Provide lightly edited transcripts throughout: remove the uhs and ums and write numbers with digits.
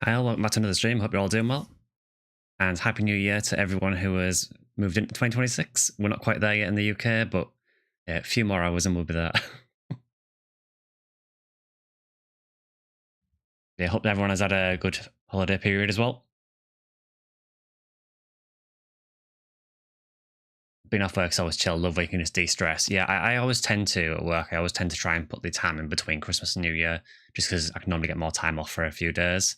Hi, welcome back to another stream. Hope you're all doing well. And Happy New Year to everyone who has moved into 2026. We're not quite there yet in the UK, but yeah, a few more hours and we'll be there. Yeah, hope everyone has had a good holiday period as well. Being off work's always chill, love where you can just de-stress. Yeah, I always tend to, at work, I always tend to try and put the time in between Christmas and New Year, just because I can normally get more time off for a few days.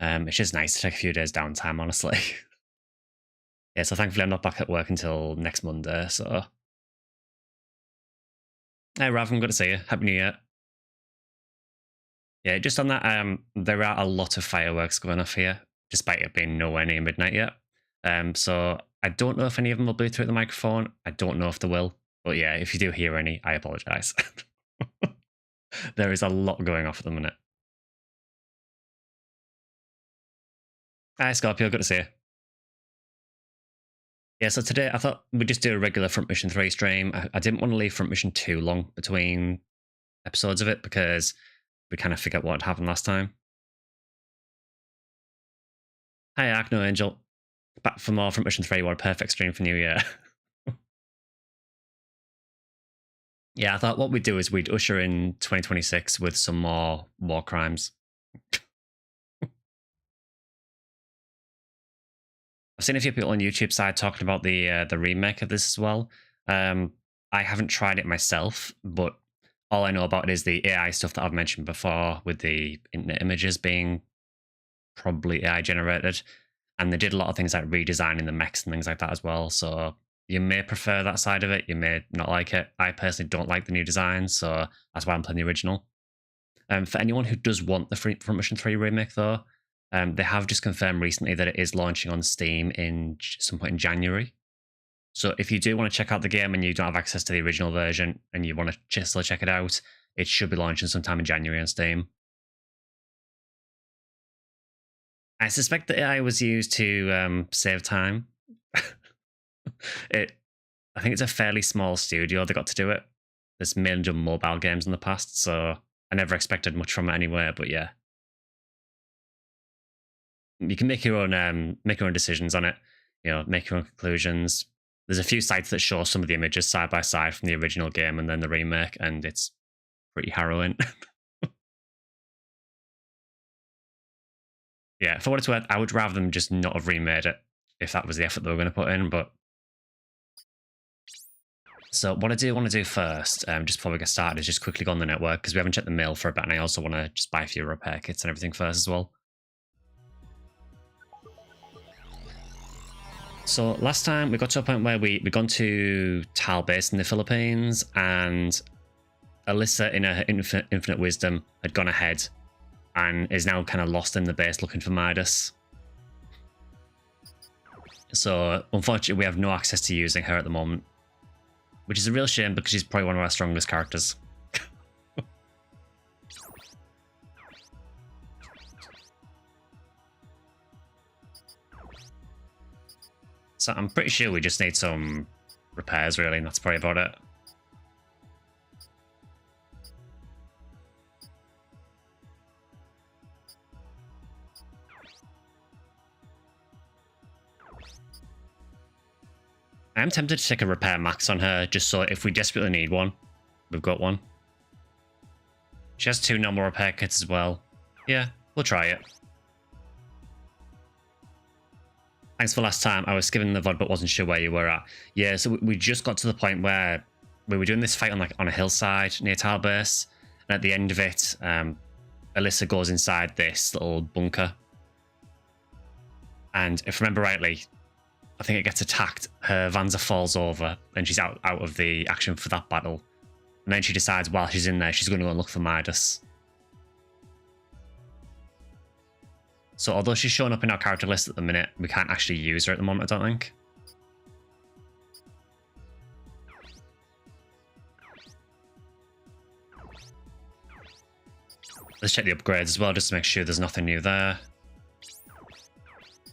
It's just nice to take a few days downtime, honestly. Yeah, so thankfully I'm not back at work until next Monday, so... Hey, Rav, I'm good to see you. Happy New Year. Yeah, just on that, there are a lot of fireworks going off here, despite it being nowhere near midnight yet. So I don't know if any of them will bleed through the microphone. I don't know if they will. But yeah, if you do hear any, I apologise. There is a lot going off at the minute. Hi, Scorpio, good to see you. Yeah, so today I thought we'd just do a regular Front Mission 3 stream. I didn't want to leave Front Mission too long between episodes of it because we kind of forget what happened last time. Hi, Arcno Angel. Back for more Front Mission 3. What a perfect stream for New Year. Yeah, I thought what we'd do is we'd usher in 2026 with some more war crimes. I've seen a few people on YouTube side talking about the remake of this as well. I haven't tried it myself, but all I know about it is the AI stuff that I've mentioned before, with the internet images being probably AI generated. And they did a lot of things like redesigning the mechs and things like that as well. So you may prefer that side of it. You may not like it. I personally don't like the new design, so that's why I'm playing the original. For anyone who does want the Front Mission 3 remake, though, they have just confirmed recently that it is launching on Steam in some point in January. So if you do want to check out the game and you don't have access to the original version and you want to still check it out, it should be launching sometime in January on Steam. I suspect that AI was used to save time. I think it's a fairly small studio that got to do it. There's mainly done mobile games in the past, so I never expected much from it anyway, but yeah. You can make your own decisions on it, you know, make your own conclusions. There's a few sites that show some of the images side by side from the original game and then the remake, and it's pretty harrowing. Yeah, for what it's worth, I would rather them just not have remade it if that was the effort they were going to put in, but... So what I do want to do first, just before we get started, is just quickly go on the network, because we haven't checked the mail for a bit, and I also want to just buy a few repair kits and everything first as well. So last time we got to a point where we'd gone to Tal Base in the Philippines, and Alisa, in her infinite wisdom, had gone ahead and is now kind of lost in the base looking for Midas. So unfortunately we have no access to using her at the moment, which is a real shame because she's probably one of our strongest characters. So I'm pretty sure we just need some repairs really, and that's probably about it. I am tempted to take a repair max on her, just so if we desperately need one, we've got one. She has 2 normal repair kits as well. Yeah, we'll try it. Thanks for last time. I was skipping the VOD but wasn't sure where you were at. Yeah, so we just got to the point where we were doing this fight on a hillside near Tal Base, and at the end of it, Alisa goes inside this little bunker. And if I remember rightly, I think it gets attacked, her Vanza falls over, and she's out of the action for that battle. And then she decides while she's in there, she's going to go and look for Midas. So although she's showing up in our character list at the minute, we can't actually use her at the moment, I don't think. Let's check the upgrades as well, just to make sure there's nothing new there.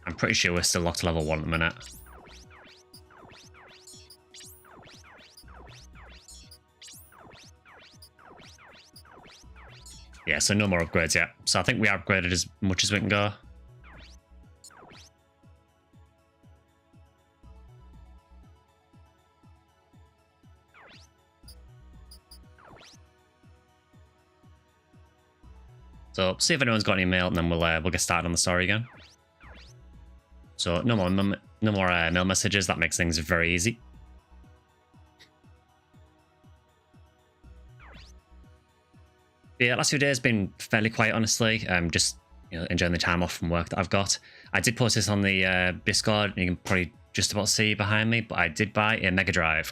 I'm pretty sure we're still locked to level 1 at the minute. Yeah, so no more upgrades yet. So I think we upgraded as much as we can go. So see if anyone's got any mail, and then we'll get started on the story again. So no more mail messages. That makes things very easy. Yeah, last few days been fairly quiet, honestly. Just enjoying the time off from work that I've got. I did post this on the Discord. You can probably just about see behind me, but I did buy a Mega Drive.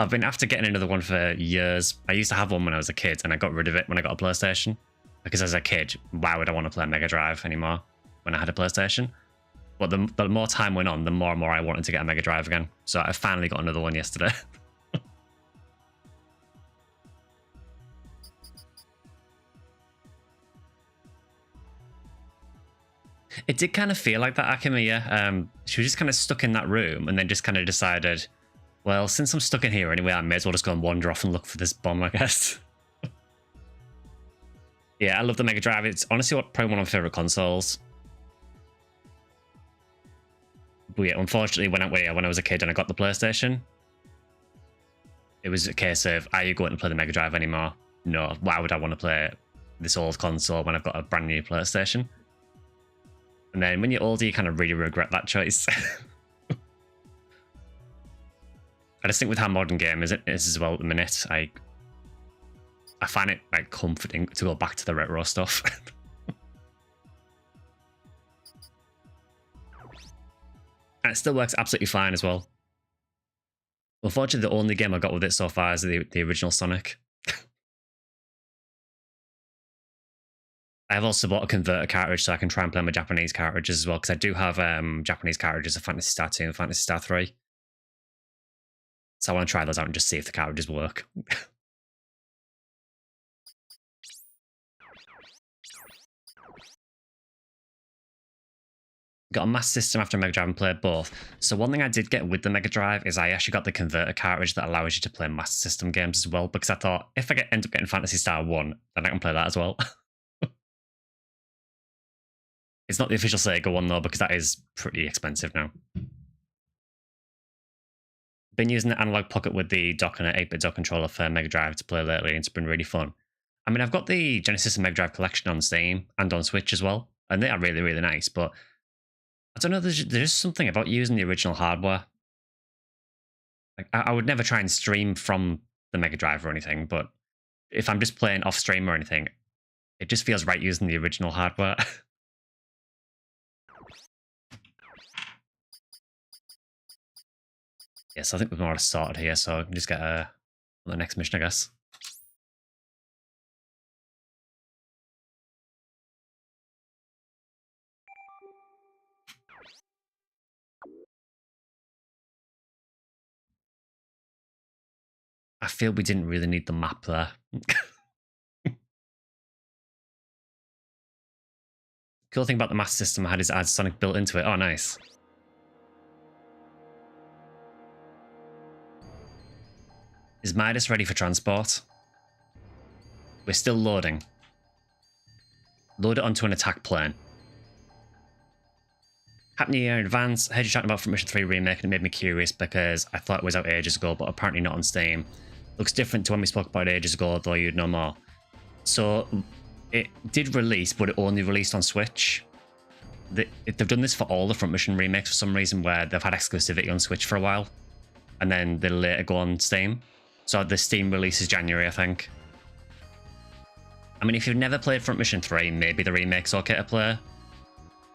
I've been after getting another one for years. I used to have one when I was a kid, and I got rid of it when I got a PlayStation. Because as a kid, why would I want to play a Mega Drive anymore when I had a PlayStation? But the more time went on, the more and more I wanted to get a Mega Drive again. So I finally got another one yesterday. It did kind of feel like that, Akemiya. She was just kind of stuck in that room and then just kind of decided, well, since I'm stuck in here anyway, I may as well just go and wander off and look for this bomb, I guess. Yeah, I love the Mega Drive. It's honestly probably one of my favorite consoles. But yeah, unfortunately, when I was a kid and I got the PlayStation, it was a case of, are you going to play the Mega Drive anymore? No, why would I want to play this old console when I've got a brand new PlayStation? And then when you're older, you kind of really regret that choice. I just think with how modern game is as well at the minute, I find it like comforting to go back to the retro stuff. And it still works absolutely fine as well. Unfortunately, the only game I got with it so far is the original Sonic. I have also bought a converter cartridge so I can try and play my Japanese cartridges as well, because I do have Japanese cartridges of Phantasy Star 2 and Phantasy Star 3. So I want to try those out and just see if the cartridges work. Got a Master System after Mega Drive and played both. So one thing I did get with the Mega Drive is I actually got the converter cartridge that allows you to play Master System games as well, because I thought if I end up getting Phantasy Star 1, then I can play that as well. It's not the official Sega one though, because that is pretty expensive now. Been using the Analog Pocket with the dock and an 8-bit dock controller for Mega Drive to play lately, and it's been really fun. I mean, I've got the Genesis and Mega Drive collection on Steam and on Switch as well, and they are really, really nice, but I don't know, there's something about using the original hardware. Like, I would never try and stream from the Mega Drive or anything, but if I'm just playing off stream or anything, it just feels right using the original hardware. Yes, I think we're more sorted here, so I can just get the next mission, I guess. I feel we didn't really need the map there. Cool thing about the Master System I had is it had Sonic built into it. Oh, nice. Is Midas ready for transport? We're still loading. Load it onto an attack plane. Happy New Year in advance. I heard you chatting about Front Mission 3 Remake and it made me curious because I thought it was out ages ago, but apparently not on Steam. Looks different to when we spoke about it ages ago, though you'd know more. So, it did release, but it only released on Switch. They've done this for all the Front Mission remakes for some reason, where they've had exclusivity on Switch for a while, and then they'll later go on Steam. So the Steam release is January, I think. I mean, if you've never played Front Mission 3, maybe the remake's okay to play.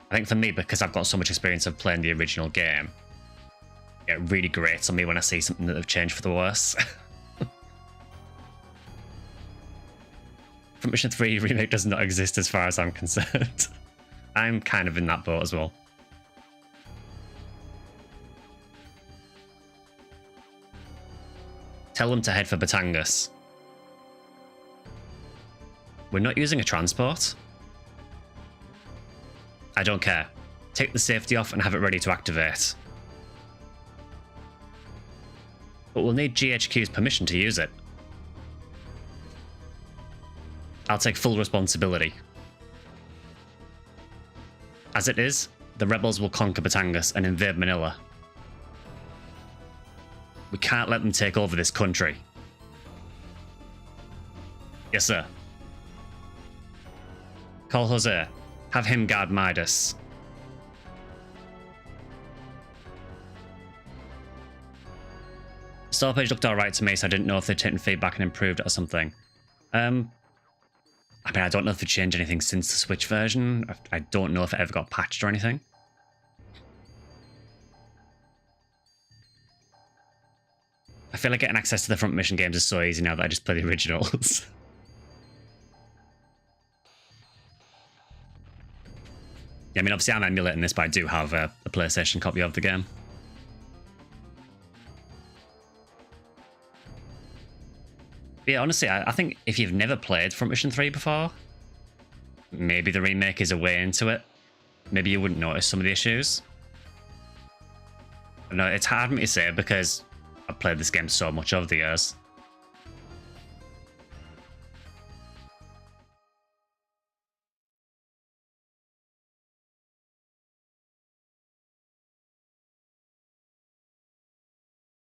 I think for me, because I've got so much experience of playing the original game, it really grates on me when I see something that they've changed for the worse. Front Mission 3 Remake does not exist as far as I'm concerned. I'm kind of in that boat as well. Tell them to head for Batangas. We're not using a transport. I don't care. Take the safety off and have it ready to activate. But we'll need GHQ's permission to use it. I'll take full responsibility. As it is, the rebels will conquer Batangas and invade Manila. We can't let them take over this country. Yes, sir. Call Jose. Have him guard Midas. Store page looked alright to me, so I didn't know if they'd taken feedback and improved it or something. I mean, I don't know if they changed anything since the Switch version. I don't know if it ever got patched or anything. I feel like getting access to the front mission games is so easy now that I just play the originals. Yeah, I mean, obviously I'm emulating this, but I do have a PlayStation copy of the game. But yeah, honestly, I think if you've never played Front Mission 3 before, maybe the remake is a way into it. Maybe you wouldn't notice some of the issues. I know it's hard for me to say because I've played this game so much over the years.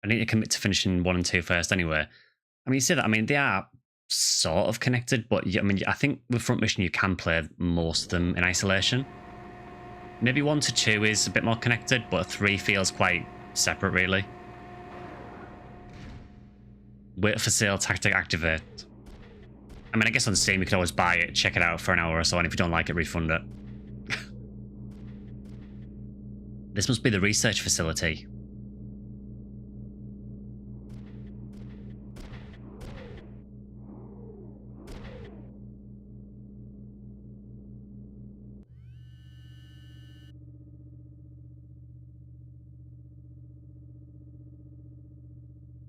I need to commit to finishing 1 and 2 first anyway. I mean, you say that, I mean, they are sort of connected, but I mean, I think with Front Mission you can play most of them in isolation. Maybe 1 to 2 is a bit more connected, but 3 feels quite separate, really. Wait for sale tactic activate. I mean, I guess on Steam you could always buy it, check it out for an hour or so, and if you don't like it, refund it. This must be the research facility.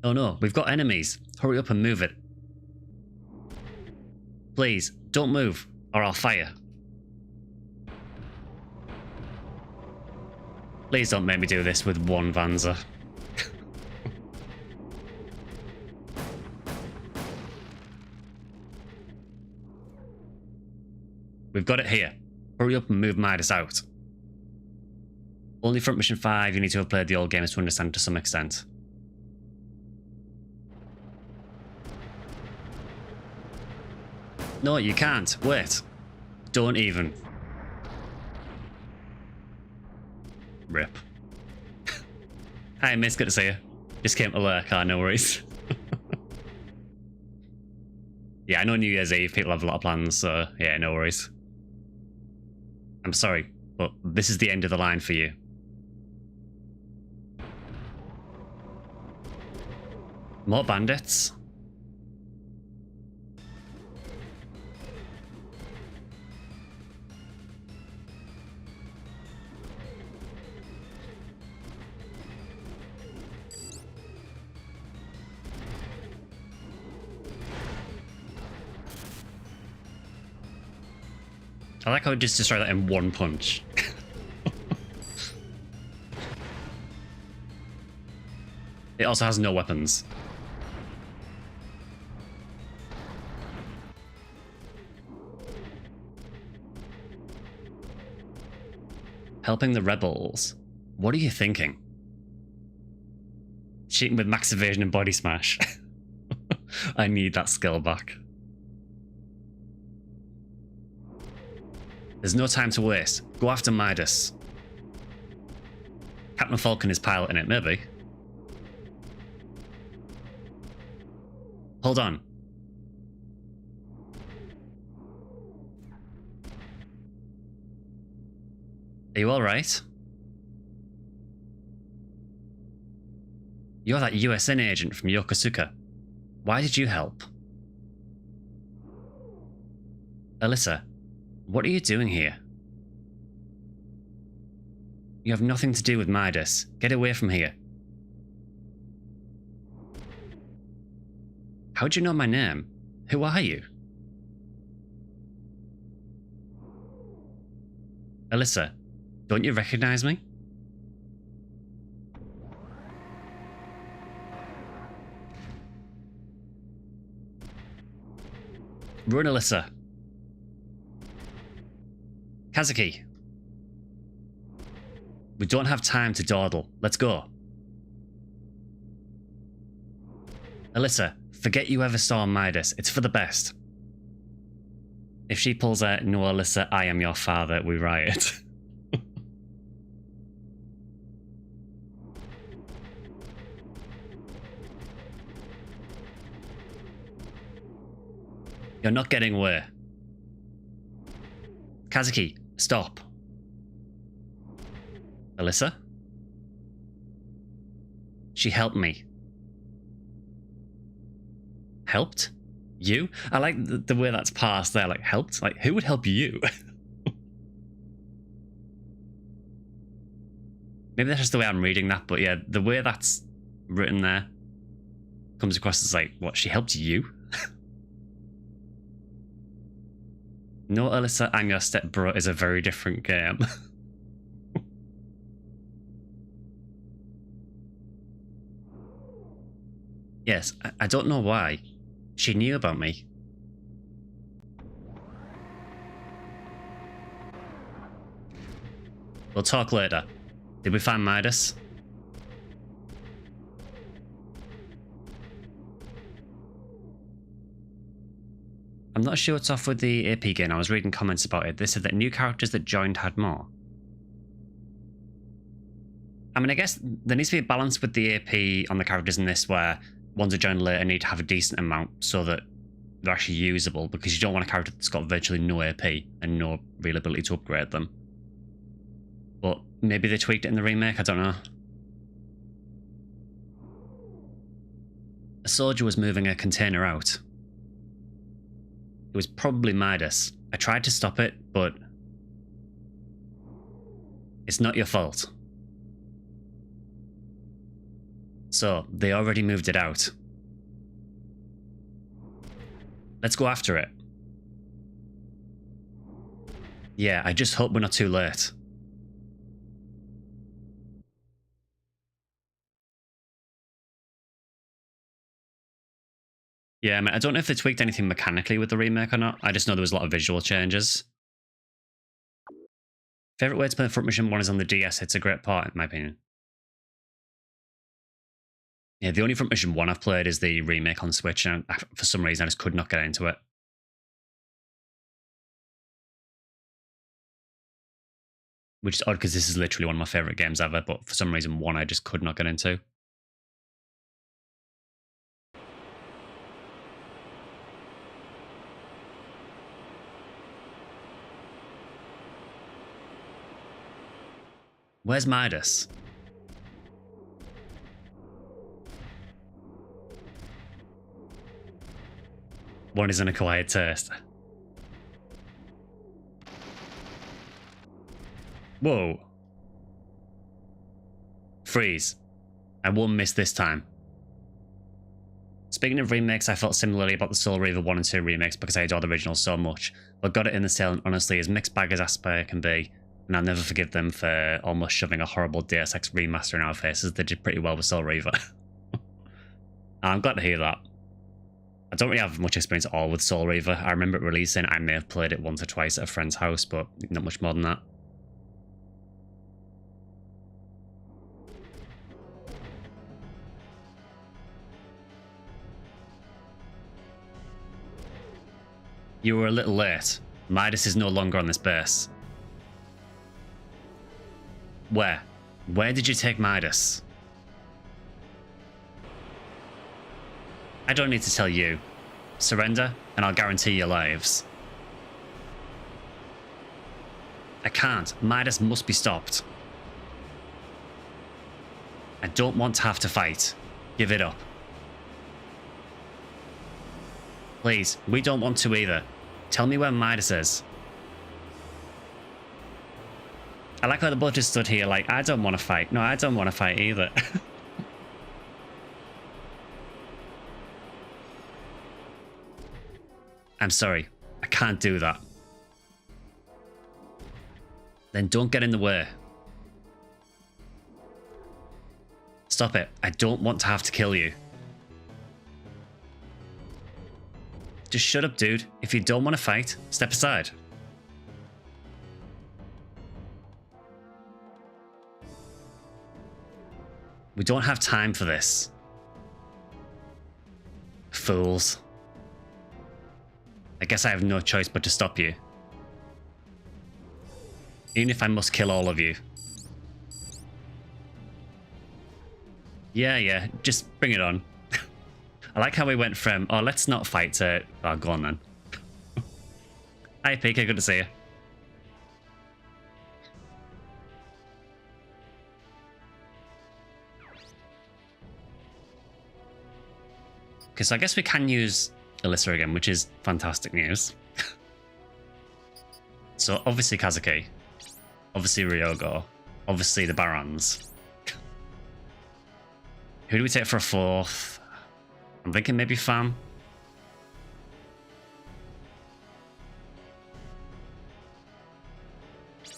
Oh no, we've got enemies. Hurry up and move it. Please, don't move, or I'll fire. Please don't make me do this with 1 Vanza. We've got it here. Hurry up and move Midas out. Only Front Mission 5, you need to have played the old games to understand to some extent. No, you can't. Wait. Don't even. Rip. Hi, miss. Good to see you. Just came to lurk. No worries. Yeah, I know New Year's Eve, people have a lot of plans, so yeah, no worries. I'm sorry, but this is the end of the line for you. More bandits? I like how I just destroyed that in 1 punch. It also has no weapons. Helping the rebels. What are you thinking? Cheating with max evasion and body smash. I need that skill back. There's no time to waste. Go after Midas. Captain Falcon is piloting it, maybe. Hold on. Are you alright? You're that USN agent from Yokosuka. Why did you help? Alisa, what are you doing here? You have nothing to do with Midas. Get away from here. How'd you know my name? Who are you? Alisa, don't you recognize me? Run, Alisa. Kazuki. We don't have time to dawdle. Let's go. Alisa, forget you ever saw Midas. It's for the best. If she pulls a "No, Alisa, I am your father," we riot. You're not getting away. Kazuki, stop. Alisa? She helped me. Helped? You? I like the way that's passed there, like, helped? Like, who would help you? Maybe that's just the way I'm reading that, but yeah, the way that's written there comes across as like, what, she helped you? No, Alisa, I'm your stepbro is a very different game. Yes, I don't know why. She knew about me. We'll talk later. Did we find Midas? I'm not sure what's off with the AP game. I was reading comments about it. They said that new characters that joined had more. I mean, I guess there needs to be a balance with the AP on the characters in this where ones that join later need to have a decent amount so that they're actually usable, because you don't want a character that's got virtually no AP and no real ability to upgrade them. But maybe they tweaked it in the remake, I don't know. A soldier was moving a container out. It was probably Midas. I tried to stop it, but it's not your fault. So, they already moved it out. Let's go after it. Yeah, I just hope we're not too late. Yeah, I mean, I don't know if they tweaked anything mechanically with the remake or not. I just know there was a lot of visual changes. Favorite way to play Front Mission 1 is on the DS. It's a great part, in my opinion. Yeah, the only Front Mission 1 I've played is the remake on Switch, and for some reason I just could not get into it. Which is odd because this is literally one of my favourite games ever, but for some reason 1 I just could not get into. Where's Midas? One is an acquired taste. Whoa. Freeze. I won't miss this time. Speaking of remakes, I felt similarly about the Soul Reaver 1 and 2 remakes because I adore the original so much, but got it in the sale and honestly as mixed bag as Aspire can be, and I'll never forgive them for almost shoving a horrible Deus Ex remaster in our faces. They did pretty well with Soul Reaver. I'm glad to hear that. I don't really have much experience at all with Soul Reaver. I remember it releasing, I may have played it once or twice at a friend's house, but not much more than that. You were a little late. Midas is no longer on this base. Where? Where did you take Midas? I don't need to tell you. Surrender, and I'll guarantee your lives. I can't. Midas must be stopped. I don't want to have to fight. Give it up. Please, we don't want to either. Tell me where Midas is. I like how the both just stood here like, I don't want to fight. No, I don't want to fight either. I'm sorry. I can't do that. Then don't get in the way. Stop it. I don't want to have to kill you. Just shut up, dude. If you don't want to fight, step aside. We don't have time for this. Fools. I guess I have no choice but to stop you. Even if I must kill all of you. Yeah, just bring it on. I like how we went from, oh, let's not fight to, oh, go on then. Hi, Pika, good to see you. Okay, so I guess we can use Alisa again, which is fantastic news. So obviously Kazuki, obviously Ryogo, obviously the Barons. Who do we take for a fourth? I'm thinking maybe Fam.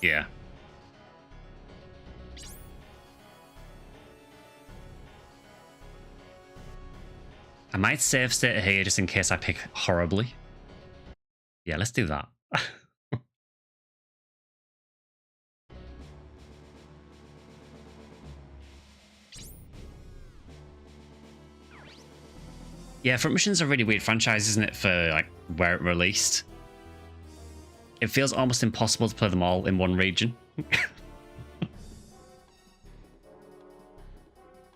Yeah. I might save state here just in case I pick horribly. Yeah, let's do that. Yeah, Front Mission's a really weird franchise, isn't it, for like where it released? It feels almost impossible to play them all in one region.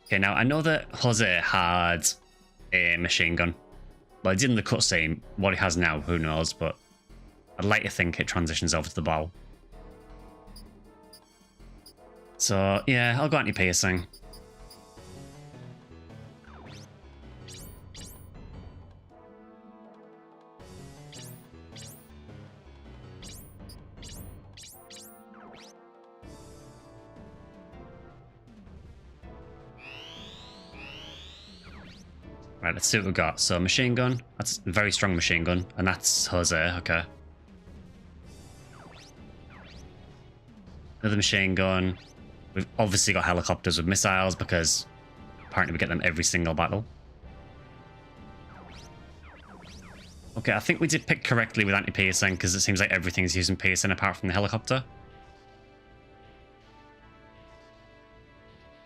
Okay, now I know that Jose had a machine gun. Well, it did in the cutscene. What he has now, who knows, but I'd like to think it transitions over to the bow. So, yeah, I'll go anti-piercing. Right, let's see what we've got. So, machine gun. That's a very strong machine gun. And that's Jose, okay. Another machine gun. We've obviously got helicopters with missiles because apparently we get them every single battle. Okay, I think we did pick correctly with anti-piercing because it seems like everything's using piercing apart from the helicopter.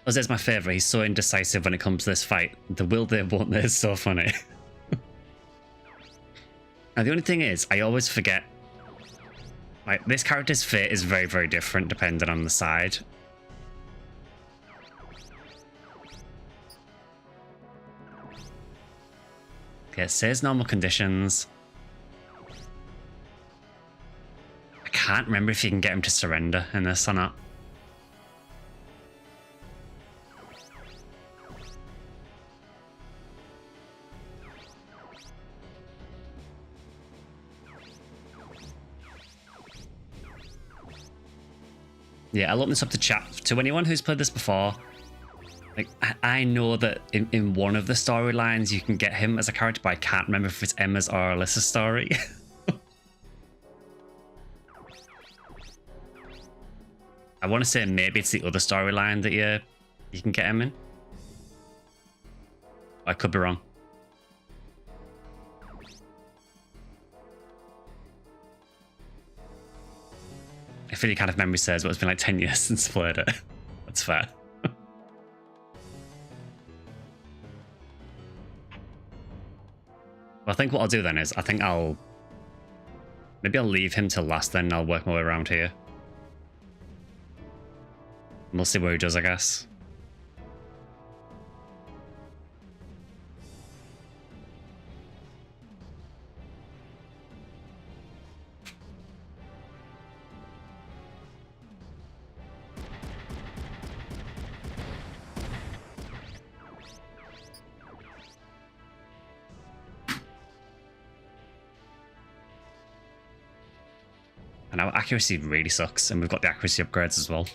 Jose's my favourite. He's so indecisive when it comes to this fight. The will they, won't they is so funny. Now, the only thing is, I always forget. Like, this character's fate is very, very different depending on the side. Okay, it says normal conditions. I can't remember if you can get him to surrender in this or not. Yeah, I'll open this up to chat. To anyone who's played this before, like, I know that in one of the storylines you can get him as a character, but I can't remember if it's Emma's or Alisa's story. I want to say maybe it's the other storyline that you can get him in. I could be wrong. I feel kind of memory serves, but it's been like 10 years since I played it. That's fair. Well, I think what I'll do then is, I think maybe I'll leave him till last, then I'll work my way around here. And we'll see where he does, I guess. And our accuracy really sucks, and we've got the accuracy upgrades as well.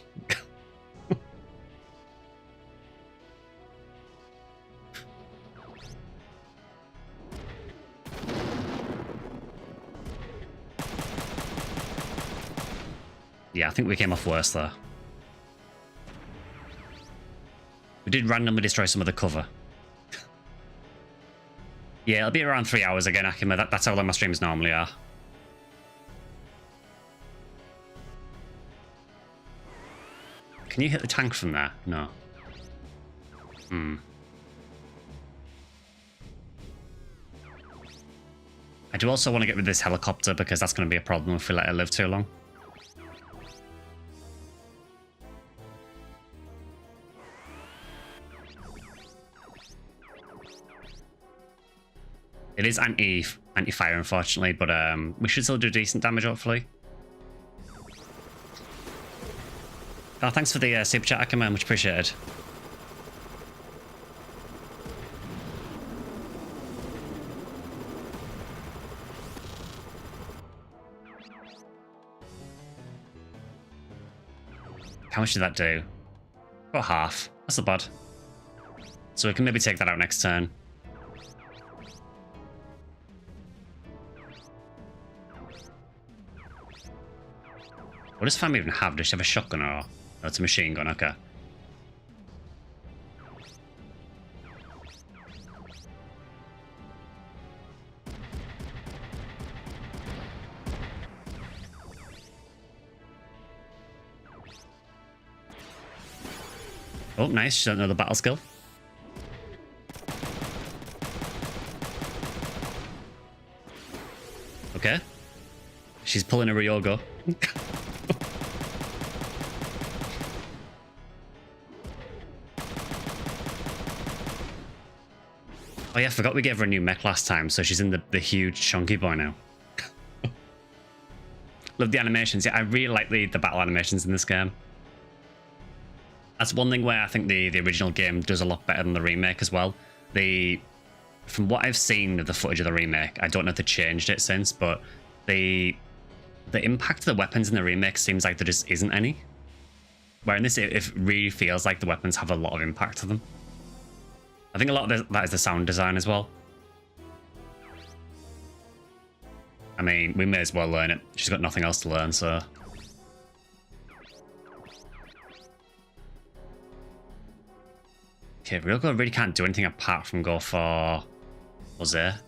Yeah, I think we came off worse there. We did randomly destroy some of the cover. Yeah, it'll be around 3 hours again, Akima. That's how long my streams normally are. Can you hit the tank from there? No. I do also want to get rid of this helicopter because that's going to be a problem if we let it live too long. It is anti-fire, unfortunately, but we should still do decent damage, hopefully. Oh, thanks for the super chat, Akama. Much appreciated. How much did that do? About half. That's not bad. So we can maybe take that out next turn. What does Fam even have? Does she have a shotgun or... Oh, it's a machine gun, okay. Oh, nice. She's another battle skill. Okay. She's pulling a Ryogo. Oh yeah, I forgot we gave her a new mech last time, so she's in the huge chunky boy now. Love the animations. Yeah, I really like the battle animations in this game. That's one thing where I think the original game does a lot better than the remake as well. From what I've seen of the footage of the remake, I don't know if they changed it since, but the impact of the weapons in the remake seems like there just isn't any. Where in this, it really feels like the weapons have a lot of impact to them. I think a lot of that is the sound design as well. I mean, we may as well learn it. She's got nothing else to learn, so... Okay, Ryogo really can't do anything apart from go for... What's there?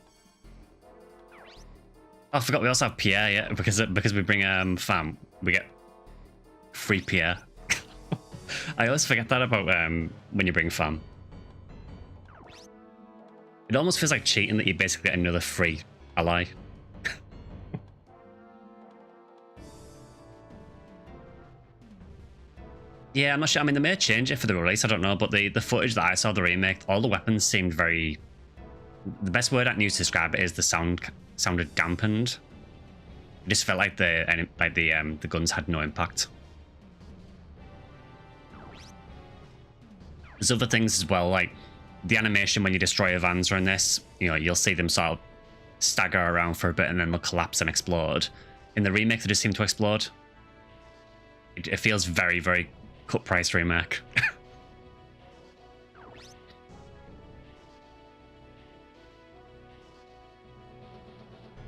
Oh, I forgot we also have Pierre, yeah, because we bring Fam, we get free Pierre. I always forget that about when you bring Fam. It almost feels like cheating that you basically get another free ally. Yeah, I'm not sure. I mean, they may change it for the release, I don't know, but the footage that I saw of the remake, all the weapons seemed very... The best word I can use to describe it is the sounded dampened. It just felt like the guns had no impact. There's other things as well, like the animation when you destroy Evans in this, you know, you'll see them sort of stagger around for a bit and then they'll collapse and explode. In the remake, they just seem to explode. It feels very, very cut price remake.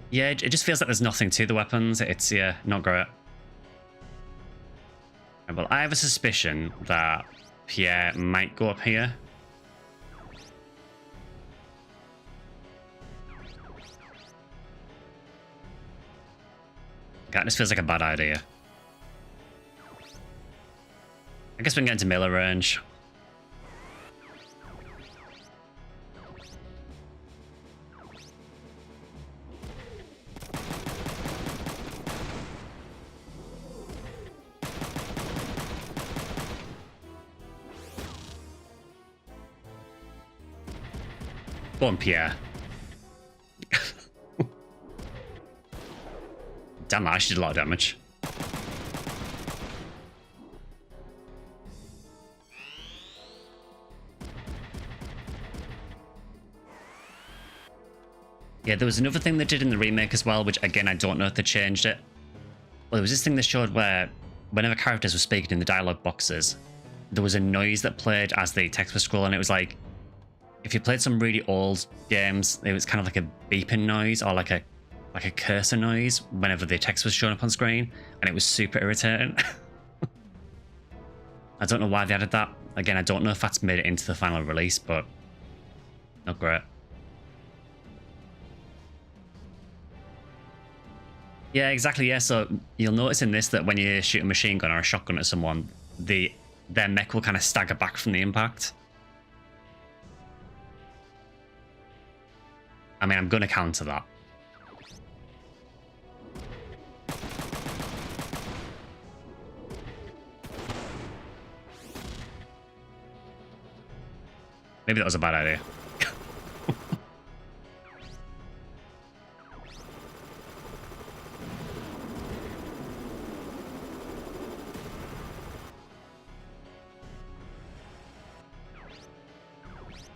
Yeah, it just feels like there's nothing to the weapons. It's, yeah, not great. Well, I have a suspicion that Pierre might go up here. That just feels like a bad idea. I guess we can get into melee range. Go on, Pierre. Damn, I actually did a lot of damage. Yeah, there was another thing they did in the remake as well, which again, I don't know if they changed it. Well, there was this thing they showed where whenever characters were speaking in the dialogue boxes, there was a noise that played as the text was scrolling. It was like, if you played some really old games, it was kind of like a beeping noise or like a cursor noise whenever the text was showing up on screen, and it was super irritating. I don't know why they added that. Again, I don't know if that's made it into the final release, but not great. Yeah, exactly, yeah. So you'll notice in this that when you shoot a machine gun or a shotgun at someone, their mech will kind of stagger back from the impact. I mean, I'm going to counter that. Maybe that was a bad idea.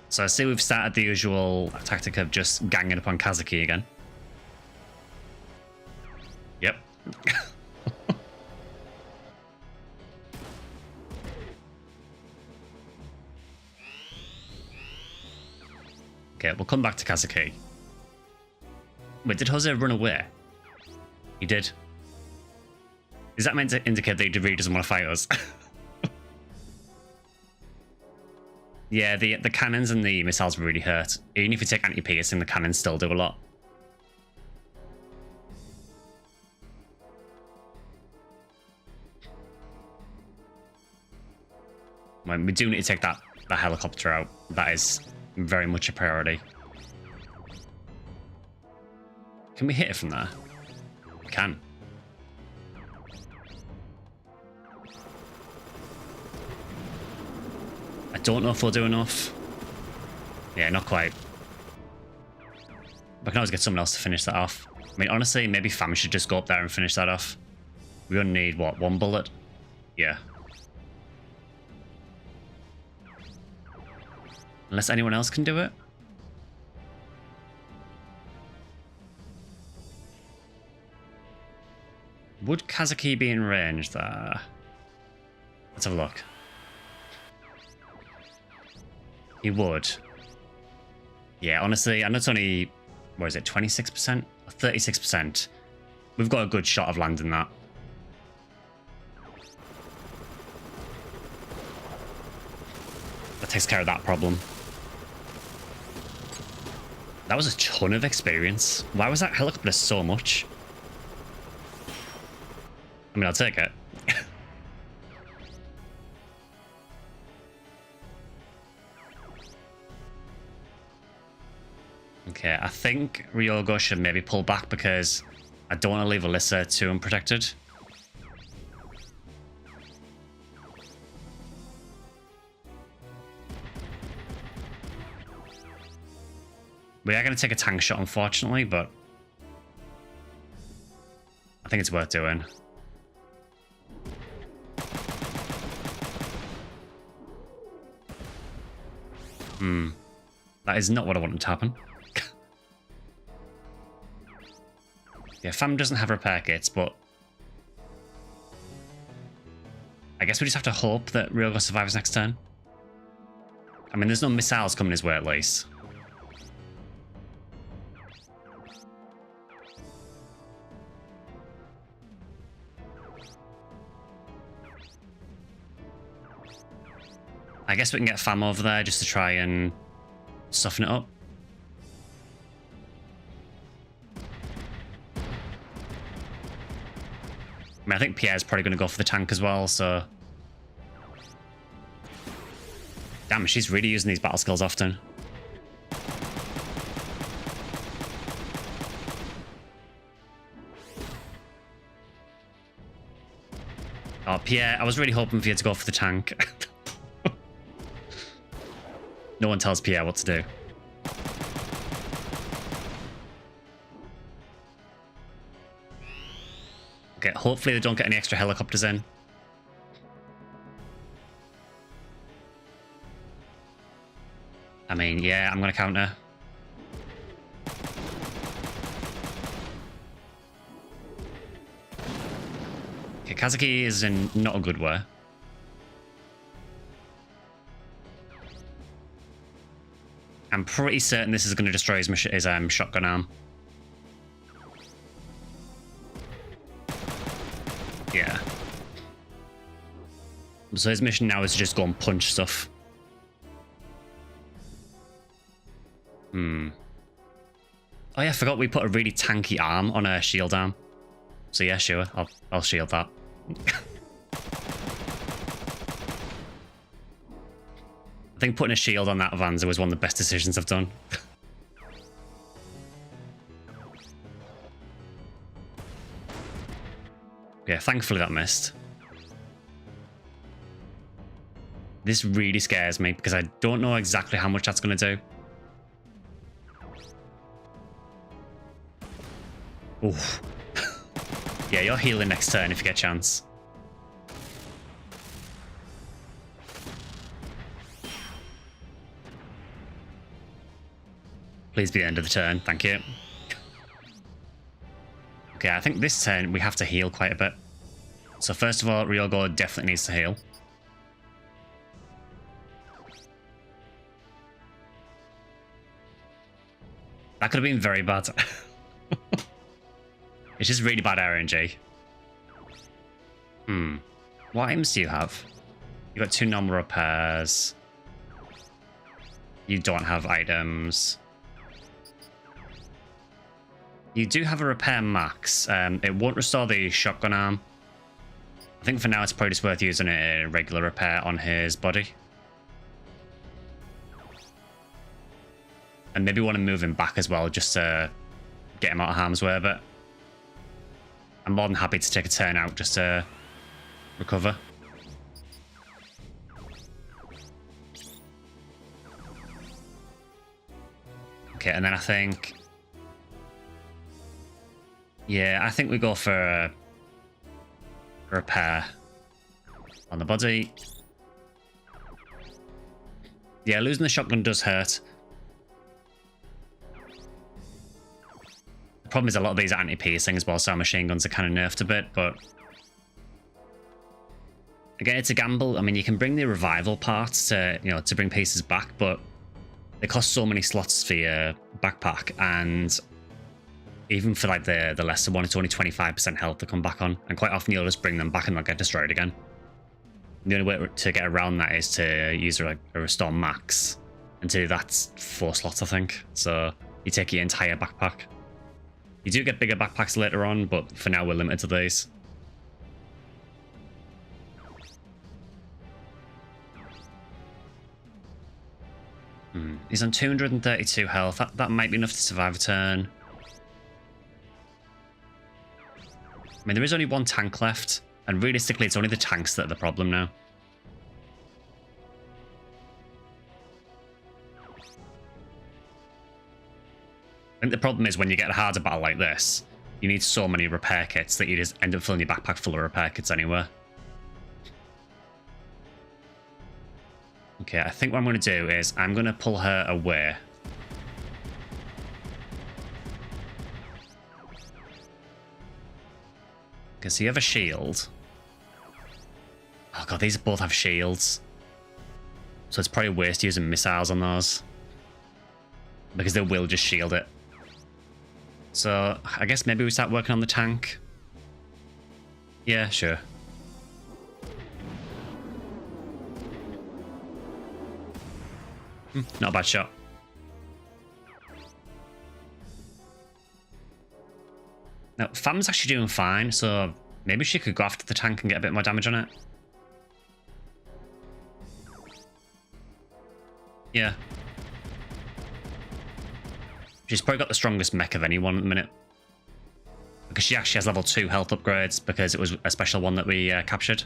So I see we've started the usual tactic of just ganging upon Kazuki again. Yep. Okay, we'll come back to Kazuki. Wait, did Jose run away? He did. Is that meant to indicate that he really doesn't want to fight us? Yeah, the cannons and the missiles really hurt. Even if you take anti-piercing, the cannons still do a lot. Well, we do need to take that helicopter out. That is very much a priority. Can we hit it from there? We can. I don't know if we'll do enough. Yeah, not quite. But I can always get someone else to finish that off. I mean, honestly, maybe Fam should just go up there and finish that off. We only need, what, 1 bullet? Yeah. Unless anyone else can do it. Would Kazuki be in range there? Let's have a look. He would. Yeah, honestly, I know it's only, what is it, 26%? 36%. We've got a good shot of landing that. That takes care of that problem. That was a ton of experience. Why was that helicopter so much? I mean, I'll take it. Okay, I think Ryogo should maybe pull back because I don't want to leave Alisa too unprotected. We are going to take a tank shot, unfortunately, but I think it's worth doing. That is not what I wanted to happen. Yeah, Fam doesn't have repair kits, but I guess we just have to hope that Ryogo survives next turn. I mean, there's no missiles coming his way at least. I guess we can get Fam over there just to try and soften it up. I mean, I think Pierre's probably going to go for the tank as well, so... Damn, she's really using these battle skills often. Oh, Pierre, I was really hoping for you to go for the tank. No one tells Pierre what to do. Okay, hopefully they don't get any extra helicopters in. I mean, yeah, I'm going to counter. Okay, Kazuki is in not a good way. I'm pretty certain this is going to destroy his shotgun arm. Yeah. So his mission now is to just go and punch stuff. Oh yeah, I forgot we put a really tanky arm on a shield arm. So yeah, sure, I'll shield that. I think putting a shield on that Vanza was one of the best decisions I've done. Yeah, thankfully that missed. This really scares me because I don't know exactly how much that's going to do. Oof. Yeah, you're healing next turn if you get a chance. Please be the end of the turn. Thank you. Okay, I think this turn we have to heal quite a bit. So first of all, Ryogo definitely needs to heal. That could have been very bad. It's just really bad RNG. What items do you have? You've got 2 normal repairs. You don't have items. You do have a repair max. It won't restore the shotgun arm. I think for now it's probably just worth using a regular repair on his body. And maybe want to move him back as well, just to get him out of harm's way a bit. I'm more than happy to take a turn out just to recover. Okay, and then I think... Yeah, I think we go for a repair on the body. Yeah, losing the shotgun does hurt. The problem is a lot of these are anti-piercing as well, so our machine guns are kind of nerfed a bit, but... Again, it's a gamble. I mean, you can bring the revival parts to, you know, to bring pieces back, but they cost so many slots for your backpack, and even for like the lesser one, it's only 25% health to come back on, and quite often you'll just bring them back and they'll get destroyed again. And the only way to get around that is to use a restore max, and to do that's 4 slots, I think. So you take your entire backpack. You do get bigger backpacks later on, but for now we're limited to these. He's on 232 health. That might be enough to survive a turn. I mean, there is only 1 tank left, and realistically, it's only the tanks that are the problem now. I think the problem is when you get a harder battle like this, you need so many repair kits that you just end up filling your backpack full of repair kits anyway. Okay, I think what I'm going to do is I'm going to pull her away. Okay, so you have a shield. Oh god, these both have shields. So it's probably a waste using missiles on those, because they will just shield it. So I guess maybe we start working on the tank. Yeah, sure. Not a bad shot. Now, Fam's actually doing fine, so maybe she could go after the tank and get a bit more damage on it. Yeah. She's probably got the strongest mech of anyone at the minute, because she actually has level 2 health upgrades, because it was a special one that we captured.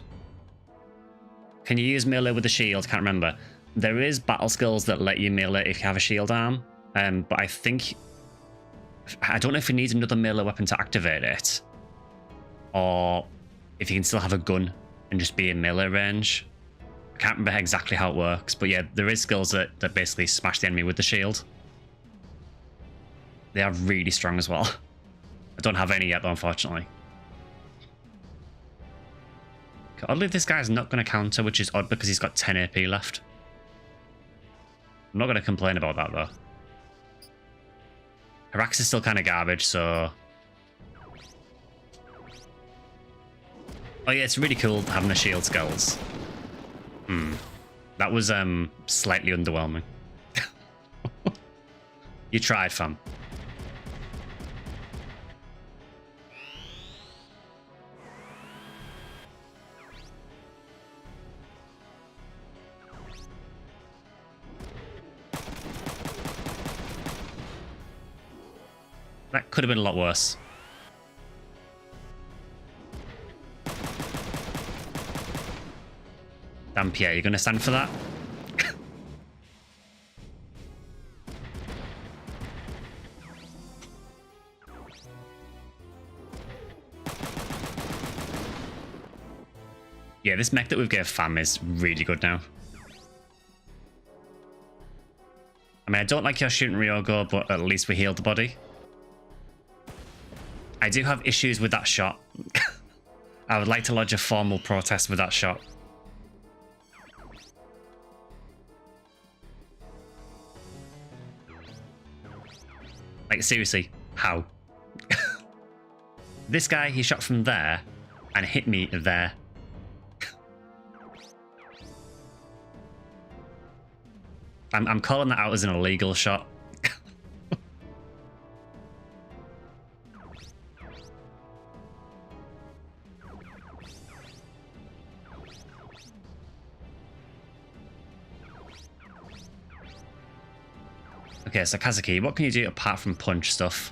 Can you use melee with the shield? Can't remember. There is battle skills that let you melee if you have a shield arm, but I think... I don't know if you need another melee weapon to activate it, or if you can still have a gun and just be in melee range. I can't remember exactly how it works, but yeah, there is skills that basically smash the enemy with the shield. They are really strong as well. I don't have any yet though, unfortunately. Okay, oddly, this guy's not going to counter, which is odd because he's got 10 AP left. I'm not going to complain about that though. Harax is still kind of garbage, so... Oh yeah, it's really cool having the shield skills. That was slightly underwhelming. You tried, fam. That could have been a lot worse. Damn, Pierre, you're going to stand for that? Yeah, this mech that we've gave Fam is really good now. I mean, I don't like your shooting Ryogo, but at least we healed the body. I do have issues with that shot. I would like to lodge a formal protest with that shot. Like, seriously, how? This guy, he shot from there and hit me there. I'm calling that out as an illegal shot. Okay, so Kazuki, what can you do apart from punch stuff?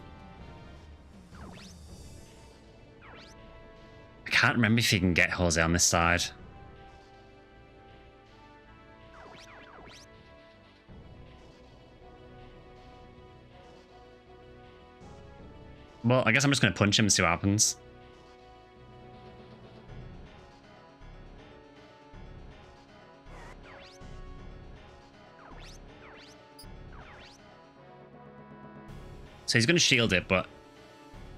I can't remember if you can get Jose on this side. Well, I guess I'm just going to punch him and see what happens. So he's going to shield it, but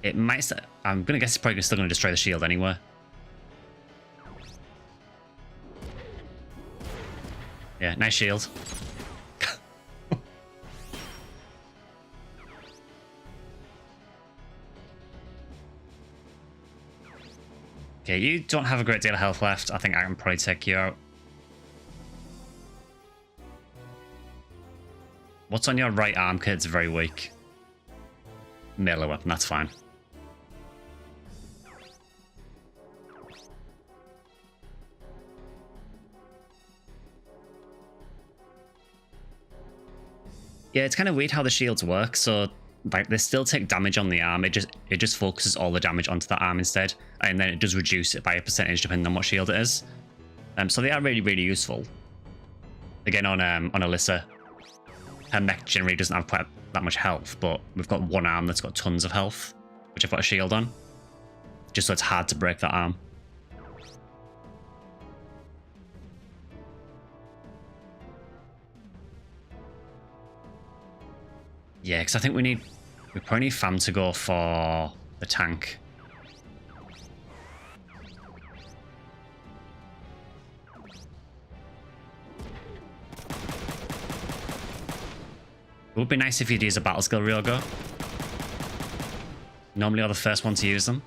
it might... I'm going to guess he's probably still going to destroy the shield anyway. Yeah, nice shield. Okay, you don't have a great deal of health left. I think I can probably take you out. What's on your right arm, kid? It's very weak. Melee weapon, that's fine. Yeah, it's kind of weird how the shields work. So, like, they still take damage on the arm. It just focuses all the damage onto the arm instead, and then it does reduce it by a percentage depending on what shield it is. So they are really, really useful. Again, on Alisa, her mech generally doesn't have quite that much health, but we've got one arm that's got tons of health, which I've got a shield on, just so it's hard to break that arm. Yeah, because I think we probably need Fam to go for the tank. It would be nice if you'd use a battle skill Ryogo. Normally you're the first one to use them.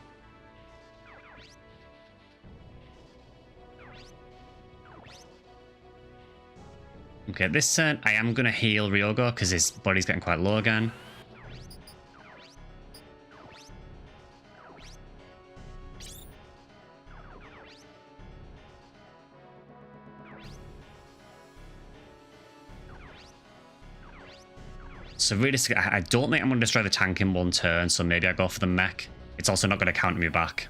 Okay, this turn I am going to heal Ryogo because his body's getting quite low again. So realistically, I don't think I'm going to destroy the tank in one turn, so maybe I go for the mech. It's also not going to counter me back.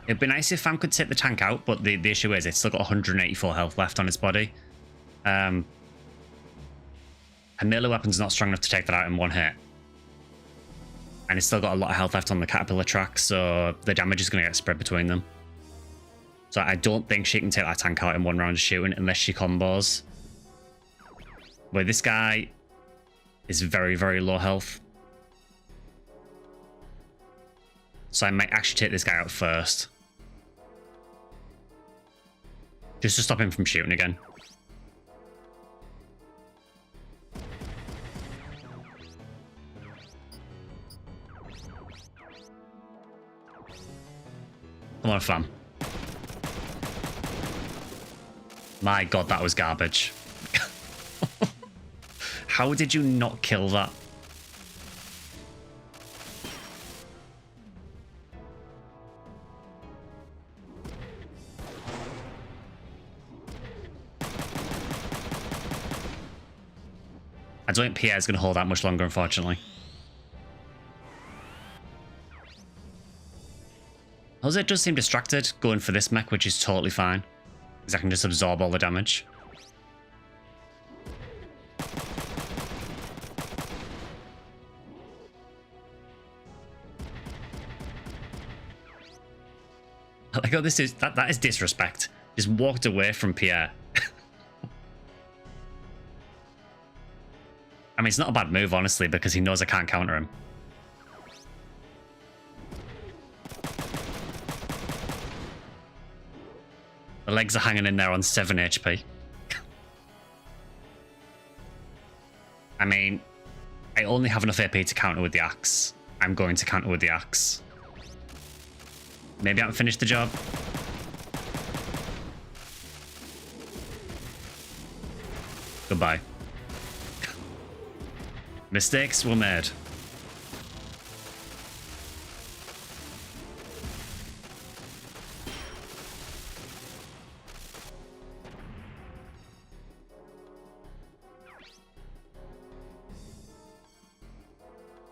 It'd be nice if Fam could take the tank out, but the issue is it's still got 184 health left on its body. Her melee weapon's not strong enough to take that out in one hit. And it's still got a lot of health left on the caterpillar track, so the damage is going to get spread between them. So I don't think she can take that tank out in one round of shooting unless she combos. Where this guy is very, very low health. So I might actually take this guy out first. Just to stop him from shooting again. Come on, Fam. My god, that was garbage. How did you not kill that? I don't think Pierre's going to hold that much longer, unfortunately. Jose does seem distracted going for this mech, which is totally fine. Because I can just absorb all the damage. Like, oh, that is disrespect. Just walked away from Pierre. I mean, it's not a bad move, honestly, because he knows I can't counter him. The legs are hanging in there on 7 HP. I mean, I only have enough AP to counter with the axe. I'm going to counter with the axe. Maybe I haven't finished the job. Goodbye. Mistakes were made.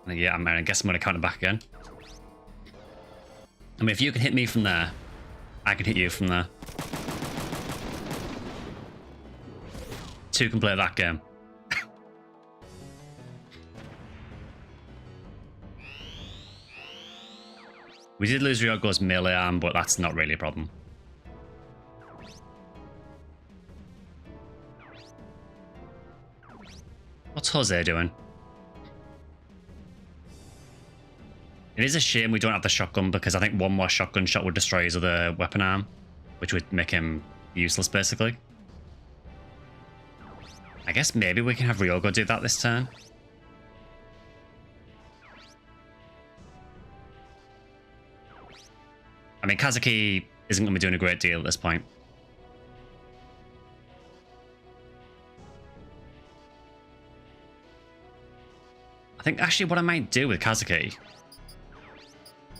Yeah, I guess I'm going to counter back again. I mean, if you can hit me from there, I can hit you from there. Two can play that game. We did lose Ryogo's melee arm, but that's not really a problem. What's Jose doing? It is a shame we don't have the shotgun, because I think one more shotgun shot would destroy his other weapon arm, which would make him useless, basically. I guess maybe we can have Ryogo do that this turn. I mean, Kazuki isn't going to be doing a great deal at this point. I think actually what I might do with Kazuki,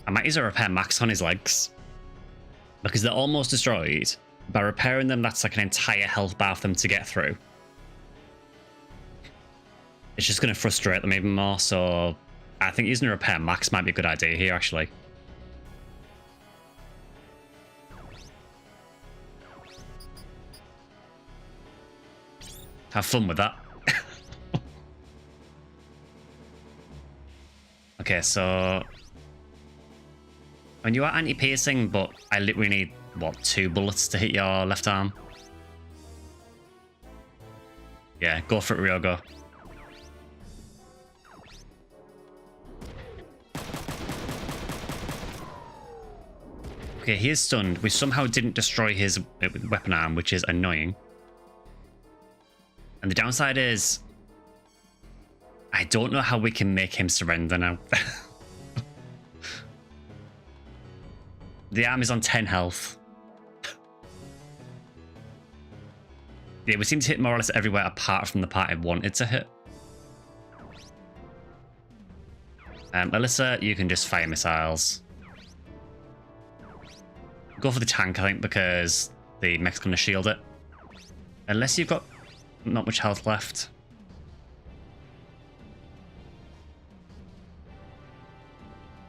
I might use a repair max on his legs, because they're almost destroyed. By repairing them, that's like an entire health bar for them to get through. It's just going to frustrate them even more, so I think using a repair max might be a good idea here, actually. Have fun with that. Okay, so when you are anti-piercing, but I literally need, what, 2 bullets to hit your left arm? Yeah, go for it, Ryogo. Okay, he is stunned. We somehow didn't destroy his weapon arm, which is annoying. And the downside is, I don't know how we can make him surrender now. The arm is on 10 health. Yeah, we seem to hit more or less everywhere apart from the part I wanted to hit. Alisa, you can just fire missiles. Go for the tank, I think, because the mech's going to shield it. Unless you've got not much health left.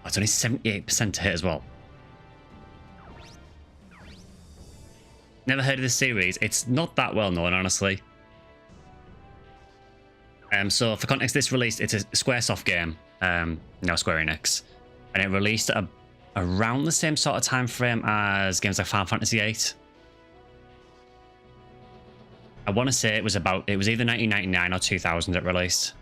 Oh, it's only 78% to hit as well. Never heard of this series. It's not that well known, honestly. So for context, this released, it's a Squaresoft game. No, Square Enix. And it released at around the same sort of time frame as games like Final Fantasy VIII. I want to say it was either 1999 or 2000 it released.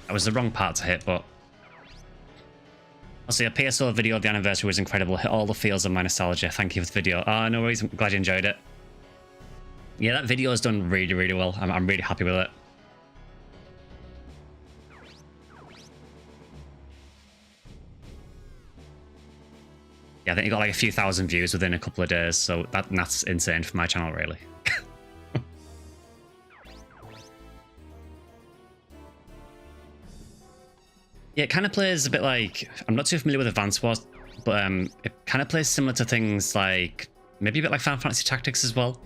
That was the wrong part to hit, but also, a PSO video of the anniversary was incredible. Hit all the feels of my nostalgia. Thank you for the video. Oh, no worries. I'm glad you enjoyed it. Yeah, that video has done really, really well. I'm really happy with it. Yeah, I think you got like a few thousand views within a couple of days, so that's insane for my channel, really. Yeah, it kind of plays a bit like, I'm not too familiar with Advance Wars, but it kind of plays similar to things like, maybe a bit like Final Fantasy Tactics as well.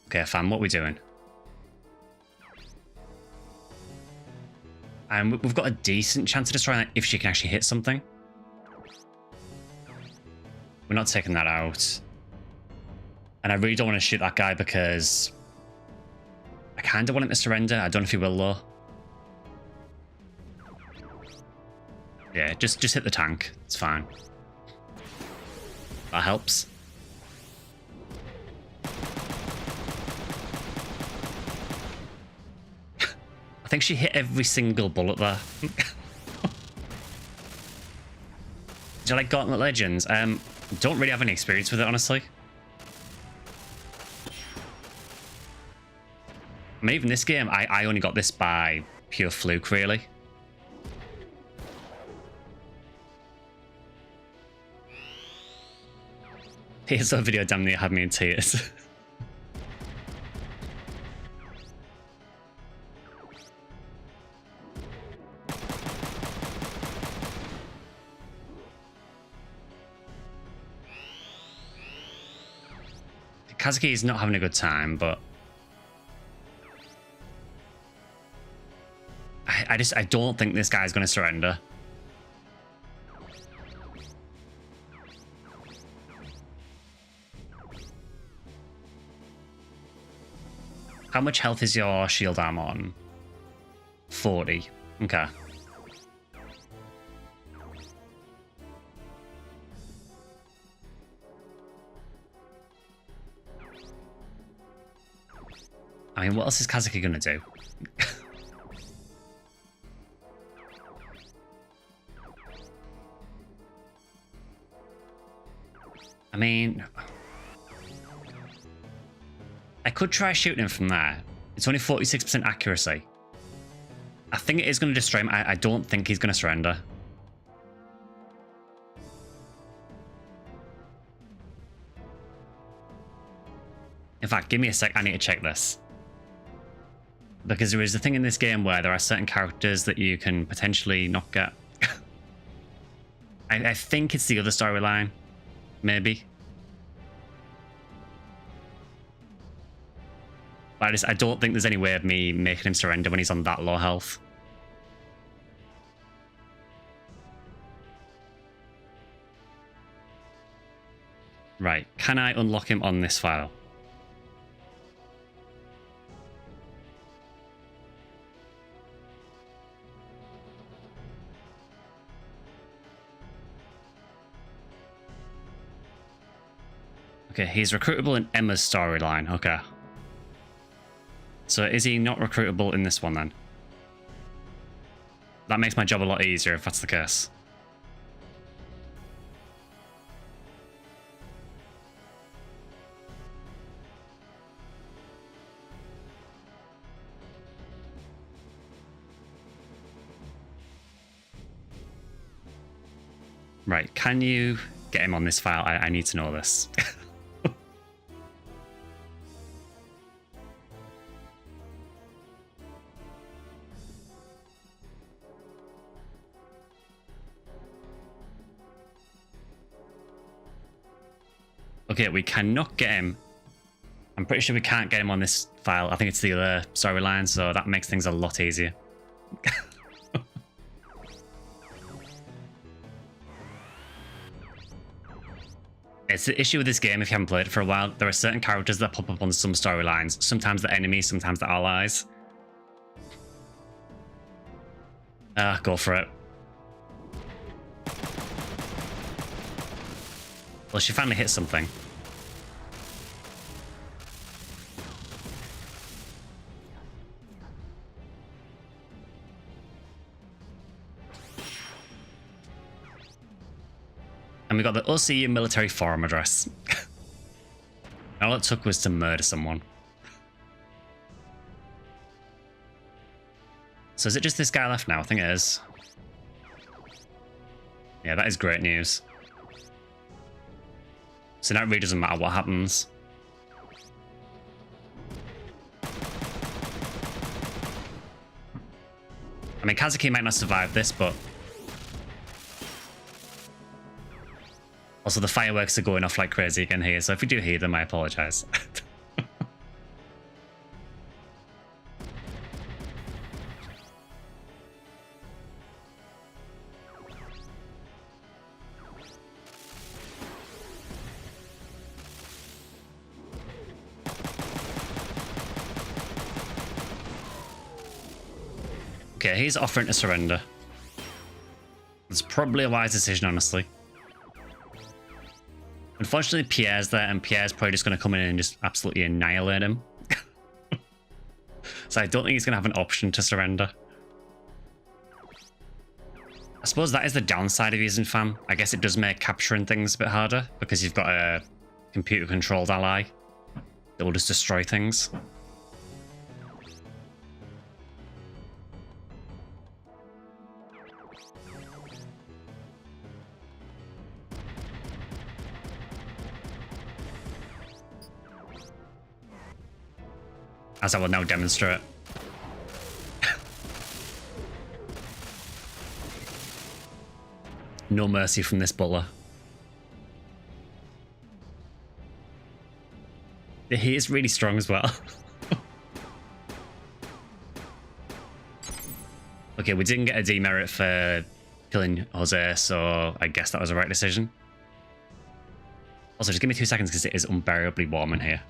Okay, fam, what are we doing? And we've got a decent chance of destroying that if she can actually hit something. We're not taking that out. And I really don't want to shoot that guy because I kind of want him to surrender. I don't know if he will, though. Yeah, just hit the tank. It's fine. That helps. I think she hit every single bullet there. Do you like Gauntlet Legends? Don't really have any experience with it, honestly. I mean, even this game, I only got this by pure fluke, really. Here's a video damn near had me in tears. Kazuki's not having a good time, but I don't think this guy's going to surrender. How much health is your shield arm on? 40. Okay. I mean, what else is Kazuki going to do? I mean, I could try shooting him from there. It's only 46% accuracy. I think it is going to destroy him. I don't think he's going to surrender. In fact, give me a sec. I need to check this. Because there is a thing in this game where there are certain characters that you can potentially not get. I think it's the other storyline. Maybe. But I don't think there's any way of me making him surrender when he's on that low health. Right. Can I unlock him on this file? Okay, he's recruitable in Emma's storyline. Okay. So is he not recruitable in this one then? That makes my job a lot easier if that's the case. Right, can you get him on this file? I need to know this. Okay, we cannot get him. I'm pretty sure we can't get him on this file. I think it's the other storyline, so that makes things a lot easier. It's the issue with this game, if you haven't played it for a while. There are certain characters that pop up on some storylines. Sometimes they're enemies, sometimes they're allies. Go for it. Well, she finally hit something. And we got the OCU military forum address. All it took was to murder someone. So is it just this guy left now? I think it is. Yeah, that is great news. So now it really doesn't matter what happens. I mean, Kazuki might not survive this, but... Also, the fireworks are going off like crazy again here, so if we do hear them, I apologise. Okay, he's offering to surrender. It's probably a wise decision, honestly. Unfortunately, Pierre's there, and Pierre's probably just going to come in and just absolutely annihilate him. So I don't think he's going to have an option to surrender. I suppose that is the downside of using FAM. I guess it does make capturing things a bit harder, because you've got a computer-controlled ally that will just destroy things. As I will now demonstrate. No mercy from this butler. He is really strong as well. Okay, we didn't get a demerit for killing Jose, so I guess that was the right decision. Also, just give me 2 seconds because it is unbearably warm in here.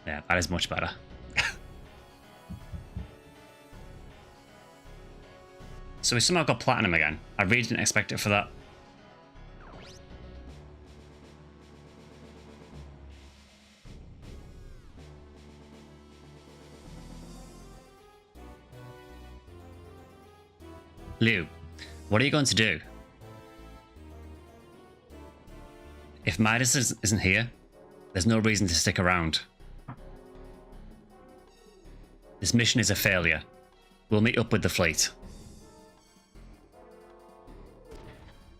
Yeah, that is much better. So we somehow got platinum again. I really didn't expect it for that. Liu, what are you going to do? If Midas isn't here, there's no reason to stick around. This mission is a failure. We'll meet up with the fleet.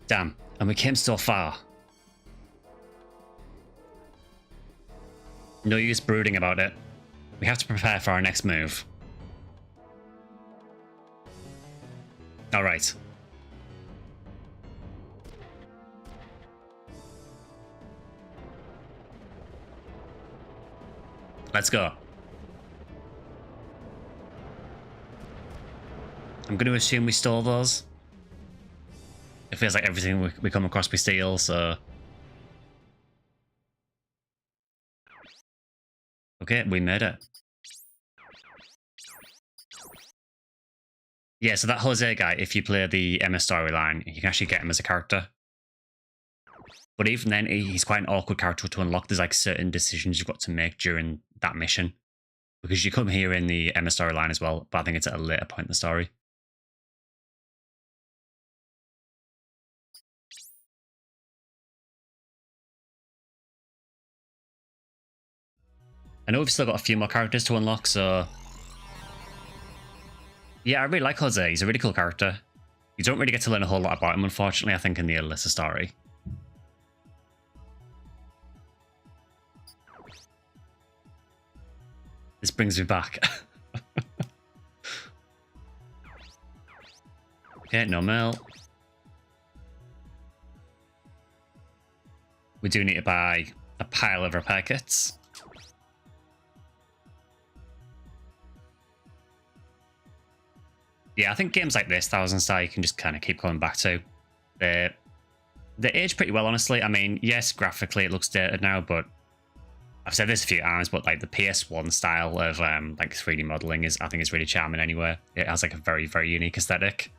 Damn, and we came so far. No use brooding about it. We have to prepare for our next move. Alright. Let's go. I'm going to assume we stole those. It feels like everything we come across we steal, so... Okay, we made it. Yeah, so that Jose guy, if you play the Emma storyline, you can actually get him as a character. But even then, he's quite an awkward character to unlock. There's like certain decisions you've got to make during that mission. Because you come here in the Emma storyline as well, but I think it's at a later point in the story. I know we've still got a few more characters to unlock, so... Yeah, I really like Jose. He's a really cool character. You don't really get to learn a whole lot about him, unfortunately, I think, in the Alisa story. This brings me back. Okay, no mail. We do need to buy a pile of repair kits. Yeah, I think games like this, Thousand Star, you can just kind of keep going back to. They age pretty well, honestly. I mean, yes, graphically it looks dated now, but I've said this a few times, but like the PS1 style of like 3D modeling I think is really charming anyway. It has like a very, very unique aesthetic.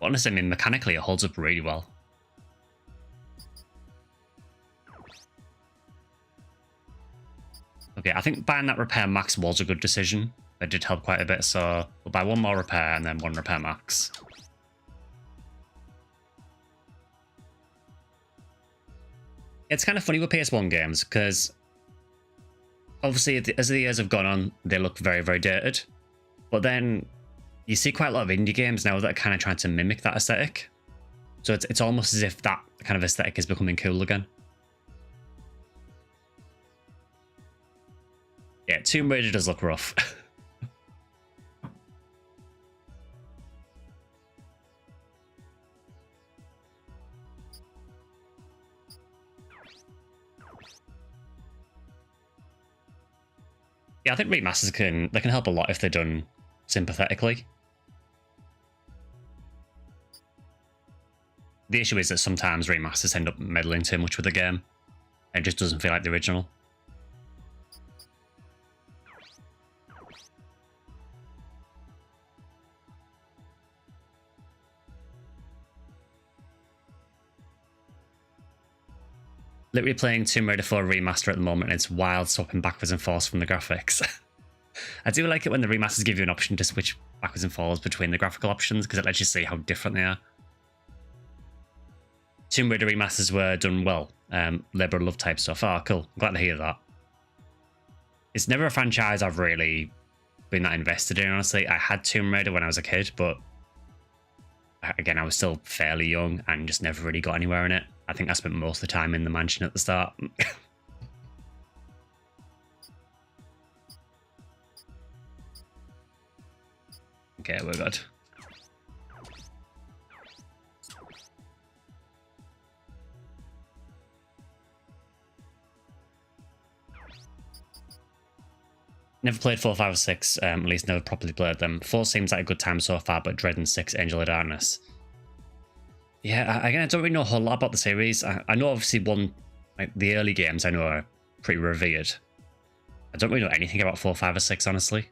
Honestly, I mean, mechanically it holds up really well. Okay, I think buying that repair max was a good decision. It did help quite a bit, so we'll buy one more repair and then one repair max. It's kind of funny with PS1 games, because obviously as the years have gone on, they look very, very dated. But then you see quite a lot of indie games now that are kind of trying to mimic that aesthetic. So it's almost as if that kind of aesthetic is becoming cool again. Yeah, Tomb Raider does look rough. Yeah, I think remasters can help a lot if they're done sympathetically. The issue is that sometimes remasters end up meddling too much with the game. It just doesn't feel like the original. Literally playing Tomb Raider 4 Remaster at the moment, and it's wild swapping backwards and forwards from the graphics. I do like it when the remasters give you an option to switch backwards and forwards between the graphical options, because it lets you see how different they are. Tomb Raider remasters were done well. Labour of Love type stuff. Oh, cool. I'm glad to hear that. It's never a franchise I've really been that invested in, honestly. I had Tomb Raider when I was a kid, but again, I was still fairly young and just never really got anywhere in it. I think I spent most of the time in the mansion at the start. Okay, we're good. Never played 4, 5, or 6, at least never properly played them. 4 seems like a good time so far, but dreading 6, Angel of Darkness. Yeah, again, I don't really know a whole lot about the series. I know obviously the early games I know are pretty revered. I don't really know anything about 4, 5, or 6, honestly.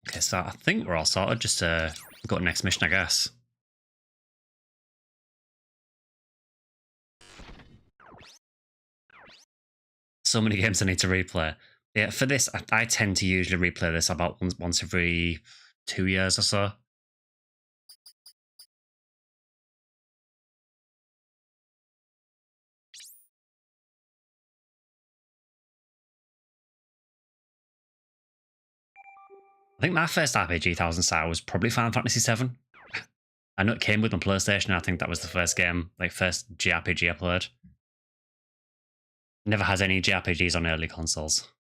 Okay, so I think we're all sorted. Just go to the next mission, I guess. So many games I need to replay. Yeah, for this, I tend to usually replay this about once every 2 years or so. I think my first RPG 1000 style was probably Final Fantasy VII. I know it came with my PlayStation. I think that was the first game, like first JRPG I played. Never has any JRPGs on early consoles.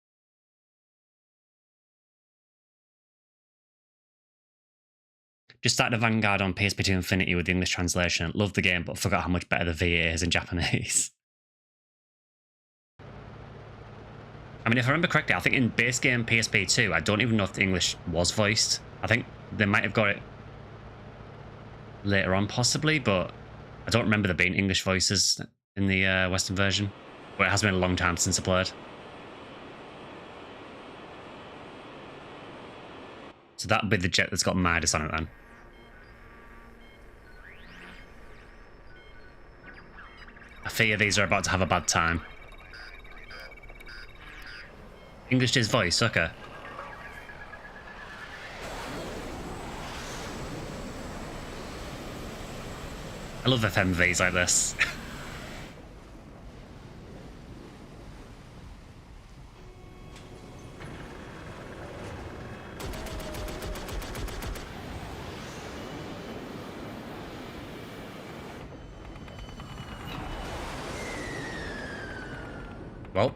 Just started Vanguard on PSP2 Infinity with the English translation. Loved the game, but forgot how much better the VA is in Japanese. I mean, if I remember correctly, I think in base game PSP2, I don't even know if the English was voiced. I think they might have got it later on, possibly, but I don't remember there being English voices in the Western version. But it has been a long time since I played. So that'll be the jet that's got Midas on it then. I fear these are about to have a bad time. English is voice, okay. I love FMVs like this. Well.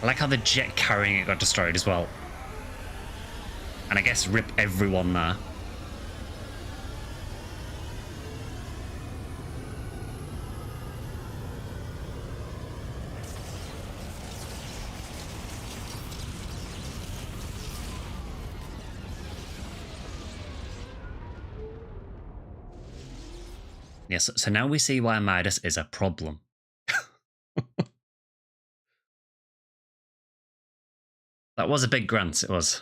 I like how the jet carrying it got destroyed as well. And I guess rip everyone there. Yes, so now we see why Midas is a problem. That was a big grunt, it was.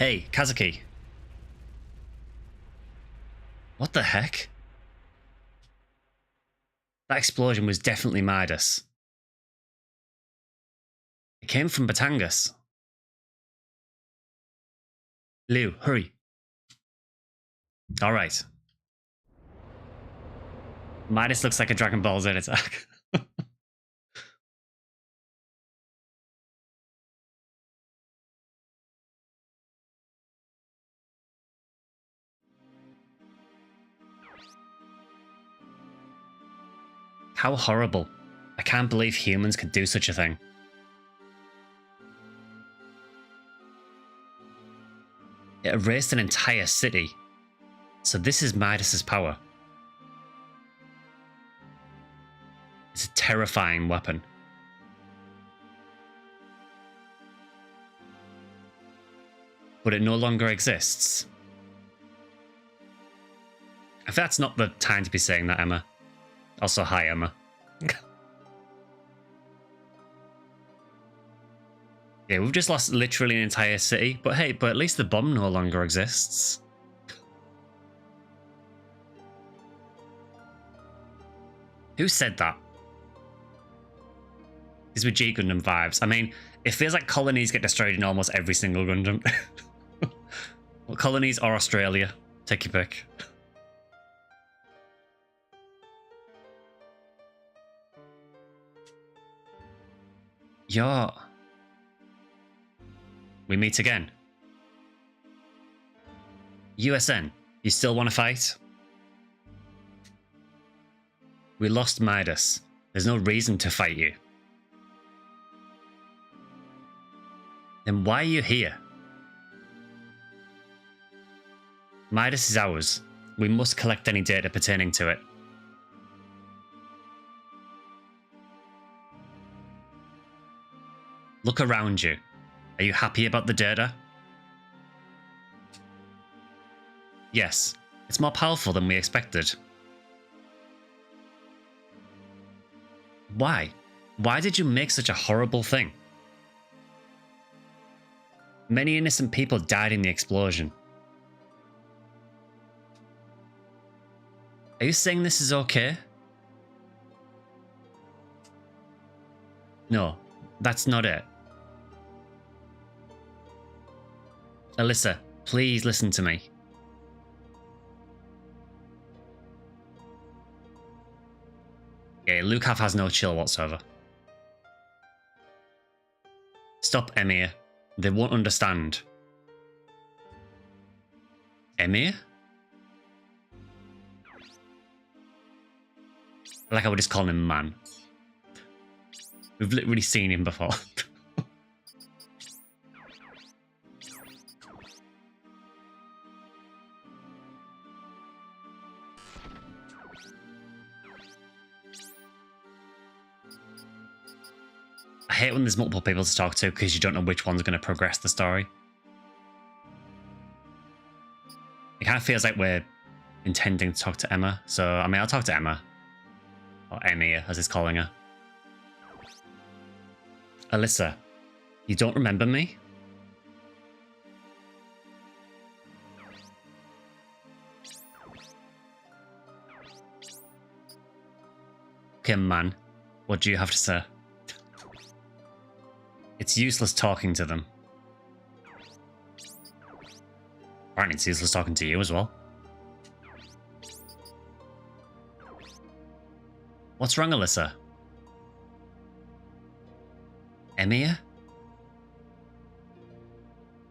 Hey, Kazuki. What the heck? That explosion was definitely Midas. It came from Batangas. Liu, hurry. All right. Midas looks like a Dragon Ball Z attack. How horrible. I can't believe humans could do such a thing. It erased an entire city. So this is Midas's power. It's a terrifying weapon. But it no longer exists. If that's not the time to be saying that, Emma. Also, hi, Emma. Yeah, we've just lost literally an entire city, but hey, at least the bomb no longer exists. Who said that? These were G Gundam vibes. I mean, it feels like colonies get destroyed in almost every single Gundam. Well, colonies or Australia. Take your pick. Yeah. We meet again. USN, you still want to fight? We lost Midas. There's no reason to fight you. Then why are you here? Midas is ours. We must collect any data pertaining to it. Look around you. Are you happy about the data? Yes, it's more powerful than we expected. Why? Why did you make such a horrible thing? Many innocent people died in the explosion. Are you saying this is okay? No, that's not it. Alisa, please listen to me. Okay, Lukav has no chill whatsoever. Stop, Emir. They won't understand. Emir? Like I would just call him man. We've literally seen him before. I hate when there's multiple people to talk to because you don't know which one's going to progress the story. It kind of feels like we're intending to talk to Emma. So, I mean, I'll talk to Emma. Or Emir, as he's calling her. Alisa, you don't remember me? Okay, man. What do you have to say? It's useless talking to them. Apparently it's useless talking to you as well. What's wrong, Alisa? Emir?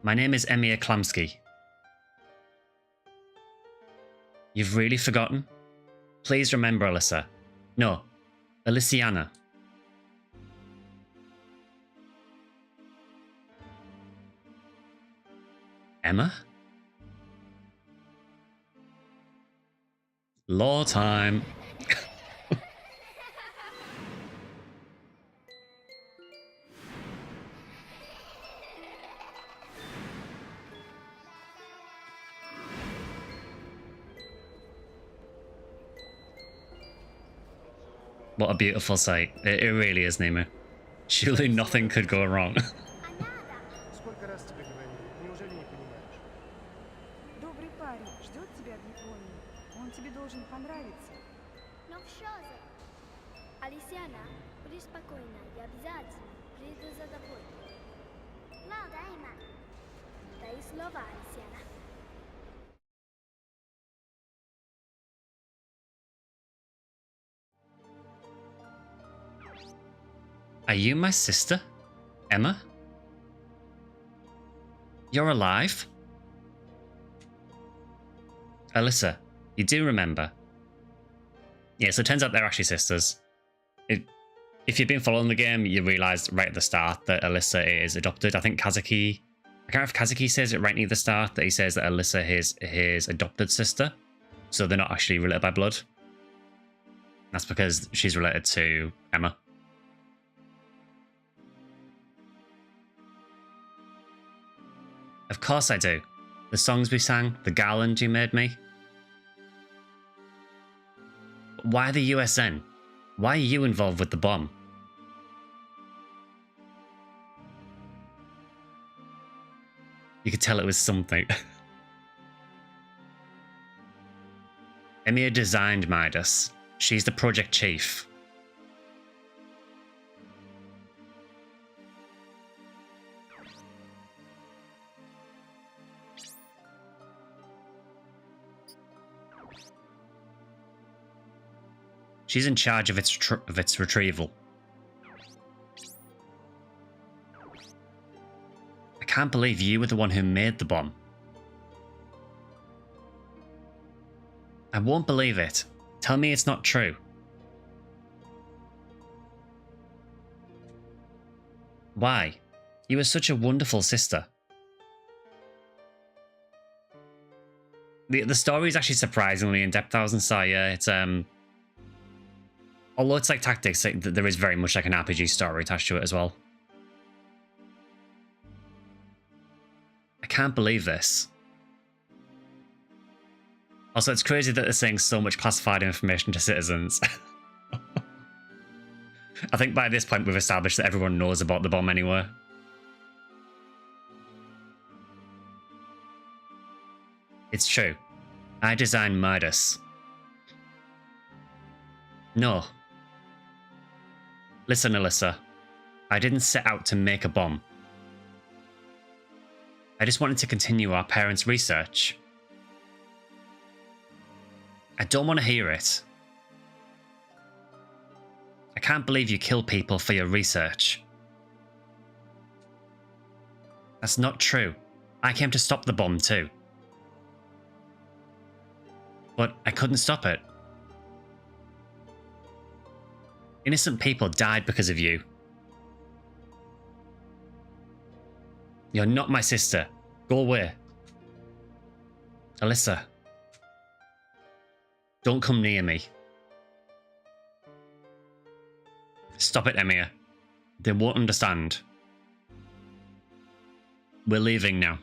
My name is Emir Klamsky. You've really forgotten? Please remember, Alisa. No, Alisiana. Emma? Law time. What a beautiful sight. It really is, Nemo. Surely nothing could go wrong. ждет тебя в Японии. Он тебе должен понравиться. Но все же, Алисиана, будь спокойна, я обязательно приду за тобой. Лаудайма. Дай слово, Алисиана. Are you my sister, Emma? You're alive? Alisa, you do remember? Yeah, so it turns out they're actually sisters. If you've been following the game, you realised right at the start that Alisa is adopted. I think Kazuki... I can't remember if Kazuki says it right near the start, that he says that Alisa is his adopted sister. So they're not actually related by blood. That's because she's related to Emma. Of course I do. The songs we sang, the garland you made me. Why the USN? Why are you involved with the bomb? You could tell it was something. Emiya designed Midas. She's the project chief. She's in charge of its retrieval. I can't believe you were the one who made the bomb. I won't believe it. Tell me it's not true. Why? You were such a wonderful sister. The story is actually surprisingly in-depth, yeah. It's although it's like tactics, there is very much like an RPG story attached to it as well. I can't believe this. Also, it's crazy that they're saying so much classified information to citizens. I think by this point we've established that everyone knows about the bomb anyway. It's true. I designed Midas. No. Listen, Alisa. I didn't set out to make a bomb. I just wanted to continue our parents' research. I don't want to hear it. I can't believe you kill people for your research. That's not true. I came to stop the bomb too. But I couldn't stop it. Innocent people died because of you. You're not my sister. Go away. Alisa. Don't come near me. Stop it, Emiya. They won't understand. We're leaving now.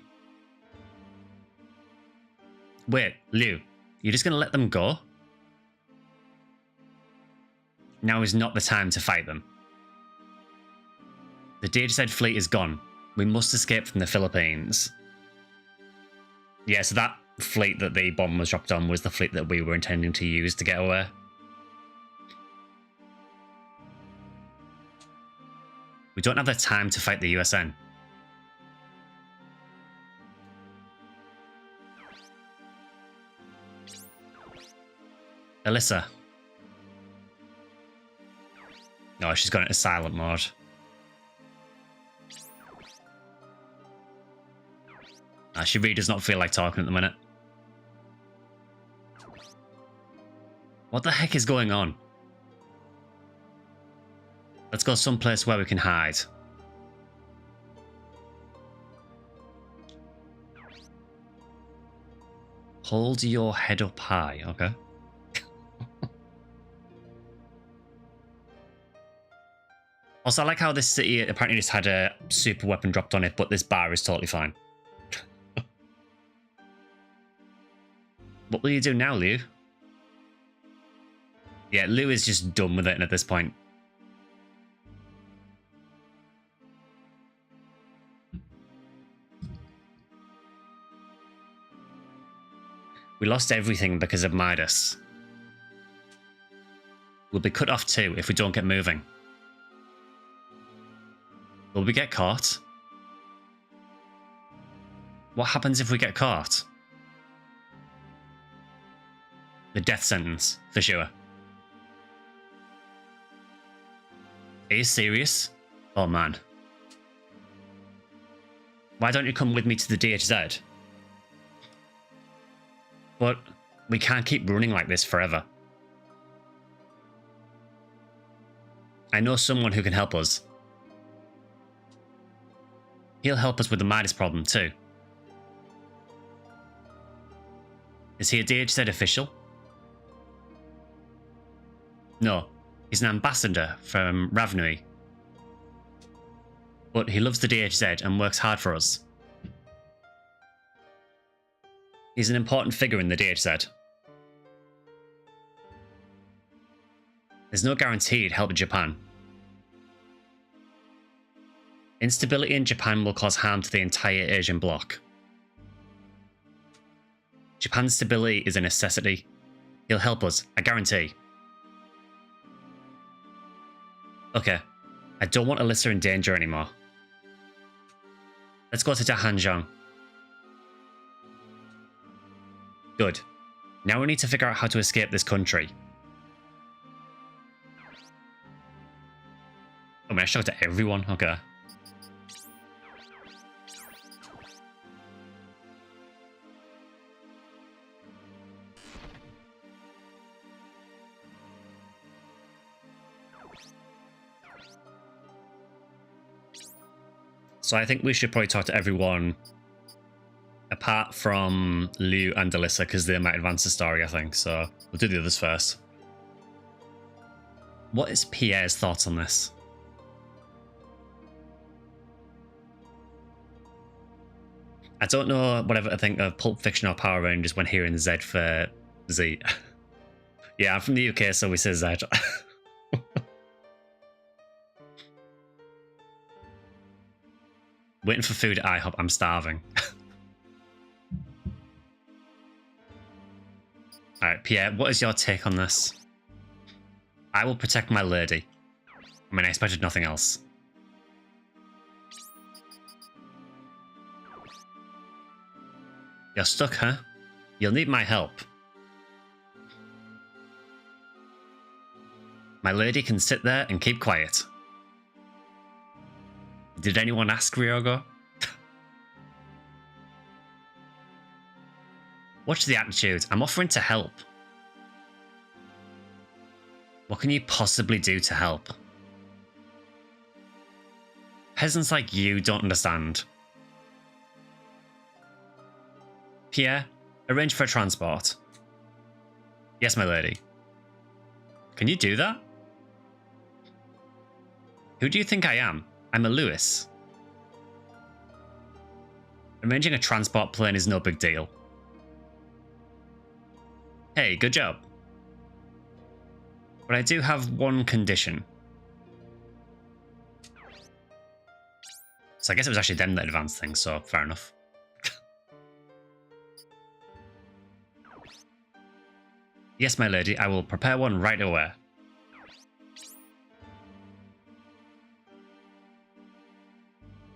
Wait, Liu. You're just gonna let them go? Now is not the time to fight them. The Deersaid fleet is gone. We must escape from the Philippines. Yeah, so that fleet that the bomb was dropped on was the fleet that we were intending to use to get away. We don't have the time to fight the USN. Alisa. No, she's gone into silent mode. She really does not feel like talking at the minute. What the heck is going on? Let's go someplace where we can hide. Hold your head up high, okay? Also, I like how this city apparently just had a super weapon dropped on it, but this bar is totally fine. What will you do now, Liu? Yeah, Liu is just done with it at this point. We We lost everything because of Midas. We'll be cut off too if we don't get moving. Will we get caught? What happens if we get caught? The death sentence, for sure. Are you serious? Oh man. Why don't you come with me to the DHZ? But we can't keep running like this forever. I know someone who can help us. He'll help us with the Midas problem too. Is he a DHZ official? No, he's an ambassador from Ravnui. But he loves the DHZ and works hard for us. He's an important figure in the DHZ. There's no guarantee he'd help Japan. Instability in Japan will cause harm to the entire Asian bloc. Japan's stability is a necessity. He'll help us, I guarantee. Okay, I don't want Alisa in danger anymore. Let's go to Dahanzhong. Good. Now we need to figure out how to escape this country. Oh man, I shout to everyone? Okay. So I think we should probably talk to everyone apart from Liu and Alisa because they might advance the story, I think. So we'll do the others first. What is Pierre's thoughts on this? I don't know whatever to think of Pulp Fiction or Power Rangers when hearing Z for Z. Yeah, I'm from the UK, so we say Z. Waiting for food at IHOP, I'm starving. Alright, Pierre, what is your take on this? I will protect my lady. I mean, I expected nothing else. You're stuck, huh? You'll need my help. My lady can sit there and keep quiet. Did anyone ask Ryogo? Watch the attitude. I'm offering to help. What can you possibly do to help? Peasants like you don't understand. Pierre, arrange for a transport. Yes, my lady. Can you do that? Who do you think I am? I'm a Lewis. Arranging a transport plane is no big deal. Hey, good job. But I do have one condition. So I guess it was actually them that advanced things, so fair enough. Yes, my lady, I will prepare one right away.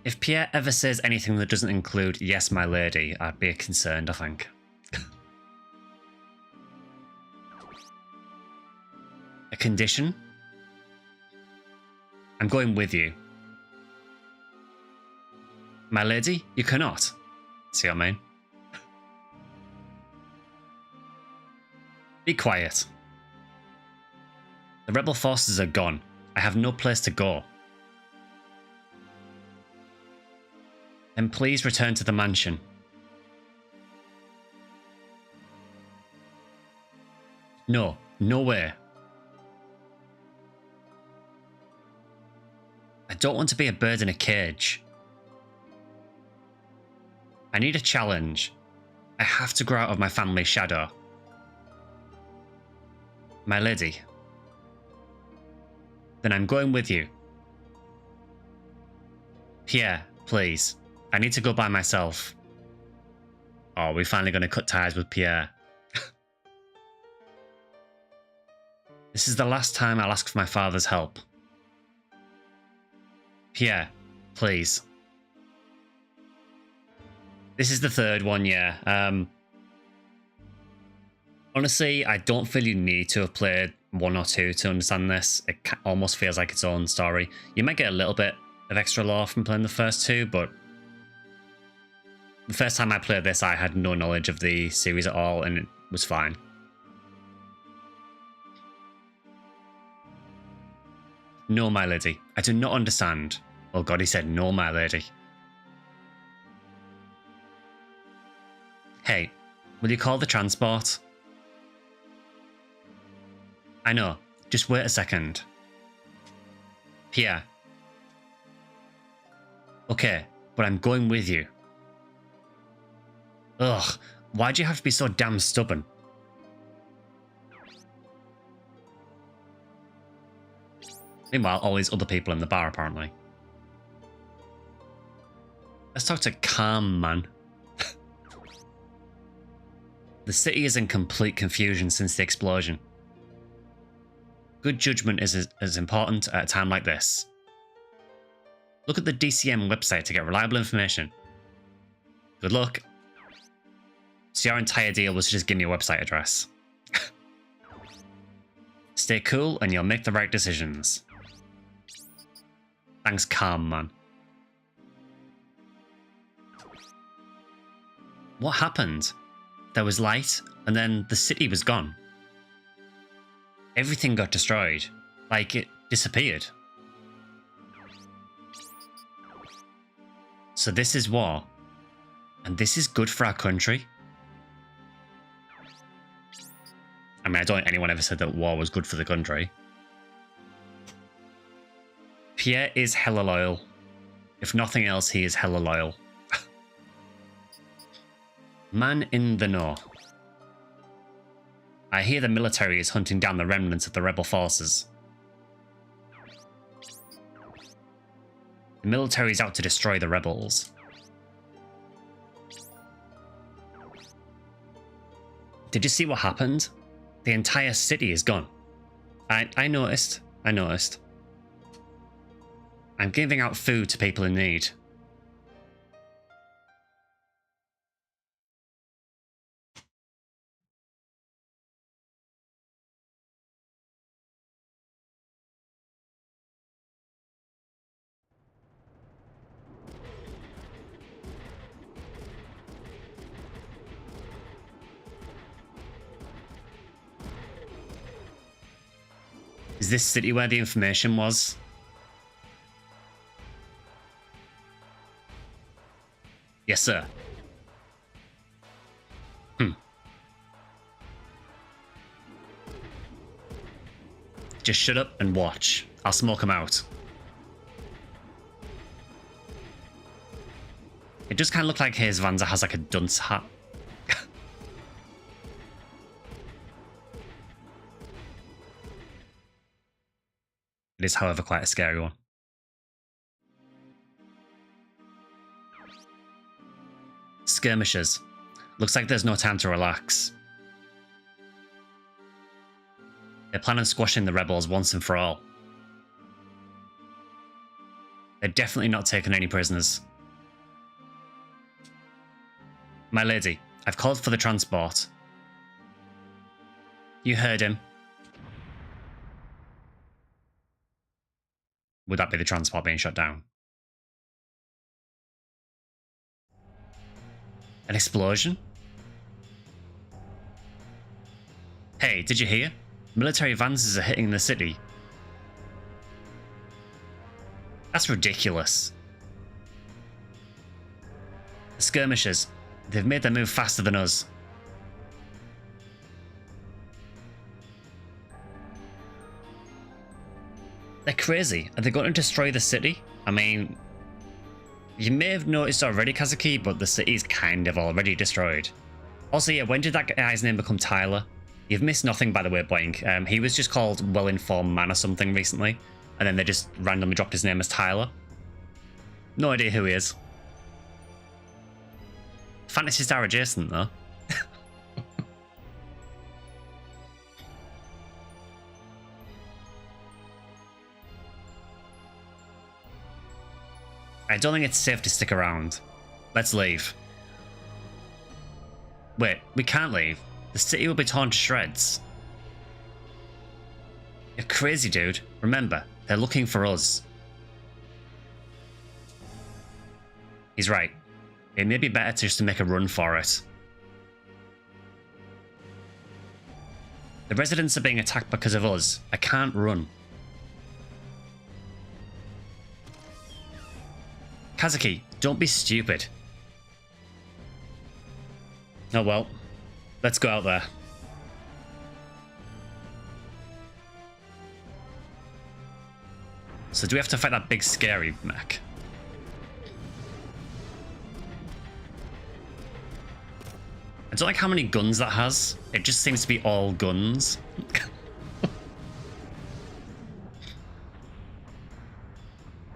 If Pierre ever says anything that doesn't include yes, my lady, I'd be concerned, I think. A condition? I'm going with you. My lady, you cannot. See what I mean? Be quiet. The rebel forces are gone. I have no place to go. Then please return to the mansion. No, no way. I don't want to be a bird in a cage. I need a challenge. I have to grow out of my family's shadow. My lady. Then I'm going with you. Pierre, please. I need to go by myself. Oh, we're finally going to cut ties with Pierre. This is the last time I'll ask for my father's help. Pierre, please. This is the third one, yeah. Honestly, I don't feel you need to have played 1 or 2 to understand this. It almost feels like its own story. You might get a little bit of extra lore from playing the first 2, but the first time I played this, I had no knowledge of the series at all, and it was fine. No, my lady. I do not understand. Oh god, he said no, my lady. Hey, will you call the transport? I know. Just wait a second. Pierre. Okay, but I'm going with you. Ugh, why'd you have to be so damn stubborn? Meanwhile, all these other people in the bar, apparently. Let's talk to Calm, man. The city is in complete confusion since the explosion. Good judgment is as important at a time like this. Look at the DCM website to get reliable information. Good luck. So your entire deal was to just give me a website address. Stay cool and you'll make the right decisions. Thanks, Calm, man. What happened? There was light, and then the city was gone. Everything got destroyed. Like, it disappeared. So this is war. And this is good for our country? I mean, I don't think anyone ever said that war was good for the country. Pierre is hella loyal. If nothing else, he is hella loyal. Man in the know. I hear the military is hunting down the remnants of the rebel forces. The military is out to destroy the rebels. Did you see what happened? The entire city is gone. I noticed. I noticed. I'm giving out food to people in need. Is this city where the information was? Yes, sir. Just shut up and watch. I'll smoke him out. It does kind of look like Hayes Vanza has like a dunce hat. It is, however, quite a scary one. Skirmishers. Looks like there's no time to relax. They plan on squashing the rebels once and for all. They're definitely not taking any prisoners. My lady, I've called for the transport. You heard him. Would that be the transport being shut down? An explosion? Hey, did you hear? Military advances are hitting the city. That's ridiculous. The skirmishers. They've made their move faster than us. They're crazy. Are they going to destroy the city? I mean, you may have noticed already, Kazuki, but the city's kind of already destroyed. Also, yeah, when did that guy's name become Tyler? You've missed nothing, by the way, Boink. He was just called Well-Informed Man or something recently, and then they just randomly dropped his name as Tyler. No idea who he is. Fantasy Star adjacent, though. I don't think it's safe to stick around. Let's leave. Wait, we can't leave. The city will be torn to shreds. You're crazy, dude. Remember, they're looking for us. He's right. It may be better just to make a run for it. The residents are being attacked because of us. I can't run. Kazuki, don't be stupid. Oh well. Let's go out there. So do we have to fight that big scary mech? I don't like how many guns that has. It just seems to be all guns.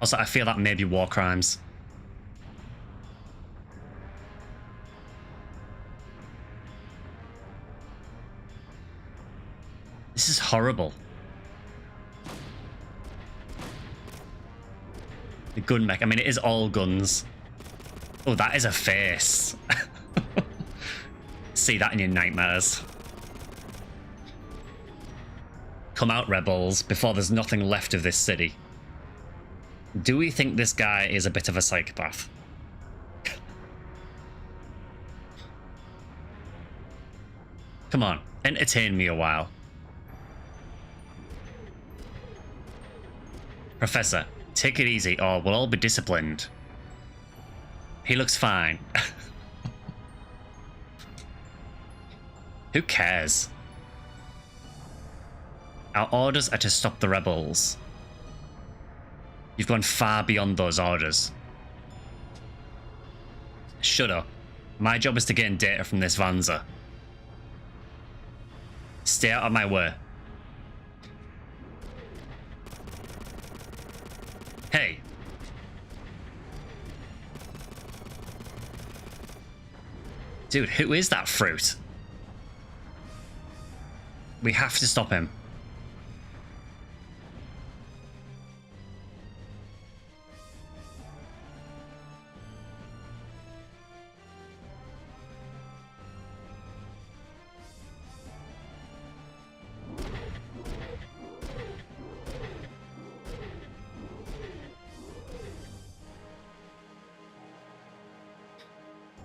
Also, I feel that may be war crimes. This is horrible. The gun mech. I mean, it is all guns. Oh, that is a face. See that in your nightmares. Come out, rebels, before there's nothing left of this city. Do we think this guy is a bit of a psychopath? Come on, entertain me a while. Professor, take it easy or we'll all be disciplined. He looks fine. Who cares? Our orders are to stop the rebels. You've gone far beyond those orders. Shut up. My job is to gain data from this Vanza. Stay out of my way. Hey. Dude, who is that fruit? We have to stop him.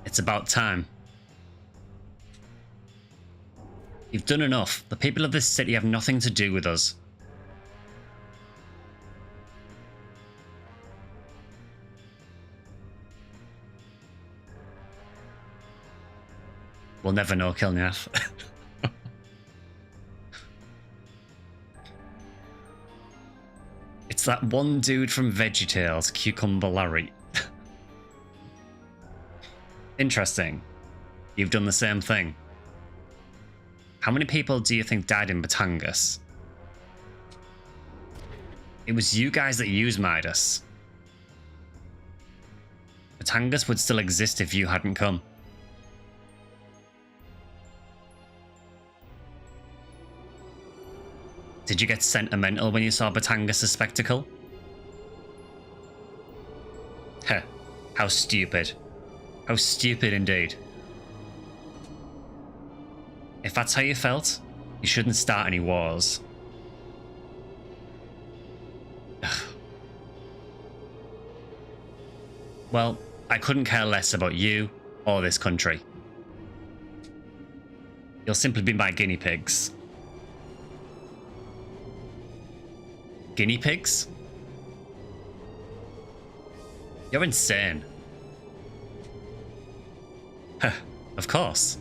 It's about time. You've done enough. The people of this city have nothing to do with us. We'll never know, Kilniath. It's that one dude from VeggieTales, Cucumber Larry. Interesting. You've done the same thing. How many people do you think died in Batangas? It was you guys that used Midas. Batangas would still exist if you hadn't come. Did you get sentimental when you saw Batangas' spectacle? Heh, how stupid. How stupid indeed. If that's how you felt, you shouldn't start any wars. Ugh. Well, I couldn't care less about you or this country. You'll simply be my guinea pigs. Guinea pigs? You're insane. Huh, of course.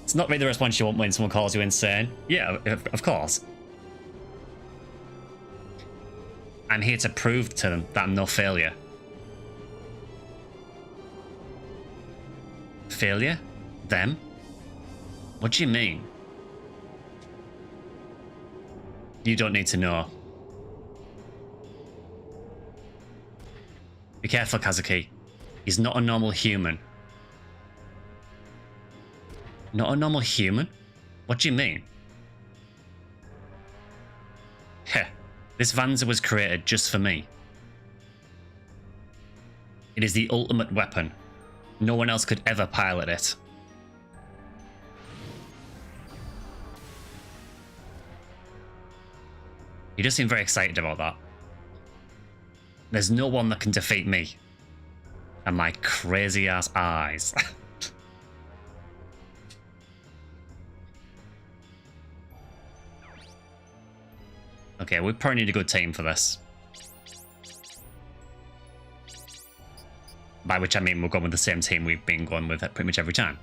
It's not really the response you want when someone calls you insane. Yeah, of course. I'm here to prove to them that I'm no failure. Failure? Them? What do you mean? You don't need to know. Be careful, Kazuki. He's not a normal human. Not a normal human? What do you mean? Heh, this Vanza was created just for me. It is the ultimate weapon. No one else could ever pilot it. He does seem very excited about that. There's no one that can defeat me. And my crazy ass eyes. Okay, we probably need a good team for this. By which I mean we're going with the same team we've been going with pretty much every time.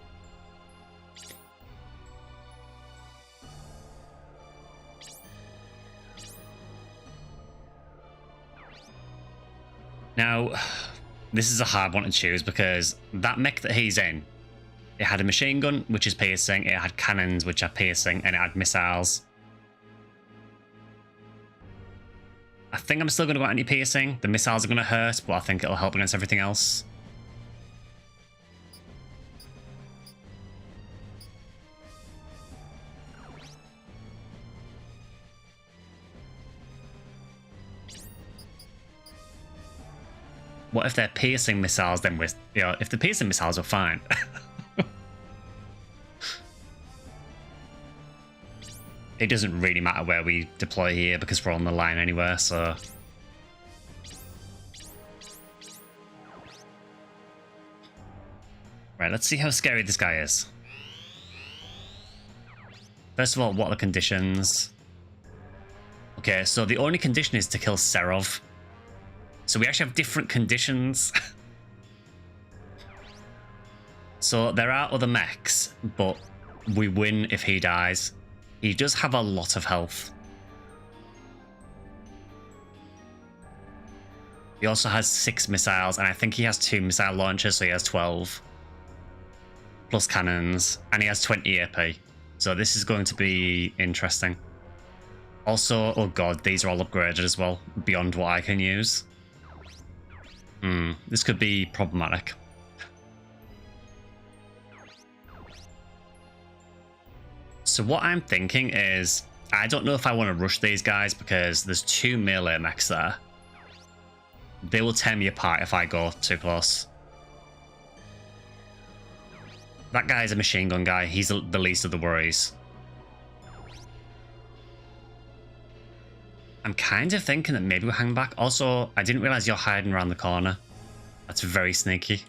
Now, this is a hard one to choose because that mech that he's in, it had a machine gun, which is piercing, it had cannons, which are piercing, and it had missiles. I think I'm still going to go anti-piercing. The missiles are going to hurt, but I think it'll help against everything else. What if they're piercing missiles, then with, you know, if the piercing missiles are fine. It doesn't really matter where we deploy here because we're on the line anywhere, so. Right, let's see how scary this guy is. First of all, what are the conditions? Okay, so the only condition is to kill Serov. So we actually have different conditions. So there are other mechs, but we win if he dies. He does have a lot of health. He also has 6 missiles, and I think he has 2 missile launchers, so he has 12. Plus cannons, and he has 20 AP. So this is going to be interesting. Also, oh god, these are all upgraded as well, beyond what I can use. This could be problematic. So what I'm thinking is, I don't know if I want to rush these guys because there's 2 melee mechs there. They will tear me apart if I go too close. That guy's a machine gun guy. He's the least of the worries. I'm kind of thinking that maybe we'll hang back. Also, I didn't realize you're hiding around the corner. That's very sneaky.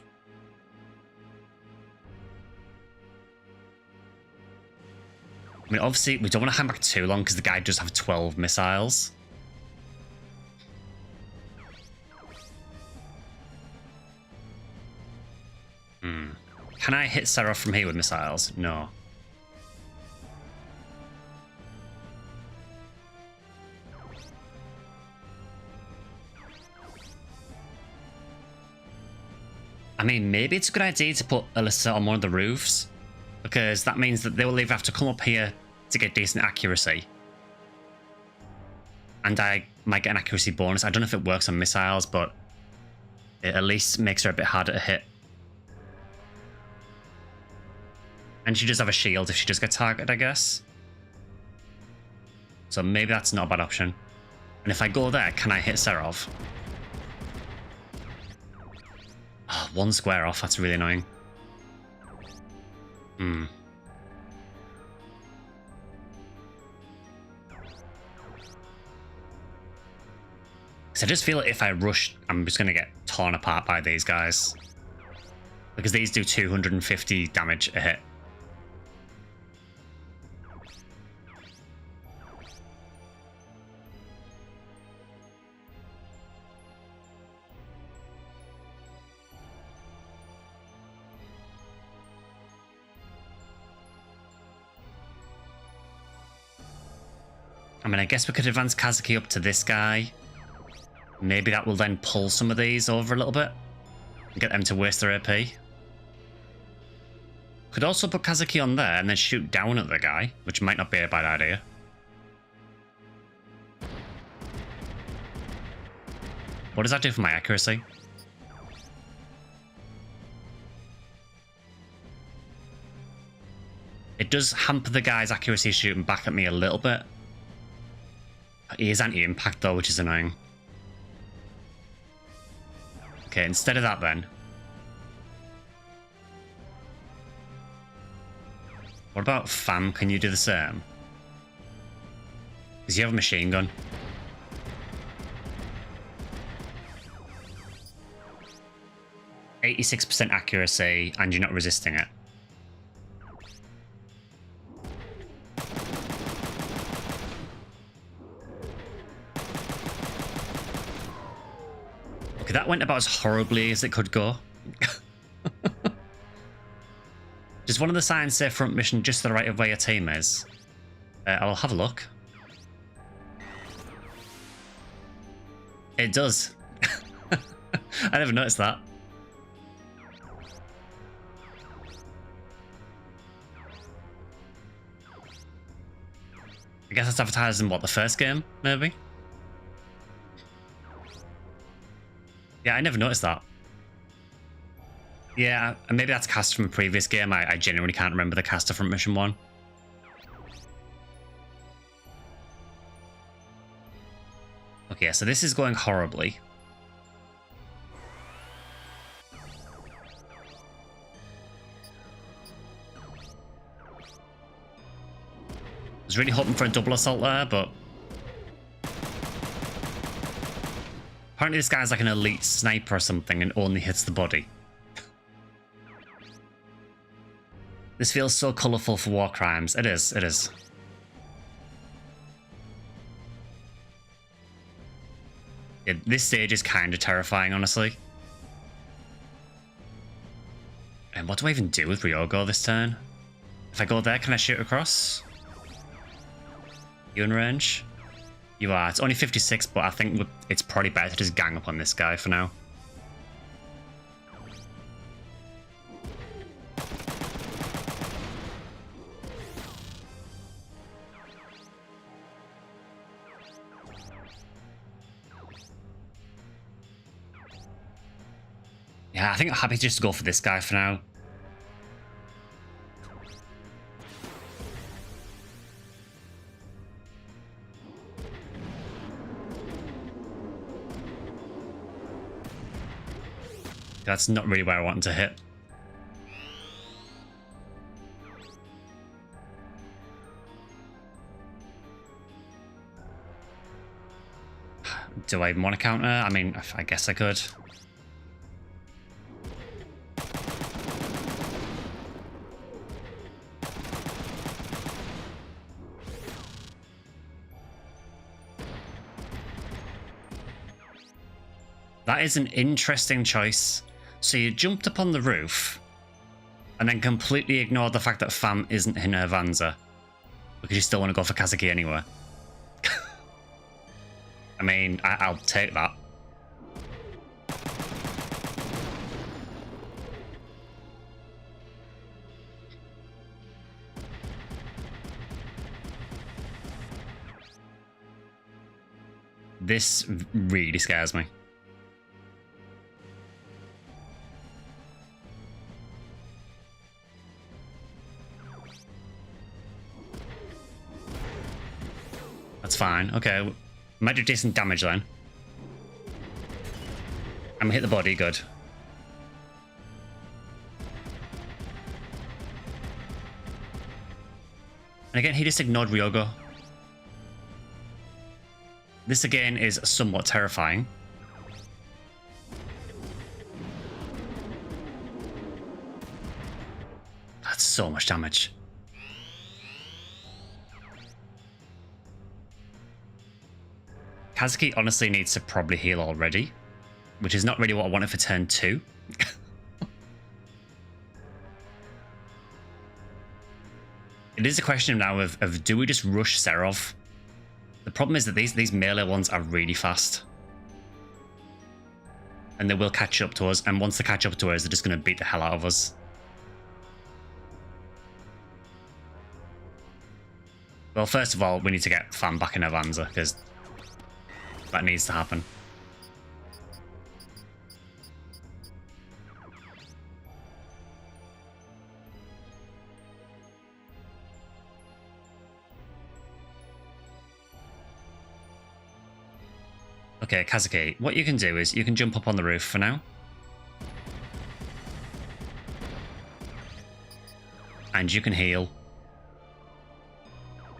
I mean, obviously, we don't want to hang back too long because the guy does have 12 missiles. Can I hit Seraph from here with missiles? No. I mean, maybe it's a good idea to put Alisa on one of the roofs, because that means that they will either have to come up here to get decent accuracy, and I might get an accuracy bonus. I don't know if it works on missiles, but it at least makes her a bit harder to hit. And she does have a shield if she does get targeted, I guess. So maybe that's not a bad option. And if I go there, can I hit Serov? Oh, 1 square off, that's really annoying. So I just feel like if I rush, I'm just going to get torn apart by these guys. Because these do 250 damage a hit. I mean, I guess we could advance Kazuki up to this guy. Maybe that will then pull some of these over a little bit. And get them to waste their AP. Could also put Kazuki on there and then shoot down at the guy, which might not be a bad idea. What does that do for my accuracy? It does hamper the guy's accuracy shooting back at me a little bit. He is anti-impact though, which is annoying. Okay, instead of that then. What about Fam? Can you do the same? Because you have a machine gun. %86% accuracy, and you're not resisting it. Okay, that went about as horribly as it could go. Does one of the signs say front mission just to the right of where your team is? I'll have a look. It does. I never noticed that. I guess it's advertised in what, the first game, maybe? Yeah, I never noticed that. Yeah, and maybe that's cast from a previous game. I genuinely can't remember the caster from Mission 1. Okay, so this is going horribly. I was really hoping for a double assault there, but... apparently this guy's like an elite sniper or something and only hits the body. This feels so colourful for war crimes. It is, it is. Yeah, this stage is kind of terrifying, honestly. And what do I even do with Ryogo this turn? If I go there, can I shoot across? You in range? You are. It's only 56, but I think it's probably better to just gang up on this guy for now. Yeah, I think I'm happy just to go for this guy for now. That's not really where I want to hit. Do I even want to counter? I mean, I guess I could. That is an interesting choice. So you jumped up on the roof and then completely ignored the fact that Fam isn't in her Vanza because you still want to go for Kazuki anyway. I mean, I'll take that. This really scares me. That's fine. Okay. Might do decent damage then. I'm gonna hit the body. Good. And again, he just ignored Ryogo. This again is somewhat terrifying. That's so much damage. Kazuki honestly needs to probably heal already, which is not really what I wanted for turn 2. It is a question now of do we just rush Serov? The problem is that these melee ones are really fast. And they will catch up to us, and once they catch up to us, they're just going to beat the hell out of us. Well, first of all, we need to get Fam back in Avanza, because that needs to happen. Okay, Kazuki, what you can do is you can jump up on the roof for now. and you can heal.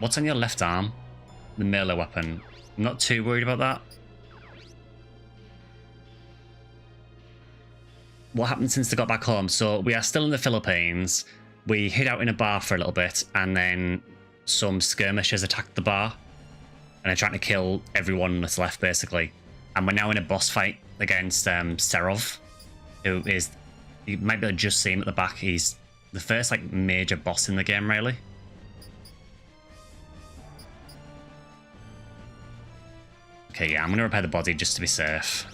What's on your left arm? The melee weapon. I'm not too worried about that. What happened since they got back home? So we are still in the Philippines. We hid out in a bar for a little bit, and then some skirmishers attacked the bar. And they're trying to kill everyone that's left, basically. And we're now in a boss fight against Serov, who is... You might be able to just see him at the back. He's the first, like, major boss in the game, really. Okay, yeah, I'm going to repair the body just to be safe.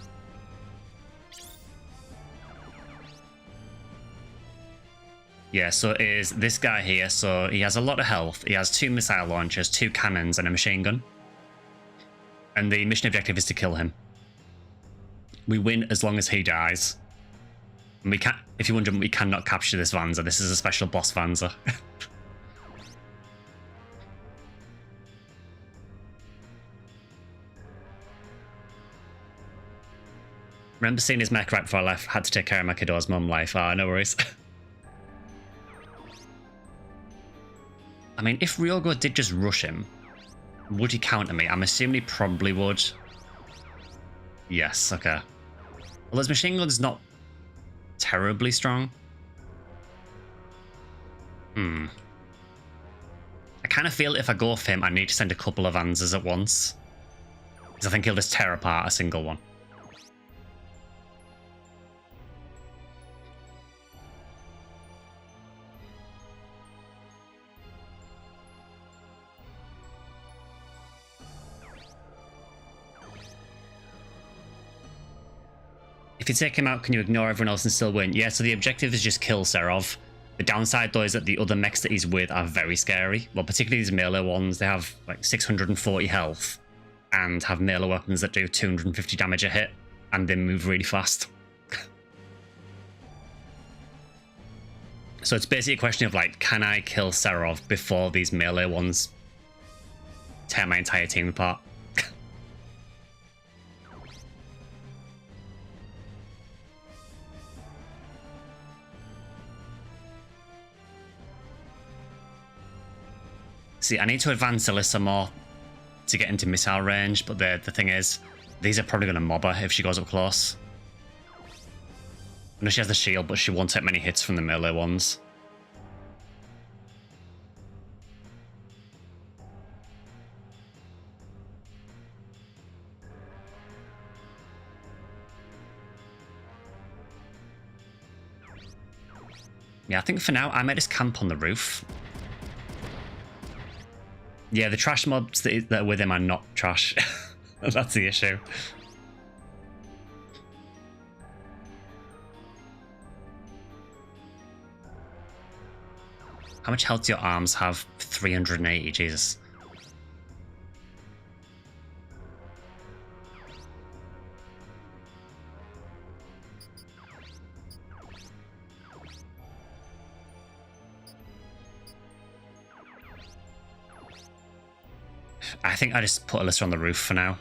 Yeah, so it is this guy here. So he has a lot of health. He has 2 missile launchers, 2 cannons, and a machine gun. And the mission objective is to kill him. We win as long as he dies. And we can't, if you're wondering, we cannot capture this Vanza. This is a special boss Vanza. Remember seeing his mech right before I left? Had to take care of my kiddo's mum life. Ah, no worries. I mean, if Ryogo did just rush him, would he counter me? I'm assuming he probably would. Yes, okay. Well, his machine gun's not terribly strong. I kind of feel if I go for him, I need to send a couple of Vanzas at once. Because I think he'll just tear apart a single one. If you take him out, can you ignore everyone else and still win? Yeah, so the objective is just kill Serov. The downside, though, is that the other mechs that he's with are very scary. Well, particularly these melee ones. They have, like, 640 health and have melee weapons that do 250 damage a hit, and they move really fast. So it's basically a question of, like, can I kill Serov before these melee ones tear my entire team apart? See, I need to advance Alisa more to get into missile range, but the thing is, these are probably going to mob her if she goes up close. I know she has the shield, but she won't take many hits from the melee ones. Yeah, I think for now, I might just camp on the roof. Yeah, the trash mobs that are with him are not trash. That's the issue. How much health do your arms have? 380, Jesus. I think I just put Alisa on the roof for now.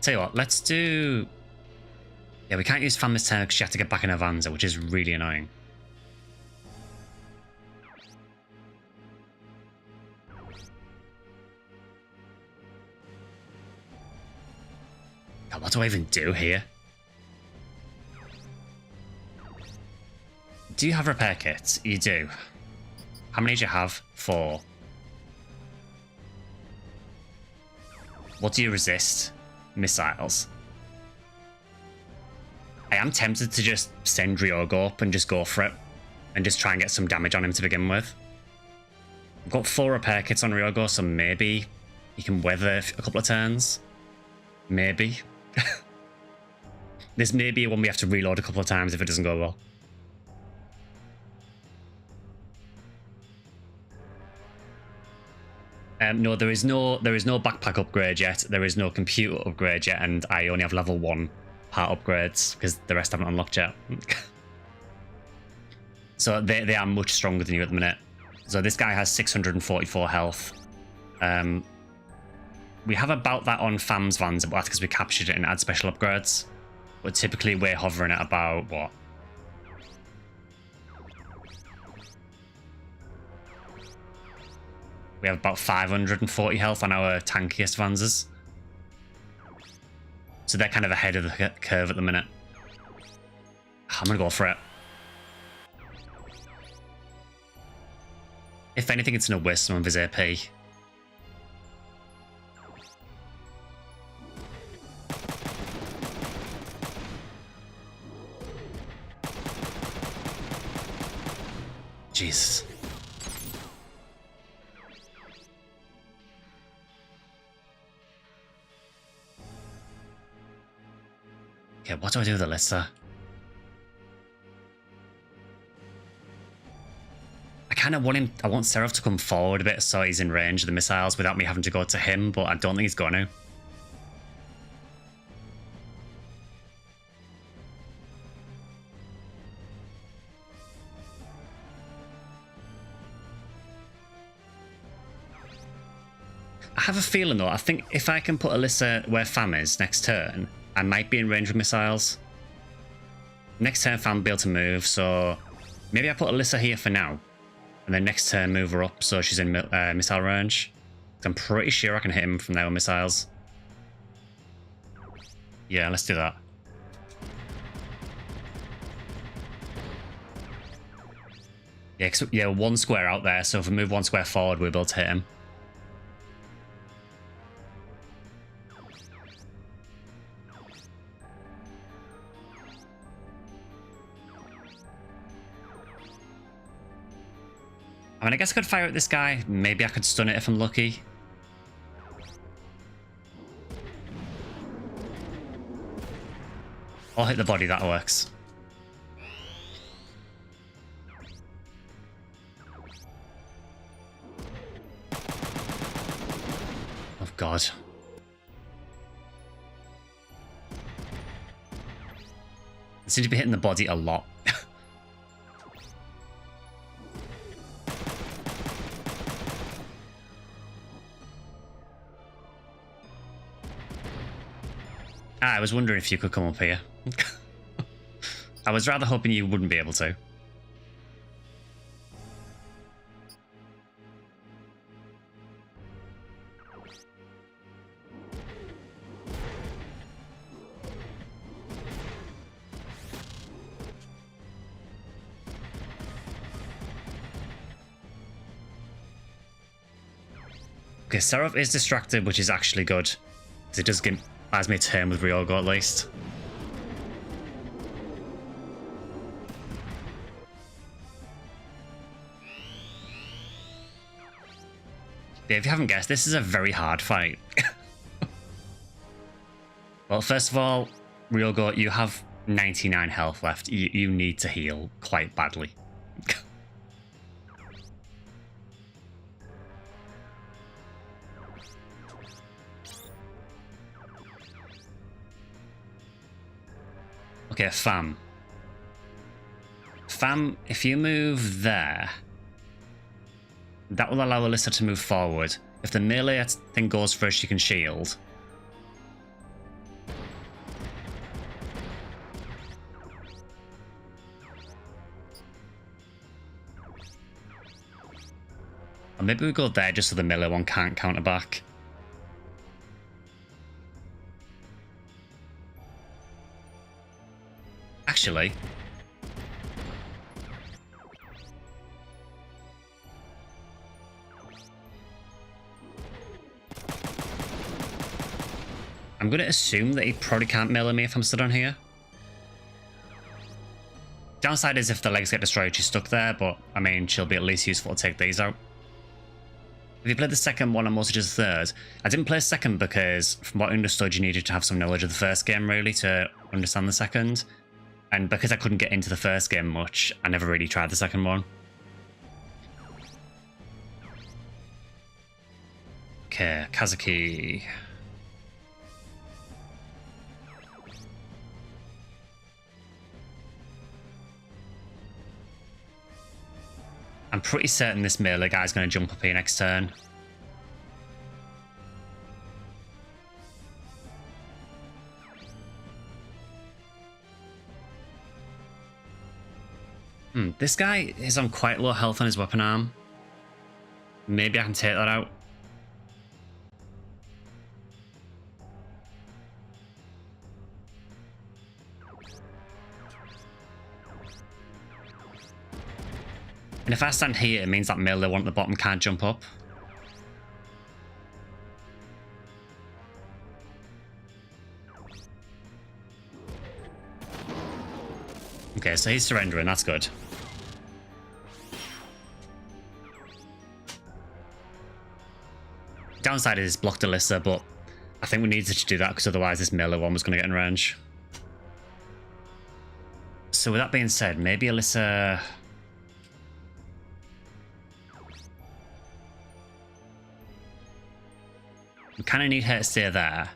Tell you what, let's do... Yeah, we can't use Famous Turn because she had to get back in her Vanza, which is really annoying. God, what do I even do here? Do you have repair kits? You do. How many do you have? 4. What do you resist? Missiles. I am tempted to just send Ryogo up and just go for it. And just try and get some damage on him to begin with. I've got 4 repair kits on Ryogo, so maybe he can weather a couple of turns. Maybe. This may be one we have to reload a couple of times if it doesn't go well. No, there is no backpack upgrade yet. There is no computer upgrade yet, and I only have level 1 part upgrades because the rest haven't unlocked yet. So they are much stronger than you at the minute. So this guy has 644 health. We have about that on FAM's vans, but that's because we captured it and add special upgrades. But typically we're hovering at about, what? We have about 540 health on our tankiest vanses. So they're kind of ahead of the curve at the minute. I'm going to go for it. If anything, it's going to waste some of his AP. Jesus. Okay, what do I do with Alisa? I kind of want him. I want Seraph to come forward a bit so he's in range of the missiles without me having to go to him, but I don't think he's going to. I have a feeling though, I think if I can put Alisa where Fam is next turn, I might be in range of missiles. Next turn Fam will be able to move, so maybe I put Alisa here for now. And then next turn move her up so she's in missile range. I'm pretty sure I can hit him from there with missiles. Yeah, let's do that. Yeah, yeah, one square out there, so if we move one square forward, we'll be able to hit him. I mean, I guess I could fire at this guy. Maybe I could stun it if I'm lucky. I'll hit the body, that works. Oh, God. I seem to be hitting the body a lot. I was wondering if you could come up here. I was rather hoping you wouldn't be able to. Okay, Seraph is distracted, which is actually good. Because it does give allows me a turn with Ryogo at least. Yeah, if you haven't guessed, this is a very hard fight. Well, first of all, Ryogo, you have 99 health left. You need to heal quite badly. Okay, Fam. Fam, if you move there, that will allow Alisa to move forward. If the melee thing goes first, you can shield. Or maybe we go there just so the melee one can't counter back. Actually, I'm going to assume that he probably can't melee me if I'm stood on here. Downside is if the legs get destroyed, she's stuck there, but I mean, she'll be at least useful to take these out. If you played the second one, I'm mostly just the third. I didn't play second because, from what I understood, you needed to have some knowledge of the first game, really, to understand the second. And because I couldn't get into the first game much, I never really tried the second one. Okay, Kazuki. I'm pretty certain this melee guy's going to jump up here next turn. This guy is on quite low health on his weapon arm. Maybe I can take that out. And if I stand here, it means that melee one at the bottom can't jump up. Okay, so he's surrendering, that's good. Downside is blocked Alisa, but I think we needed to do that because otherwise this melee one was going to get in range. So with that being said, maybe Alisa... We kind of need her to stay there.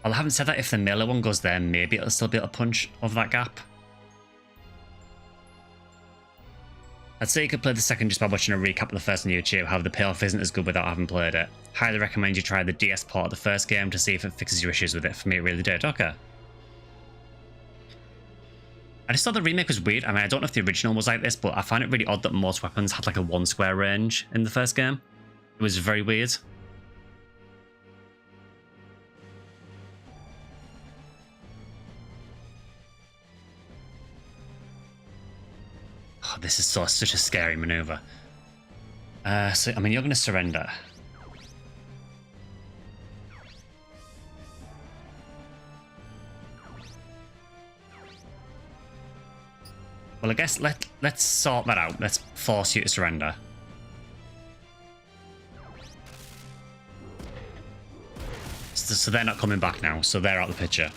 Well, I haven't said that if the melee one goes there, maybe it'll still be able to punch over that gap. I'd say you could play the second just by watching a recap of the first on YouTube, however the payoff isn't as good without having played it. Highly recommend you try the DS port of the first game to see if it fixes your issues with it. For me, it really did. Okay. I just thought the remake was weird. I mean, I don't know if the original was like this, but I find it really odd that most weapons had like a 1 square range in the first game. It was very weird. Oh, this is such a scary maneuver. So, I mean, you're going to surrender. Well, I guess let's sort that out. Let's force you to surrender. So they're not coming back now, so they're out of the picture.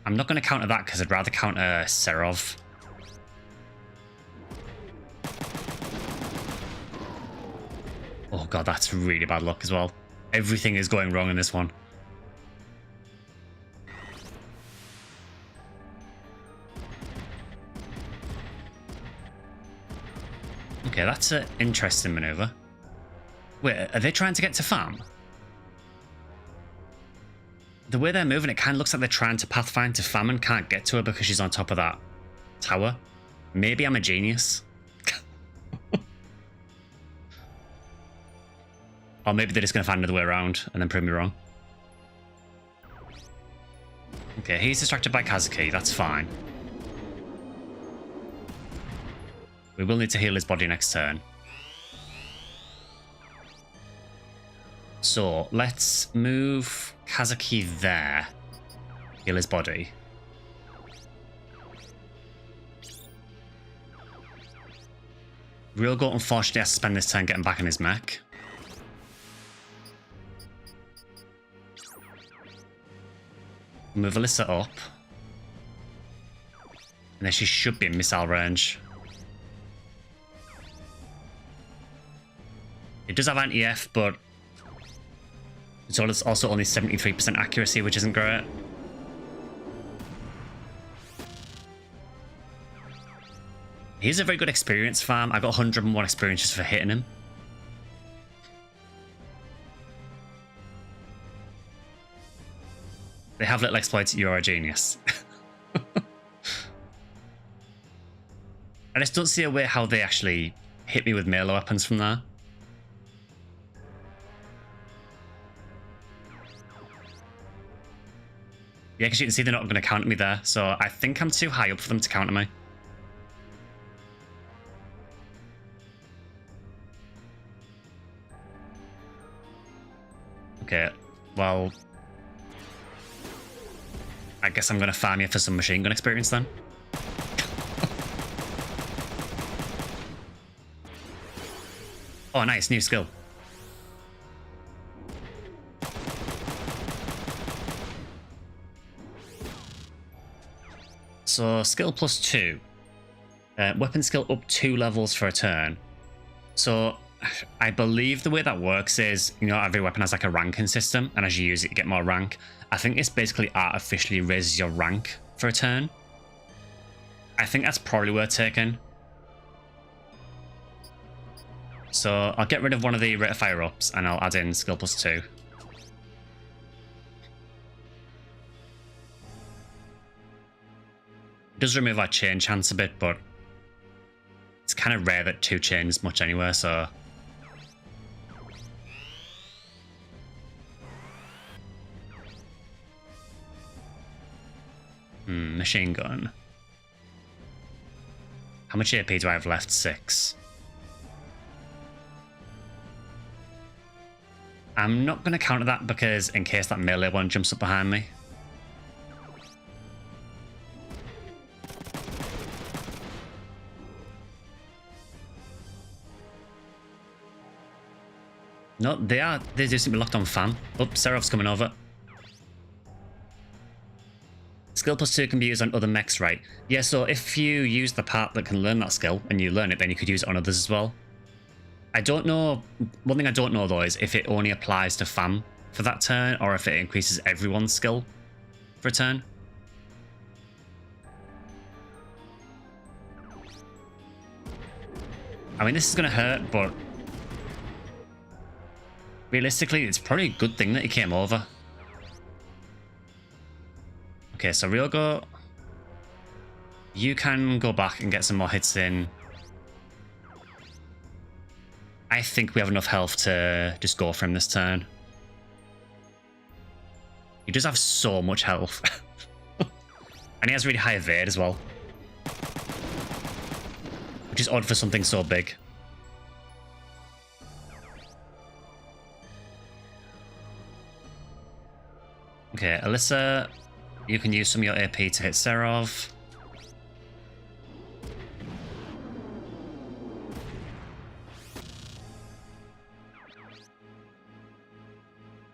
I'm not going to counter that because I'd rather counter Serov. Oh god, that's really bad luck as well. Everything is going wrong in this one. Okay, that's an interesting maneuver. Wait, are they trying to get to farm? The way they're moving, it kind of looks like they're trying to pathfind to Fam and can't get to her because she's on top of that tower. Maybe I'm a genius. Or maybe they're just going to find another way around and then prove me wrong. Okay, he's distracted by Kazuki. That's fine. We will need to heal his body next turn. So, let's move Kazuki there. Heal his body. Real Goat unfortunately has to spend this turn getting back in his mech. Move Alisa up. And then she should be in missile range. It does have anti-F, but it's also only 73% accuracy, which isn't great. He's a very good experience farm. I got 101 experience just for hitting him. They have little exploits. You're a genius. I just don't see a way how they actually hit me with melee weapons from there. Yeah, because you can see they're not going to counter me there, so I think I'm too high up for them to counter me. Okay, well, I guess I'm going to farm you for some machine gun experience then. Oh, nice, new skill. So, skill +2. Weapon skill up 2 levels for a turn. So, I believe the way that works is, you know, every weapon has like a ranking system, and as you use it, you get more rank. I think it's basically artificially raises your rank for a turn. I think that's probably worth taking. So I'll get rid of one of the rate of fire ups, and I'll add in skill +2. It does remove our chain chance a bit, but it's kind of rare that 2 chains much anywhere, so... machine gun. How much AP do I have left? 6. I'm not going to counter that because in case that melee one jumps up behind me. No, they do seem to be locked on fan. Oh, Serov's coming over. Skill +2 can be used on other mechs, right? Yeah, so if you use the part that can learn that skill and you learn it, then you could use it on others as well. I don't know. One thing I don't know though is if it only applies to FAM for that turn or if it increases everyone's skill for a turn. I mean, this is going to hurt, but realistically, it's probably a good thing that he came over. Okay, so Ryogo, you can go back and get some more hits in. I think we have enough health to just go for him this turn. He does have so much health. And he has really high evade as well. Which is odd for something so big. Okay, Alisa, you can use some of your AP to hit Serov.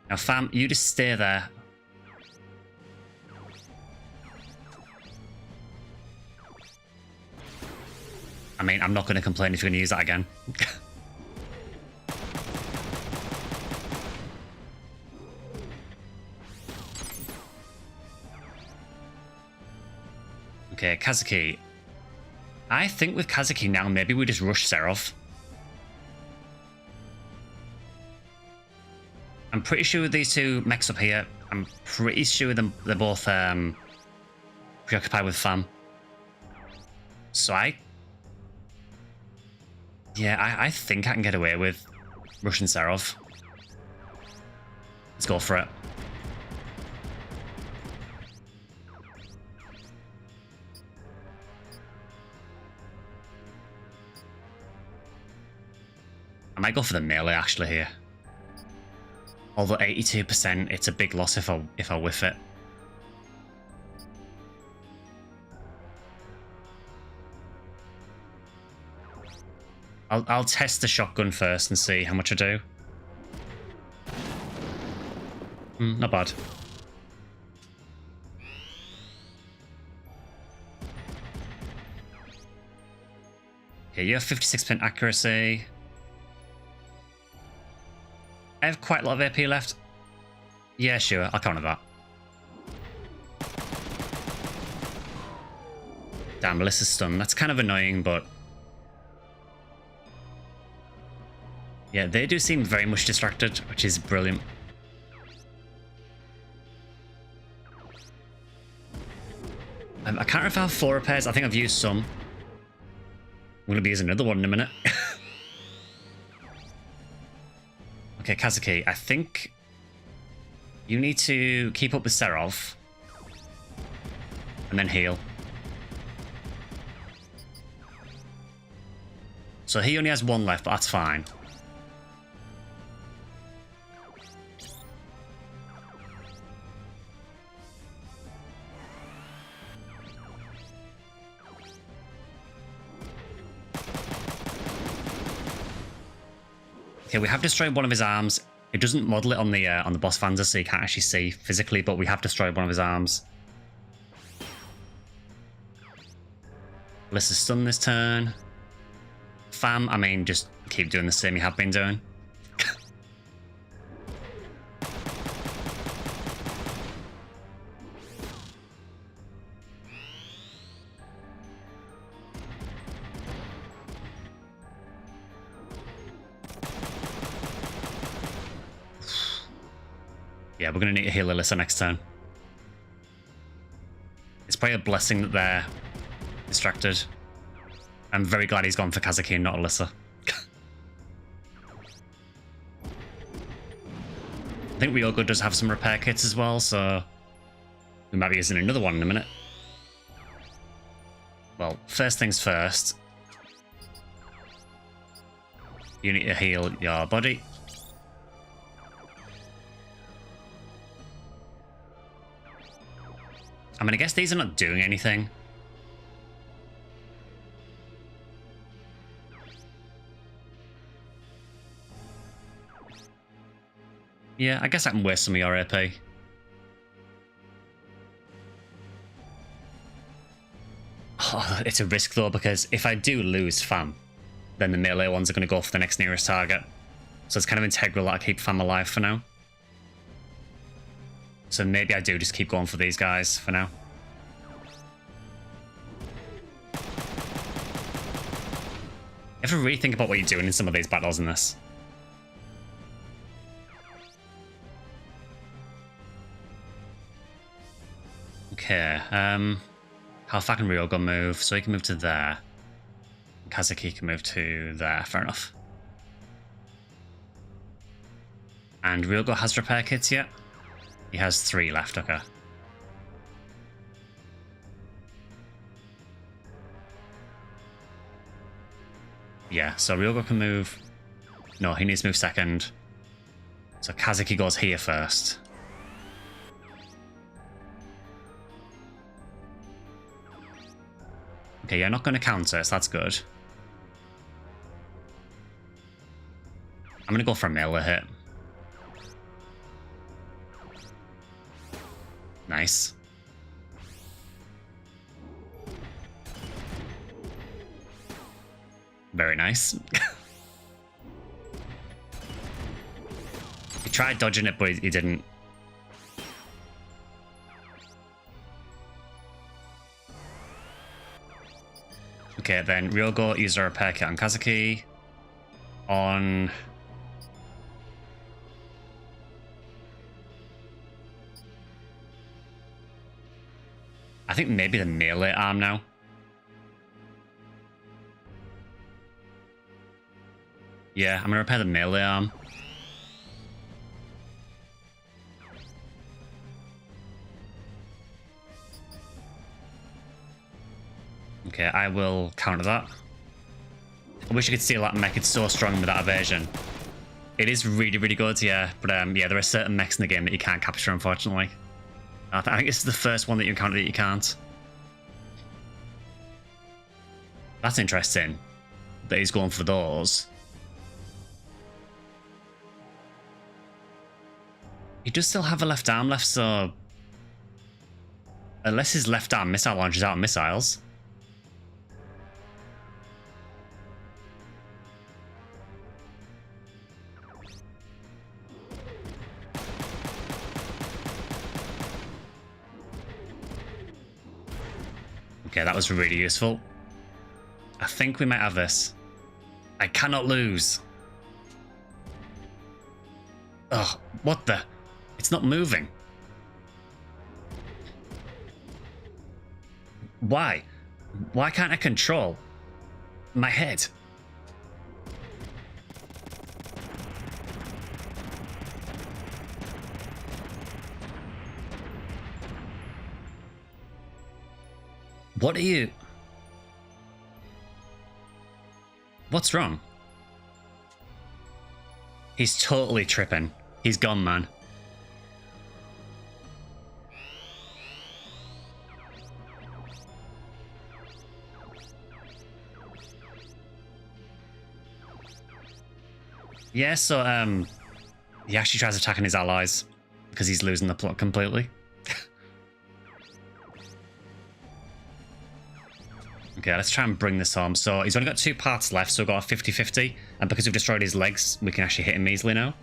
Now, fam, you just stay there. I mean, I'm not going to complain if you're going to use that again. Okay, Kazuki. I think with Kazuki now, maybe we just rush Serov. I'm pretty sure with these two mechs up here, I'm pretty sure they're both preoccupied with FAM. So I think I can get away with rushing Serov. Let's go for it. I might go for the melee actually here. Although 82%, it's a big loss if I whiff it. I'll test the shotgun first and see how much I do. Not bad. Okay, you have 56% accuracy. I have quite a lot of AP left. Yeah, sure, I'll counter that. Damn, Melissa's stunned. That's kind of annoying, but... yeah, they do seem very much distracted, which is brilliant. I can't remember if I have 4 repairs. I think I've used some. I'm going to be using another one in a minute. Okay, Kazuki, I think you need to keep up with Serov and then heal. So he only has 1 left, but that's fine. Okay, we have destroyed one of his arms. It doesn't model it on the boss Fanzer, so you can't actually see physically, but we have destroyed one of his arms. Alyssa's stunned this turn. Fam, I mean, just keep doing the same you have been doing. Yeah, we're going to need to heal Alisa next turn. It's probably a blessing that they're distracted. I'm very glad he's gone for Kazuki and not Alisa. I think Ryogo does have some repair kits as well, so we might be using another one in a minute. Well, first things first. You need to heal your body. I mean, I guess these are not doing anything. Yeah, I guess I can waste some of your AP. Oh, it's a risk though, because if I do lose Fam, then the melee ones are going to go for the next nearest target. So it's kind of integral that I keep Fam alive for now. So maybe I do just keep going for these guys for now. You have to really think about what you're doing in some of these battles in this. Okay, how far can Ryogo move? So he can move to there. Kazuki can move to there, fair enough. And Ryogo has repair kits yet? He has 3 left, okay. Yeah, so Ryogo can move... No, he needs to move second. So Kazuki goes here first. Okay, you're not going to counter, so that's good. I'm going to go for a melee hit. Nice. Very nice. He tried dodging it, but he didn't. Okay, then Ryogo used a repair kit on Kazuki. On... I think maybe the melee arm now. Yeah, I'm gonna repair the melee arm. Okay, I will counter that. I wish you could steal that mech. It's so strong with that evasion. It is really, really good, yeah. But yeah, there are certain mechs in the game that you can't capture, unfortunately. I think this is the first one that you encounter that you can't. That's interesting. That he's going for those. He does still have a left arm left, so... Unless his left arm missile launches out missiles. Okay, that was really useful. I think we might have this. I cannot lose. Ugh, what the... It's not moving. Why? Why can't I control my head? What are you... What's wrong? He's totally tripping. He's gone, man. Yeah, so, he actually tries attacking his allies because he's losing the plot completely. Okay, let's try and bring this home. So he's only got 2 parts left, so we've got a 50-50. And because we've destroyed his legs, we can actually hit him easily now.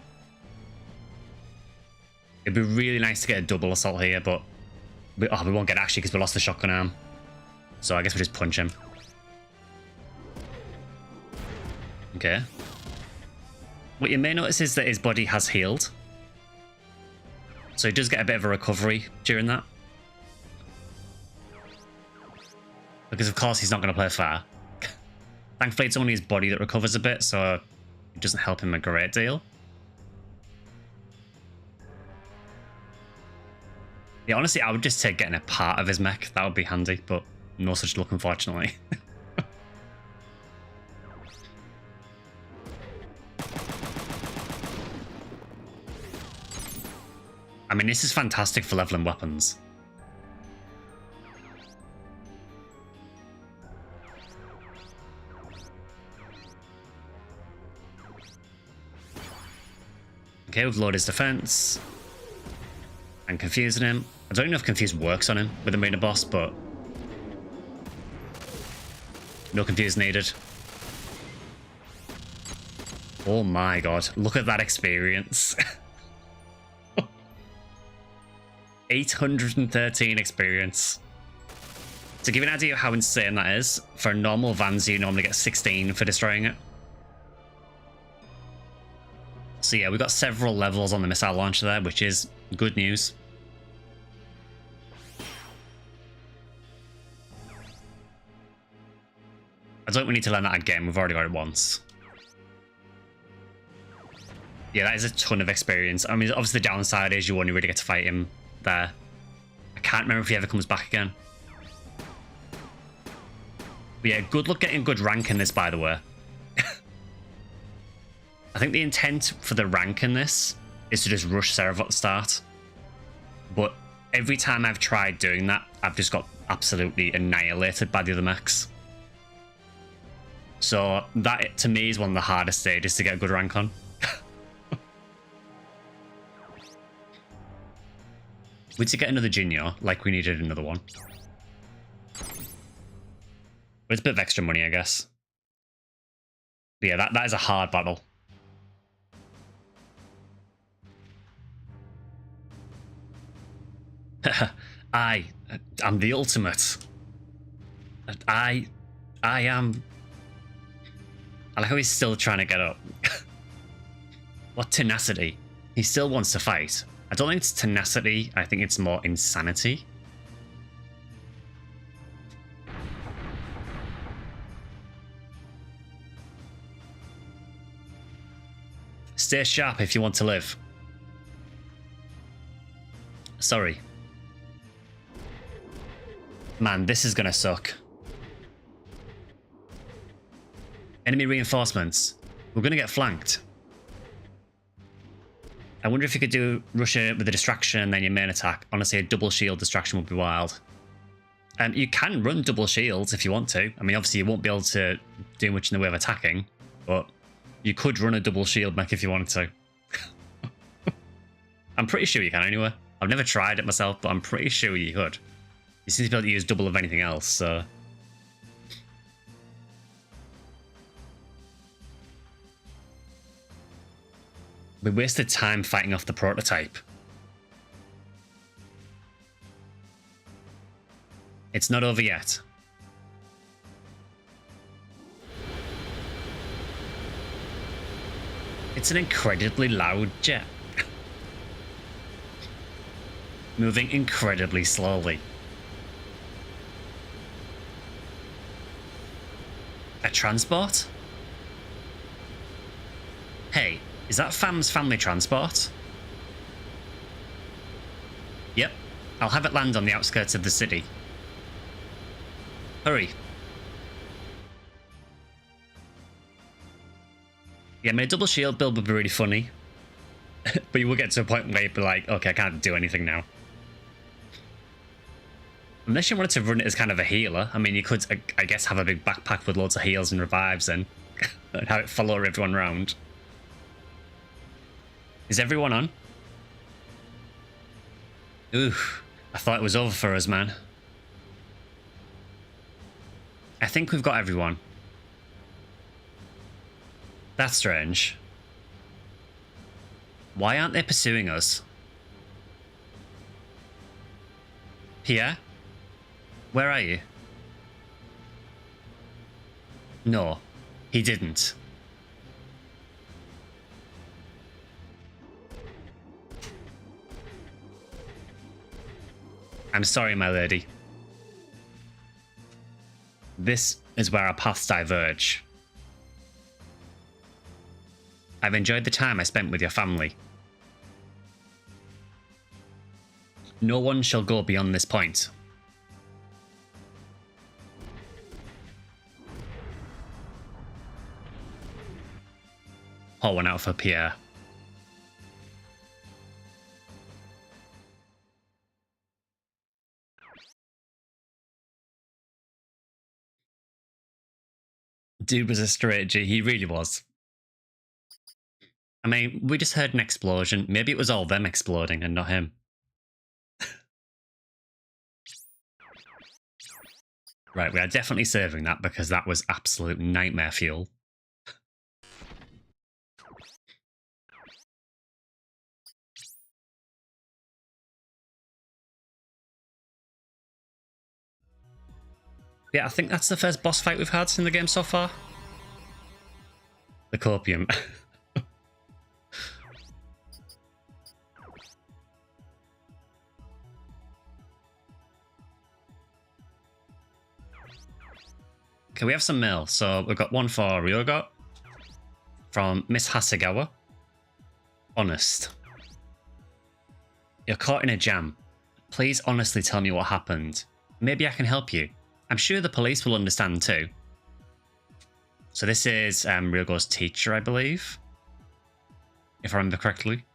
It'd be really nice to get a double assault here, but we won't get it actually because we lost the shotgun arm. So I guess we just punch him. Okay. What you may notice is that his body has healed. So he does get a bit of a recovery during that. Because of course he's not going to play fair. Thankfully it's only his body that recovers a bit, so it doesn't help him a great deal. Yeah, honestly, I would just take getting a part of his mech. That would be handy, but no such luck, unfortunately. I mean, this is fantastic for leveling weapons. Okay, we've lowered his defense. And confusing him. I don't know if confuse works on him with the marina boss, but no confuse needed. Oh my god, look at that experience. 813 experience. To give you an idea of how insane that is, for a normal Vans you normally get 16 for destroying it. So yeah, we've got several levels on the missile launcher there, which is good news. I don't need to learn that again, we've already got it once. Yeah, that is a ton of experience. I mean, obviously the downside is you only really get to fight him there. I can't remember if he ever comes back again. But yeah, good luck getting good rank in this, by the way. I think the intent for the rank in this is to just rush Seraph at the start. But every time I've tried doing that, I've just got absolutely annihilated by the other mechs. So that, to me, is one of the hardest stages to get a good rank on. We need to get another junior, like we needed another one. But it's a bit of extra money, I guess. But yeah, that is a hard battle. I'm the ultimate. I am... I like how he's still trying to get up. What tenacity. He still wants to fight. I don't think it's tenacity, I think it's more insanity. Stay sharp if you want to live. Sorry. Man, this is gonna suck. Enemy reinforcements. We're gonna get flanked. I wonder if you could do Russia with a distraction and then your main attack. Honestly, a double shield distraction would be wild. You can run double shields if you want to. I mean, obviously you won't be able to do much in the way of attacking, but you could run a double shield mech if you wanted to. I'm pretty sure you can anyway. I've never tried it myself, but I'm pretty sure you could. You seem to be able to use double of anything else, so... We wasted time fighting off the prototype. It's not over yet. It's an incredibly loud jet. Moving incredibly slowly. A transport? Hey, is that Fam's family transport? Yep, I'll have it land on the outskirts of the city. Hurry. Yeah, I mean, a double shield build would be really funny. But you will get to a point where you'd be like, okay, I can't do anything now. Unless you wanted to run it as kind of a healer. I mean, you could, I guess, have a big backpack with loads of heals and revives and have it follow everyone around. Is everyone on? Ooh, I thought it was over for us, man. I think we've got everyone. That's strange. Why aren't they pursuing us? Pierre? Where are you? No, he didn't. I'm sorry, my lady. This is where our paths diverge. I've enjoyed the time I spent with your family. No one shall go beyond this point. Pour one out for Pierre. Dude was a straight G, he really was. I mean, we just heard an explosion. Maybe it was all them exploding and not him. Right, we are definitely saving that because that was absolute nightmare fuel. Yeah, I think that's the first boss fight we've had in the game so far. The copium. Okay, we have some mail. So we've got one for Ryogo from Miss Hasegawa. Honest. You're caught in a jam. Please honestly tell me what happened. Maybe I can help you. I'm sure the police will understand too. So this is Ryogo's teacher, I believe. If I remember correctly.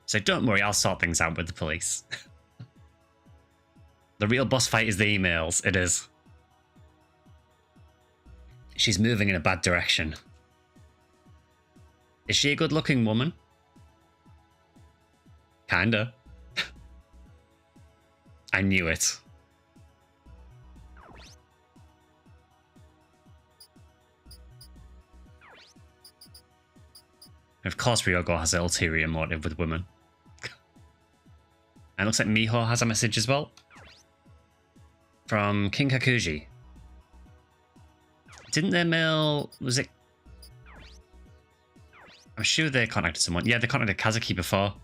So don't worry, I'll sort things out with the police. The real boss fight is the emails. It is. She's moving in a bad direction. Is she a good-looking woman? Kinda. I knew it. Of course Ryogo has an ulterior motive with women. And it looks like Miho has a message as well. From King Kakuji. Didn't their mail... was it... I'm sure they contacted someone. Yeah, they contacted Kazuki before.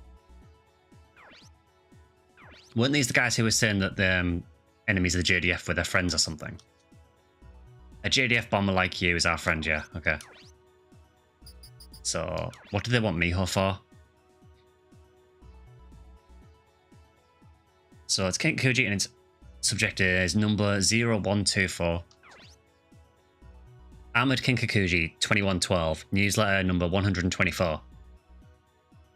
Weren't these the guys who were saying that the enemies of the JDF were their friends or something? A JDF bomber like you is our friend, yeah. Okay. So, what do they want Miho for? So it's King Kakuji and its subject is number 0124. Armored King Kakuji 2112, newsletter number 124.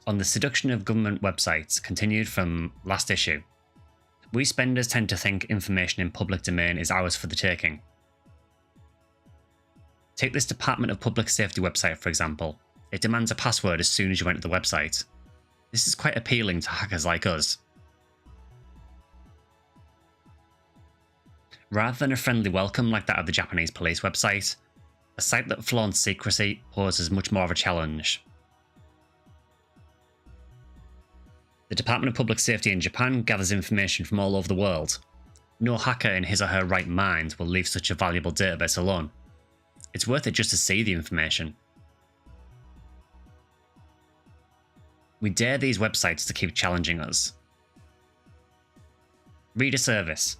On the seduction of government websites, continued from last issue. We spenders tend to think information in public domain is ours for the taking. Take this Department of Public Safety website for example. It demands a password as soon as you enter the website. This is quite appealing to hackers like us. Rather than a friendly welcome like that of the Japanese police website, a site that flaunts secrecy poses much more of a challenge. The Department of Public Safety in Japan gathers information from all over the world. No hacker in his or her right mind will leave such a valuable database alone. It's worth it just to see the information. We dare these websites to keep challenging us. Reader service.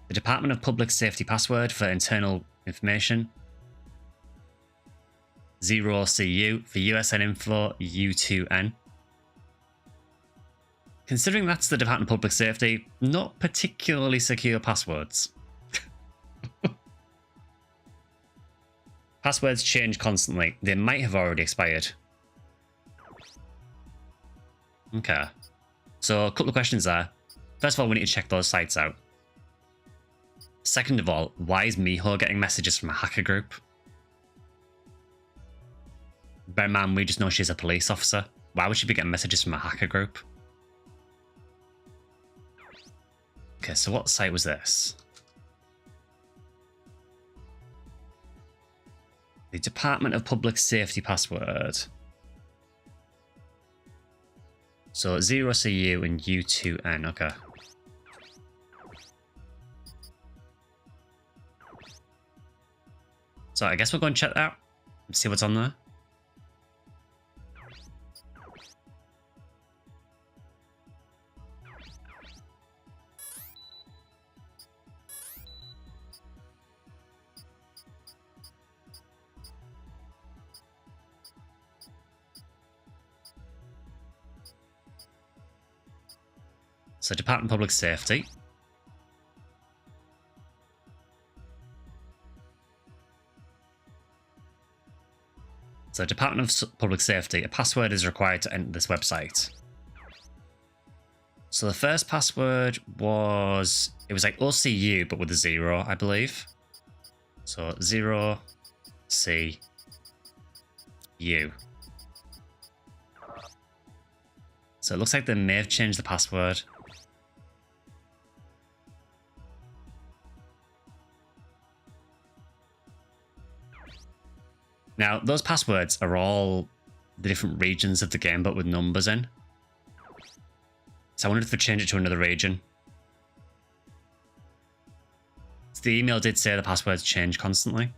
The Department of Public Safety password for internal information. 0CU for USN info U2N. Considering that's the Department of Public Safety, not particularly secure passwords. Passwords change constantly. They might have already expired. Okay. So a couple of questions there. First of all, we need to check those sites out. Second of all, why is Miho getting messages from a hacker group? Bear in mind, we just know she's a police officer. Why would she be getting messages from a hacker group? Okay, so what site was this? The Department of Public Safety password. So 0CU and U2N, okay. So I guess we'll go and check that out and see what's on there. So Department of Public Safety. So Department of Public Safety, a password is required to enter this website. So the first password was, it was like OCU, but with a 0, I believe. So 0CU. So it looks like they may have changed the password. Now, those passwords are all the different regions of the game, but with numbers in. So I wondered if they'd change it to another region. So the email did say the passwords change constantly.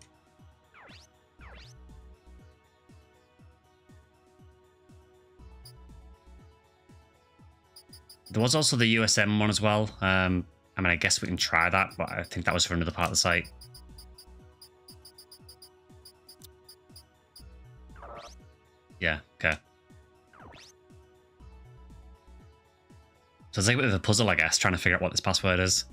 There was also the USM one as well. I mean, I guess we can try that, but I think that was for another part of the site. Yeah, okay. So it's like a bit of a puzzle, I guess, trying to figure out what this password is.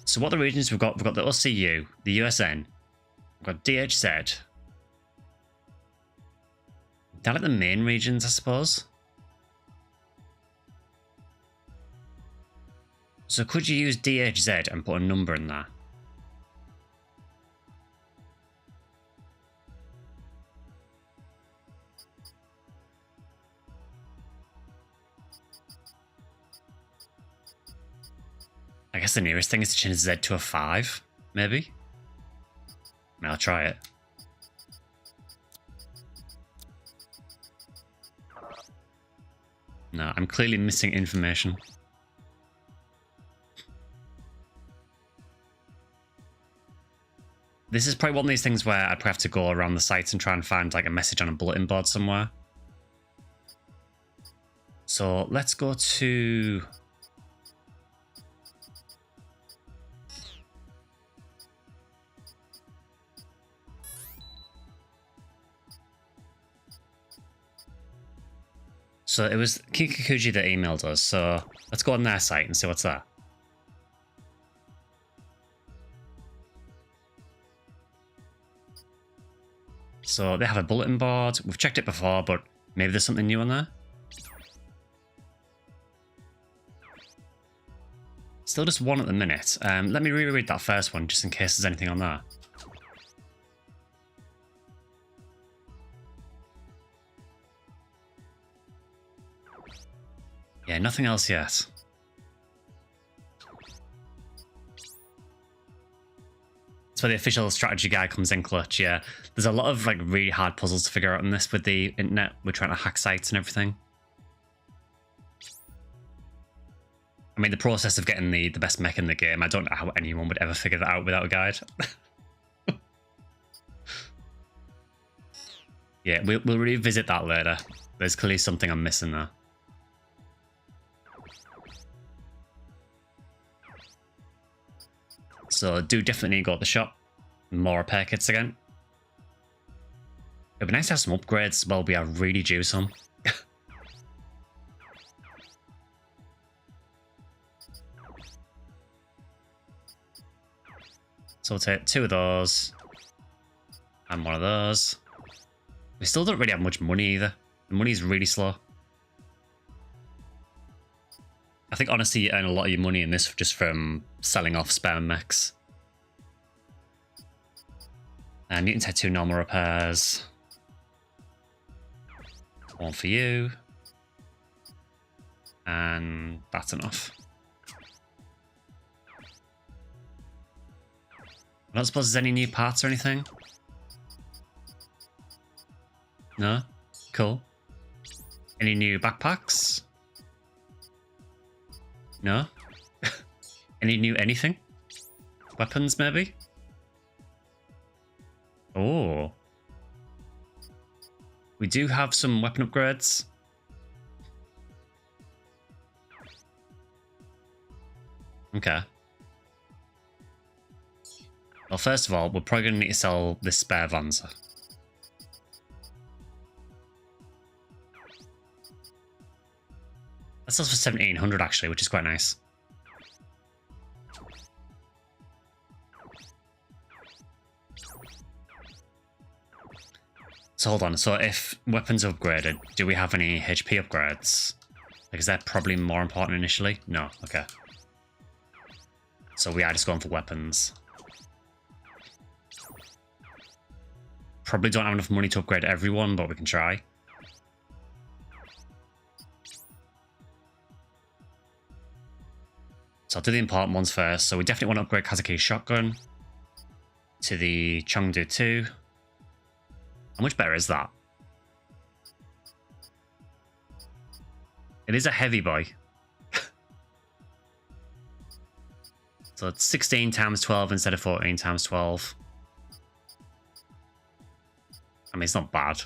So what the regions we've got the OCU, the USN, we've got DHZ. They're like the main regions, I suppose. So could you use DHZ and put a number in there? I guess the nearest thing is to change Z to a 5, maybe? I mean, I'll try it. No, I'm clearly missing information. This is probably one of these things where I'd probably have to go around the site and try and find like a message on a bulletin board somewhere. So let's go to... So it was Kikukuji that emailed us, so let's go on their site and see what's there. So they have a bulletin board. We've checked it before, but maybe there's something new on there. Still just one at the minute. Let me reread that first one just in case there's anything on there. Yeah, nothing else yet. That's where the official strategy guide comes in clutch, yeah. There's a lot of like really hard puzzles to figure out on this with the internet. We're trying to hack sites and everything. I mean, the process of getting the best mech in the game, I don't know how anyone would ever figure that out without a guide. Yeah, we'll revisit that later. There's clearly something I'm missing there. So do definitely go to the shop. More repair kits again. It'd be nice to have some upgrades. Well, we are really due some. So we'll take 2 of those. And 1 of those. We still don't really have much money either. The money's really slow. I think honestly you earn a lot of your money in this just from selling off spare mechs. And you can take 2 normal repairs. 1 for you. And that's enough. I don't suppose there's any new parts or anything? No? Cool. Any new backpacks? No? Any new anything? Weapons, maybe? Oh. We do have some weapon upgrades. Okay. Well, first of all, we're probably going to need to sell this spare Vanza. That sells for 1,700 actually, which is quite nice. So hold on, so if weapons are upgraded, do we have any HP upgrades? Like, is that probably more important initially? No, okay. So we are just going for weapons. Probably don't have enough money to upgrade everyone, but we can try. So I'll do the important ones first. So we definitely want to upgrade Kazuki's shotgun to the Chengdu 2. How much better is that? It is a heavy boy. So it's 16 times 12 instead of 14 times 12. I mean, it's not bad.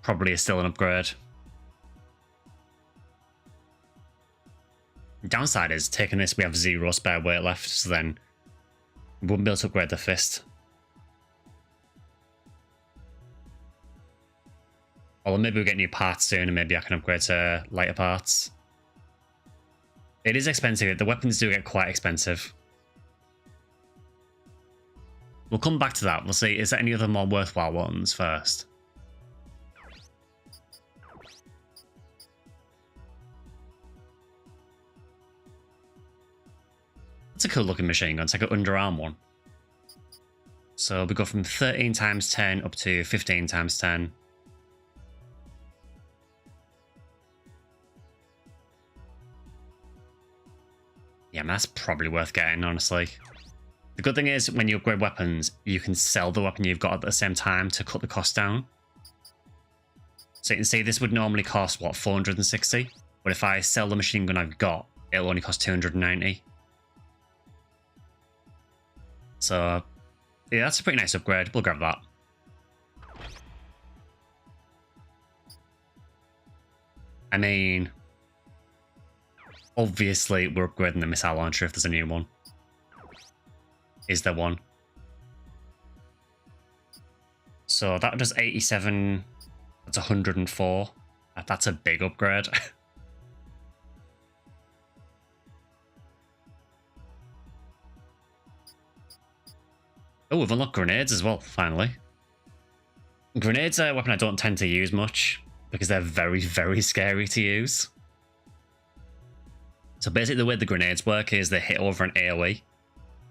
Probably is still an upgrade. The downside is, taking this, we have 0 spare weight left, so then we wouldn't be able to upgrade the fist. Or maybe we'll get new parts soon and maybe I can upgrade to lighter parts. It is expensive. The weapons do get quite expensive. We'll come back to that. We'll see. Is there any other more worthwhile ones first? That's a cool looking machine gun. It's like an underarm one. So we go from 13 times 10 up to 15 times 10. Yeah, that's probably worth getting, honestly. The good thing is, when you upgrade weapons, you can sell the weapon you've got at the same time to cut the cost down. So you can see this would normally cost, what, 460? But if I sell the machine gun I've got, it'll only cost 290. So, yeah, that's a pretty nice upgrade. We'll grab that. I mean, obviously we're upgrading the missile launcher if there's a new one. Is there one? So that does 87. That's 104. That's a big upgrade. Oh, we've unlocked grenades as well, finally. Grenades are a weapon I don't tend to use much because they're very, very scary to use. So basically the way the grenades work is they hit over an AoE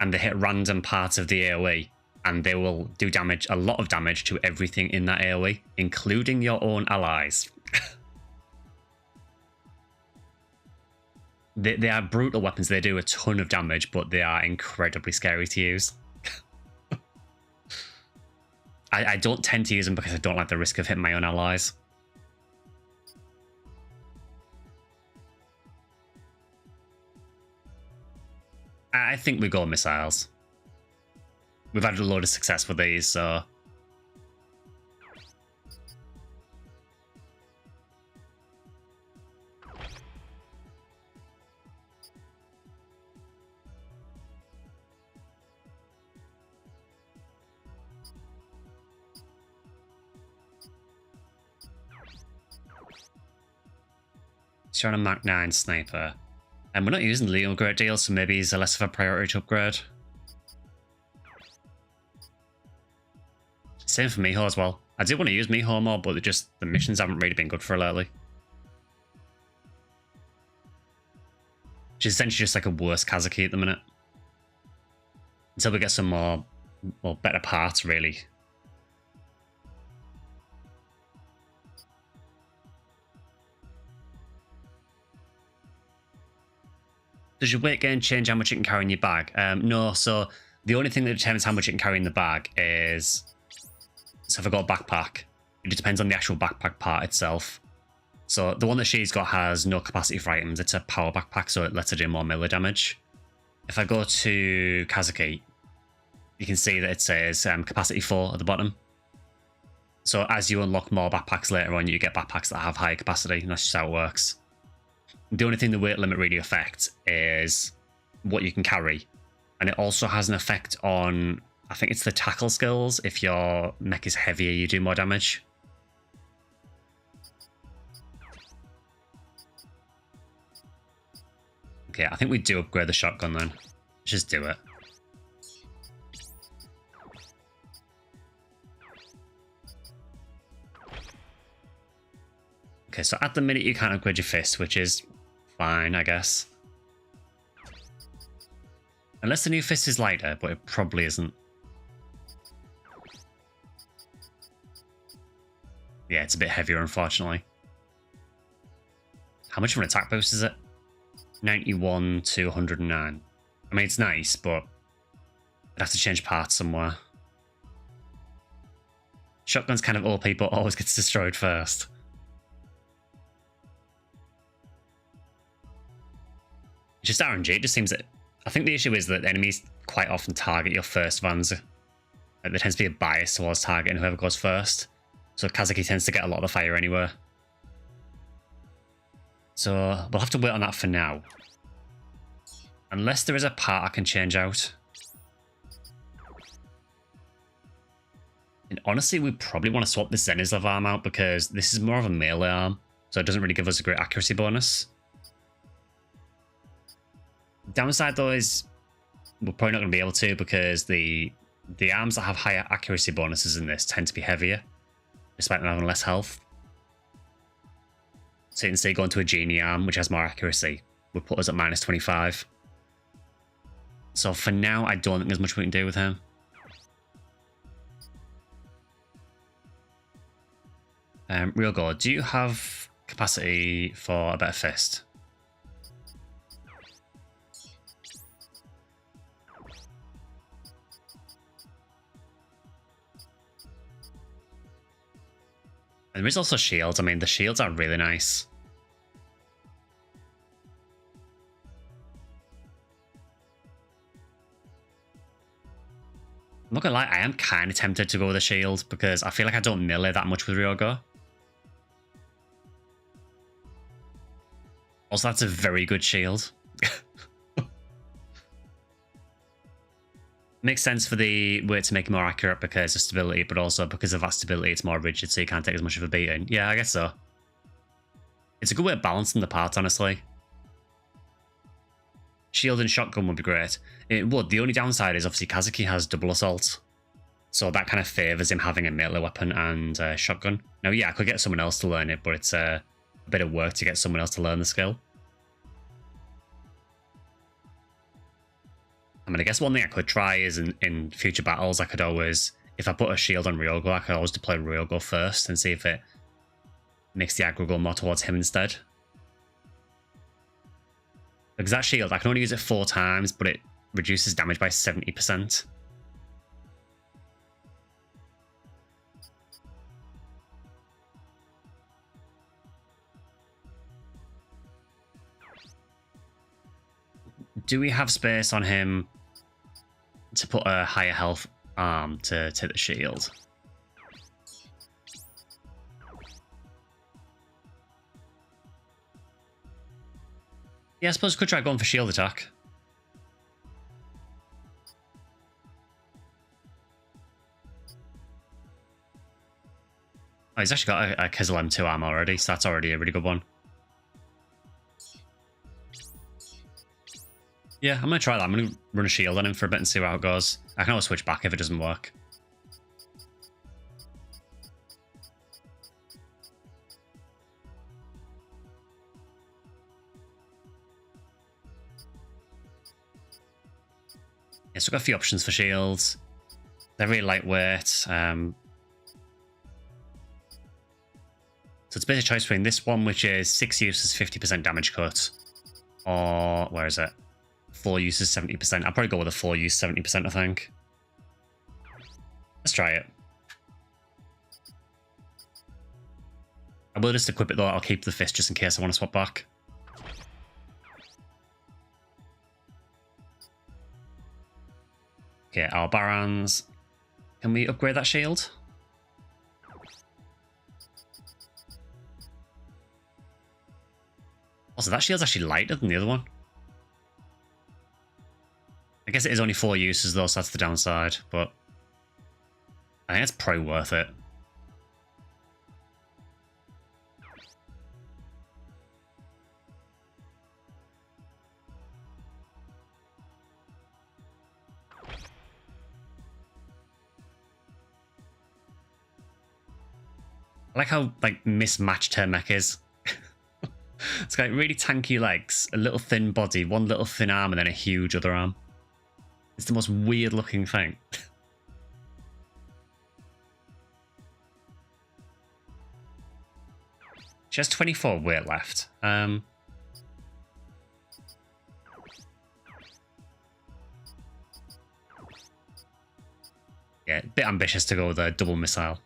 and they hit random parts of the AoE and they will do damage, a lot of damage to everything in that AoE, including your own allies. They are brutal weapons, they do a ton of damage, but they are incredibly scary to use. I don't tend to use them because I don't like the risk of hitting my own allies. I think we go missiles. We've had a load of success with these, so... She's on a Mark 9 sniper. And we're not using Leo a great deal, so maybe he's a less of a priority to upgrade. Same for Miho as well. I did want to use Miho more, but the missions haven't really been good for her lately. She's essentially just like a worse Kazuki at the minute. Until we get some more, well, better parts, really. Does your weight gain change how much you can carry in your bag? No, so the only thing that determines how much you can carry in the bag is... So if I've got a backpack, it depends on the actual backpack part itself. So the one that she's got has no capacity for items. It's a power backpack, so it lets her do more melee damage. If I go to Kazuki, you can see that it says capacity 4 at the bottom. So as you unlock more backpacks later on, you get backpacks that have higher capacity, and that's just how it works. The only thing the weight limit really affects is what you can carry. And it also has an effect on, I think it's the tackle skills. If your mech is heavier, you do more damage. Okay, I think we do upgrade the shotgun then. Just do it. Okay, so at the minute you can't upgrade your fist, which is fine, I guess. Unless the new fist is lighter, but it probably isn't. Yeah, it's a bit heavier, unfortunately. How much of an attack boost is it? 91 to 109. I mean, it's nice, but I'd have to change parts somewhere. Shotgun's kind of OP, but always gets destroyed first. Just RNG, it just seems that... I think the issue is that enemies quite often target your first vans. There tends to be a bias towards targeting whoever goes first. So Kazuki tends to get a lot of the fire anywhere. So we'll have to wait on that for now. Unless there is a part I can change out. And honestly, we probably want to swap the Zenislav arm out because this is more of a melee arm. So it doesn't really give us a great accuracy bonus. Downside though is we're probably not going to be able to because the arms that have higher accuracy bonuses in this tend to be heavier, despite them having less health. So you can see going to a genie arm, which has more accuracy, would put us at minus 25. So for now, I don't think there's much we can do with him. Real God, do you have capacity for a better fist? And there is also shields. I mean, the shields are really nice. I'm not gonna lie, I am kind of tempted to go with a shield because I feel like I don't melee that much with Ryogo. Also, that's a very good shield. Makes sense for the weight to make it more accurate because of stability, but also because of that stability, it's more rigid, so you can't take as much of a beating. Yeah, I guess so. It's a good way of balancing the parts, honestly. Shield and shotgun would be great. It would. The only downside is obviously Kazuki has double assault, so that kind of favours him having a melee weapon and shotgun. Now, yeah, I could get someone else to learn it, but it's a bit of work to get someone else to learn the skill. I mean, I guess one thing I could try is in future battles, I could always, if I put a shield on Ryogo, I could always deploy Ryogo first and see if it makes the aggro go more towards him instead. Because that shield, I can only use it 4 times, but it reduces damage by 70%. Do we have space on him to put a higher health arm to take the shield? Yeah, I suppose we could try going for shield attack. Oh, he's actually got a Kizel M2 arm already, so that's already a really good one. Yeah, I'm going to try that. I'm going to run a shield on him for a bit and see how it goes. I can always switch back if it doesn't work. Yeah, so we've got a few options for shields. They're really lightweight. So it's basically a choice between this one, which is 6 uses, 50% damage cut, or where is it? full use is 70%. I'll probably go with a full use 70%, I think. Let's try it. I will just equip it though. I'll keep the fist just in case I want to swap back. Okay, our Barons. Can we upgrade that shield? Also, that shield's actually lighter than the other one. I guess it is only 4 uses though, so that's the downside, but I think it's probably worth it. I like how like mismatched her mech is. It's got really tanky legs, a little thin body, one little thin arm, and then a huge other arm. It's the most weird looking thing. She has 24 weight left. Yeah, a bit ambitious to go with a double missile.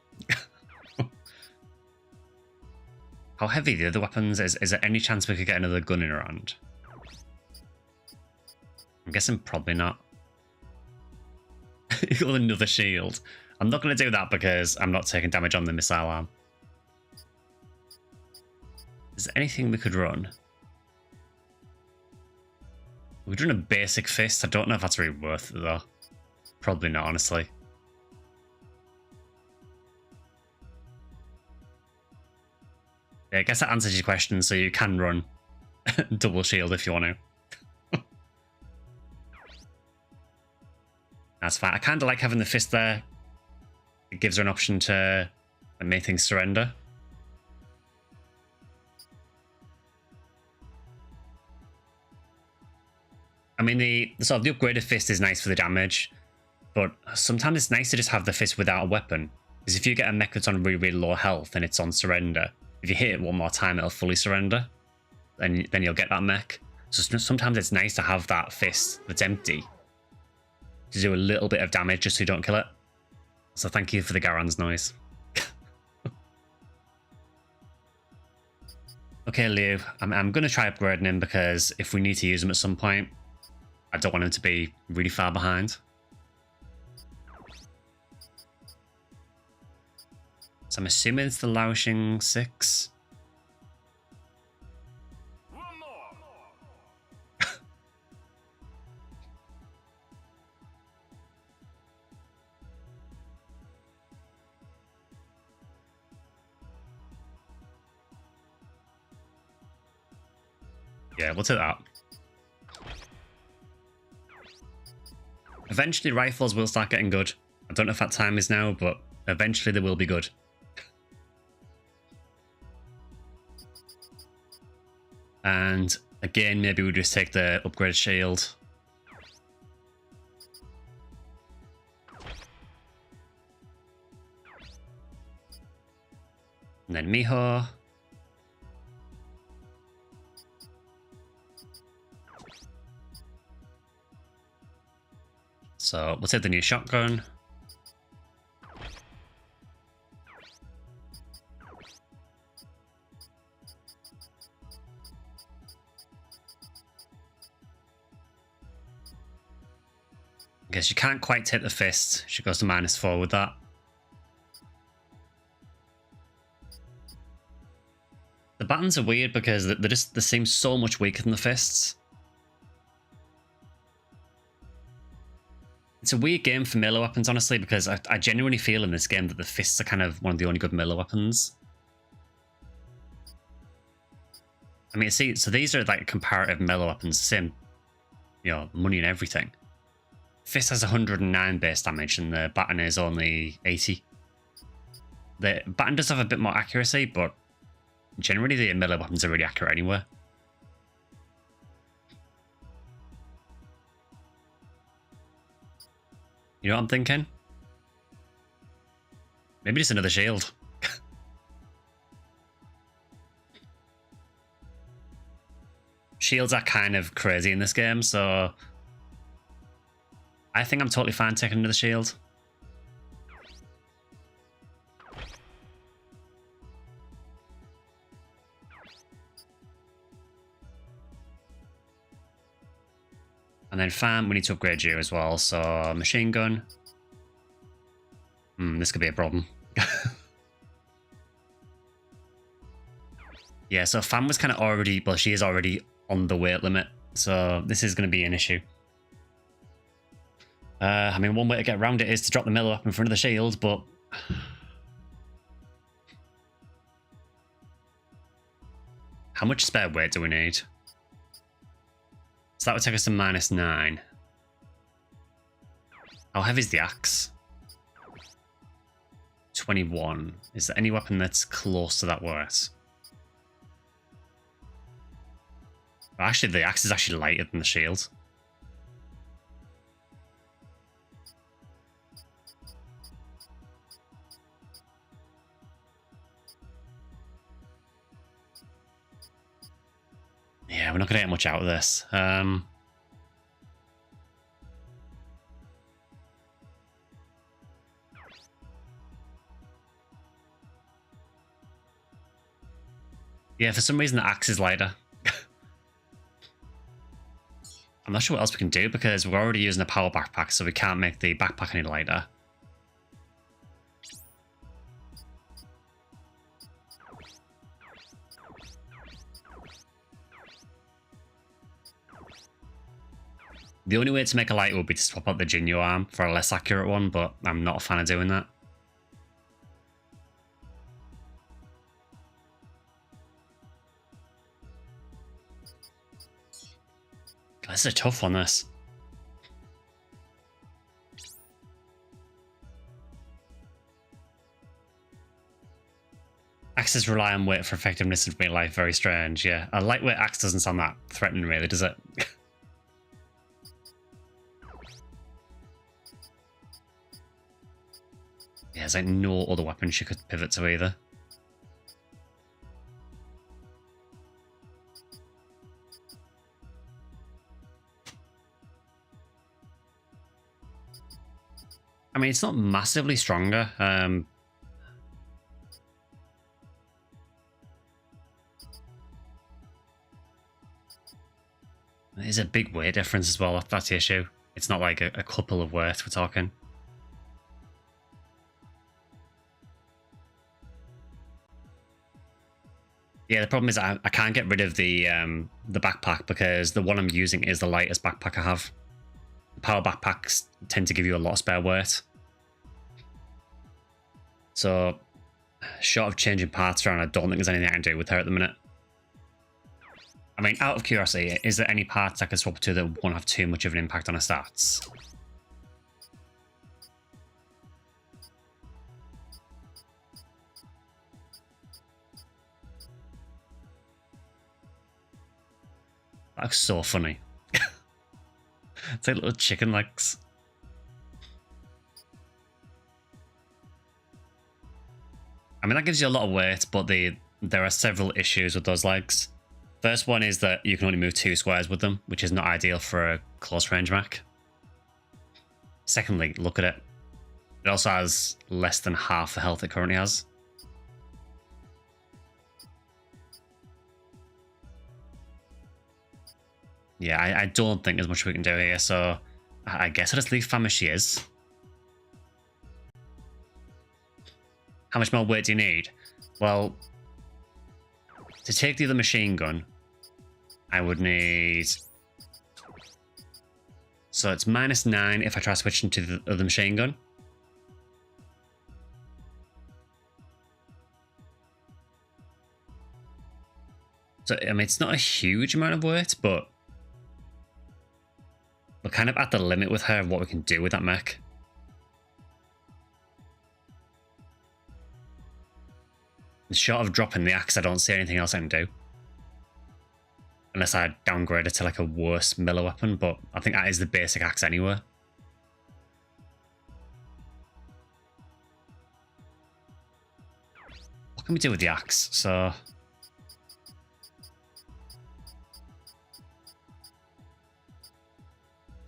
How heavy are the other weapons? Is there any chance we could get another gun in around? I'm guessing probably not. You got another shield. I'm not going to do that because I'm not taking damage on the missile arm. Is there anything we could run? We'd run a basic fist. I don't know if that's really worth it though. Probably not, honestly. Yeah, I guess that answers your question, so you can run double shield if you want to. That's fine. I kind of like having the fist there. It gives her an option to make things surrender. I mean, the sort of the upgraded fist is nice for the damage, but sometimes it's nice to just have the fist without a weapon. Because if you get a mech that's on really, really low health and it's on surrender, if you hit it one more time, it'll fully surrender. And then you'll get that mech. So sometimes it's nice to have that fist that's empty to do a little bit of damage just so you don't kill it. So thank you for the Garan's noise. Okay, Liu, I'm going to try upgrading him because if we need to use him at some point, I don't want him to be really far behind. So I'm assuming it's the Laoshing 6. Yeah, we'll take that. Eventually rifles will start getting good. I don't know if that time is now, but eventually they will be good. And again, maybe we'll just take the upgraded shield. And then Miho. So we'll take the new shotgun. I guess you can't quite take the fist. She goes to -4 with that. The buttons are weird because they seem so much weaker than the fists. It's a weird game for melee weapons, honestly, because I genuinely feel in this game that the fists are kind of one of the only good melee weapons. I mean, see, so these are like comparative melee weapons, same, you know, money and everything. Fist has 109 base damage and the baton is only 80. The baton does have a bit more accuracy, but generally the melee weapons are really accurate anyway. You know what I'm thinking? Maybe just another shield. shields are kind of crazy in this game, so I think I'm totally fine taking another shield. And then Fan, we need to upgrade you as well. So machine gun. This could be a problem. Yeah, so Fan was kind of already, well, she is already on the weight limit. So this is going to be an issue. I mean, one way to get around it is to drop the melee up in front of the shield, but... How much spare weight do we need? So that would take us to -9. How heavy is the axe? 21. Is there any weapon that's close to that worse? Actually, the axe is actually lighter than the shield. Yeah, we're not going to get much out of this. Yeah, for some reason the axe is lighter. I'm not sure what else we can do because we're already using a power backpack, so we can't make the backpack any lighter. The only way to make a lighter would be to swap out the Jinyo arm for a less accurate one, but I'm not a fan of doing that. This is a tough one, this. Axes rely on weight for effectiveness and make life very strange, yeah. A lightweight axe doesn't sound that threatening, really, does it? Yeah, there's like no other weapon she could pivot to either. I mean, it's not massively stronger. There's a big weight difference as well. That's the issue. It's not like a couple of weights we're talking. Yeah, the problem is I can't get rid of the backpack because the one I'm using is the lightest backpack I have. Power backpacks tend to give you a lot of spare weight. So, short of changing parts around, I don't think there's anything I can do with her at the minute. I mean, out of curiosity, is there any parts I can swap to that won't have too much of an impact on her stats? That looks so funny. It's like little chicken legs. I mean, that gives you a lot of weight, but there are several issues with those legs. First one is that you can only move 2 squares with them, which is not ideal for a close range mech. Secondly, look at it. It also has less than half the health it currently has. Yeah, I don't think there's much we can do here, so I guess I'll just leave Fam as she is. How much more weight do you need? Well, to take the other machine gun, I would need... So it's -9 if I try switching to the other machine gun. So, I mean, it's not a huge amount of weight, but we're kind of at the limit with her of what we can do with that mech. Short of dropping the axe, I don't see anything else I can do. Unless I downgrade it to like a worse melee weapon, but I think that is the basic axe anyway. What can we do with the axe? So...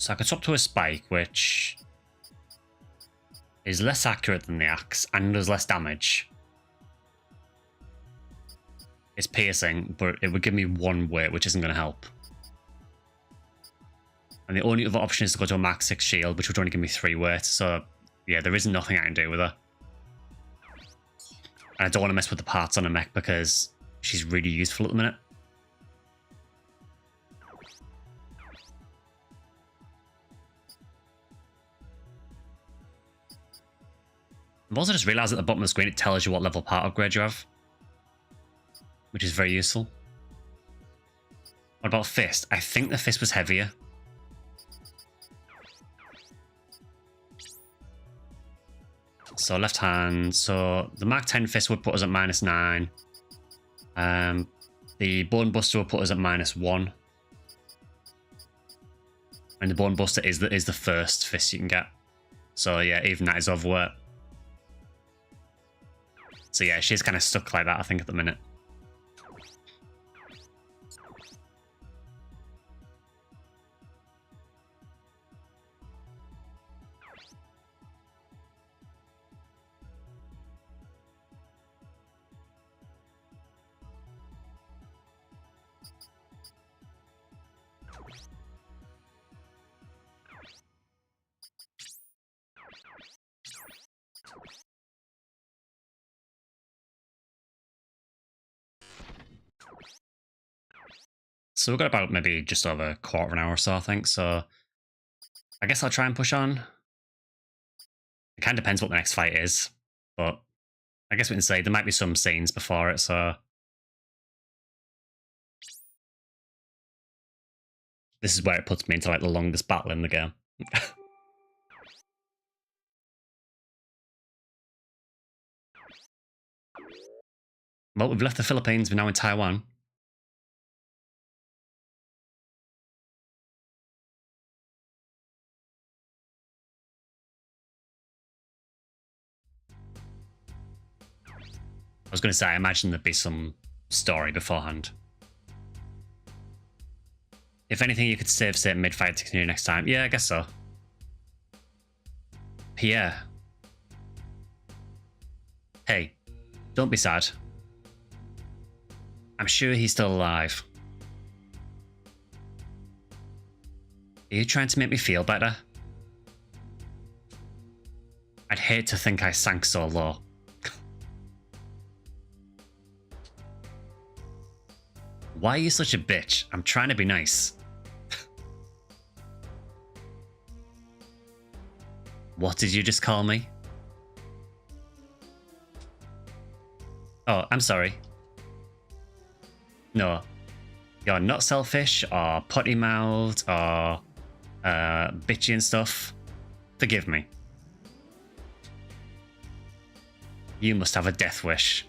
So I could swap to a spike, which is less accurate than the axe and does less damage. It's piercing, but it would give me 1 weight, which isn't going to help. And the only other option is to go to a max 6 shield, which would only give me 3 weight. So, yeah, there is nothing I can do with her. And I don't want to mess with the parts on a mech because she's really useful at the minute. I've also just realised at the bottom of the screen it tells you what level part upgrade you have, which is very useful. What about fist? I think the fist was heavier. So left hand. So the Mark 10 fist would put us at -9. The Bone Buster will put us at -1. And the Bone Buster is the first fist you can get. So yeah, even that is overweight. So yeah, she's kind of stuck like that, I think, at the minute. So we've got about maybe just over a quarter of an hour or so, I think. So I guess I'll try and push on. It kind of depends what the next fight is. But I guess we can say there might be some scenes before it, so... This is where it puts me into like the longest battle in the game. Well, we've left the Philippines, we're now in Taiwan. I was going to say, I imagine there'd be some story beforehand. If anything, you could save state mid-fight to continue next time. Yeah, I guess so. Pierre. Hey, don't be sad. I'm sure he's still alive. Are you trying to make me feel better? I'd hate to think I sank so low. Why are you such a bitch? I'm trying to be nice. What did you just call me? Oh, I'm sorry. No. You're not selfish or potty-mouthed or bitchy and stuff. Forgive me. You must have a death wish.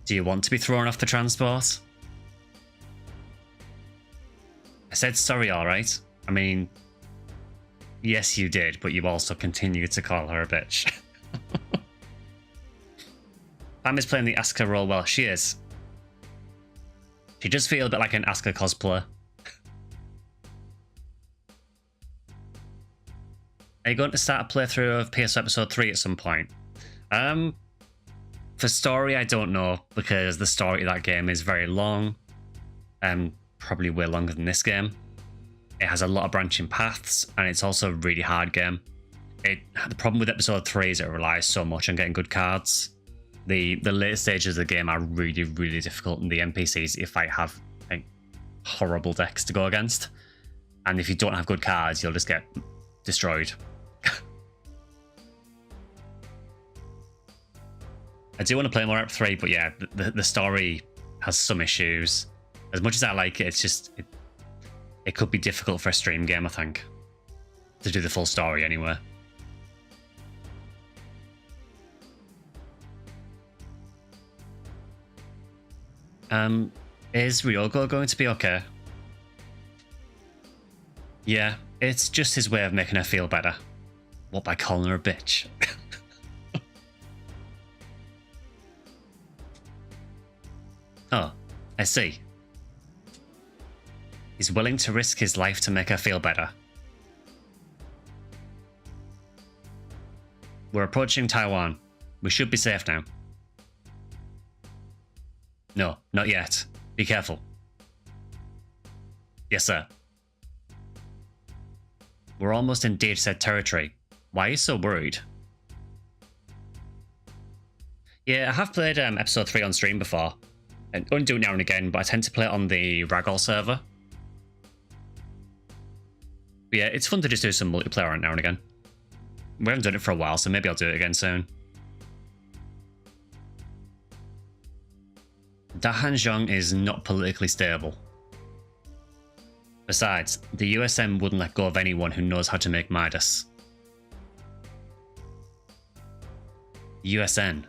Do you want to be thrown off the transport? I said sorry, alright. I mean, yes you did, but you also continued to call her a bitch. Pam is playing the Asuka role well. She is. She does feel a bit like an Asuka cosplayer. Are you going to start a playthrough of PS Episode 3 at some point? For story, I don't know, because the story of that game is very long. Probably way longer than this game. It has a lot of branching paths, and it's also a really hard game. The problem with Episode 3 is it relies so much on getting good cards. The later stages of the game are really, really difficult, and the NPCs you fight have like, horrible decks to go against. And if you don't have good cards, you'll just get destroyed. I do want to play more Ep 3, but yeah, the story has some issues. As much as I like it, it's just... It could be difficult for a stream game, I think. To do the full story anyway. Is Ryogo going to be okay? Yeah, it's just his way of making her feel better. What, by calling her a bitch? Oh, I see. He's willing to risk his life to make her feel better. We're approaching Taiwan. We should be safe now. No, not yet. Be careful. Yes, sir. We're almost in DHZ territory. Why are you so worried? Yeah, I have played episode 3 on stream before. And only do it now and again, but I tend to play it on the Ragdoll server. But yeah, it's fun to just do some multiplayer now and again. We haven't done it for a while, so maybe I'll do it again soon. Dahanzhong is not politically stable. Besides, the USM wouldn't let go of anyone who knows how to make Midas. USN.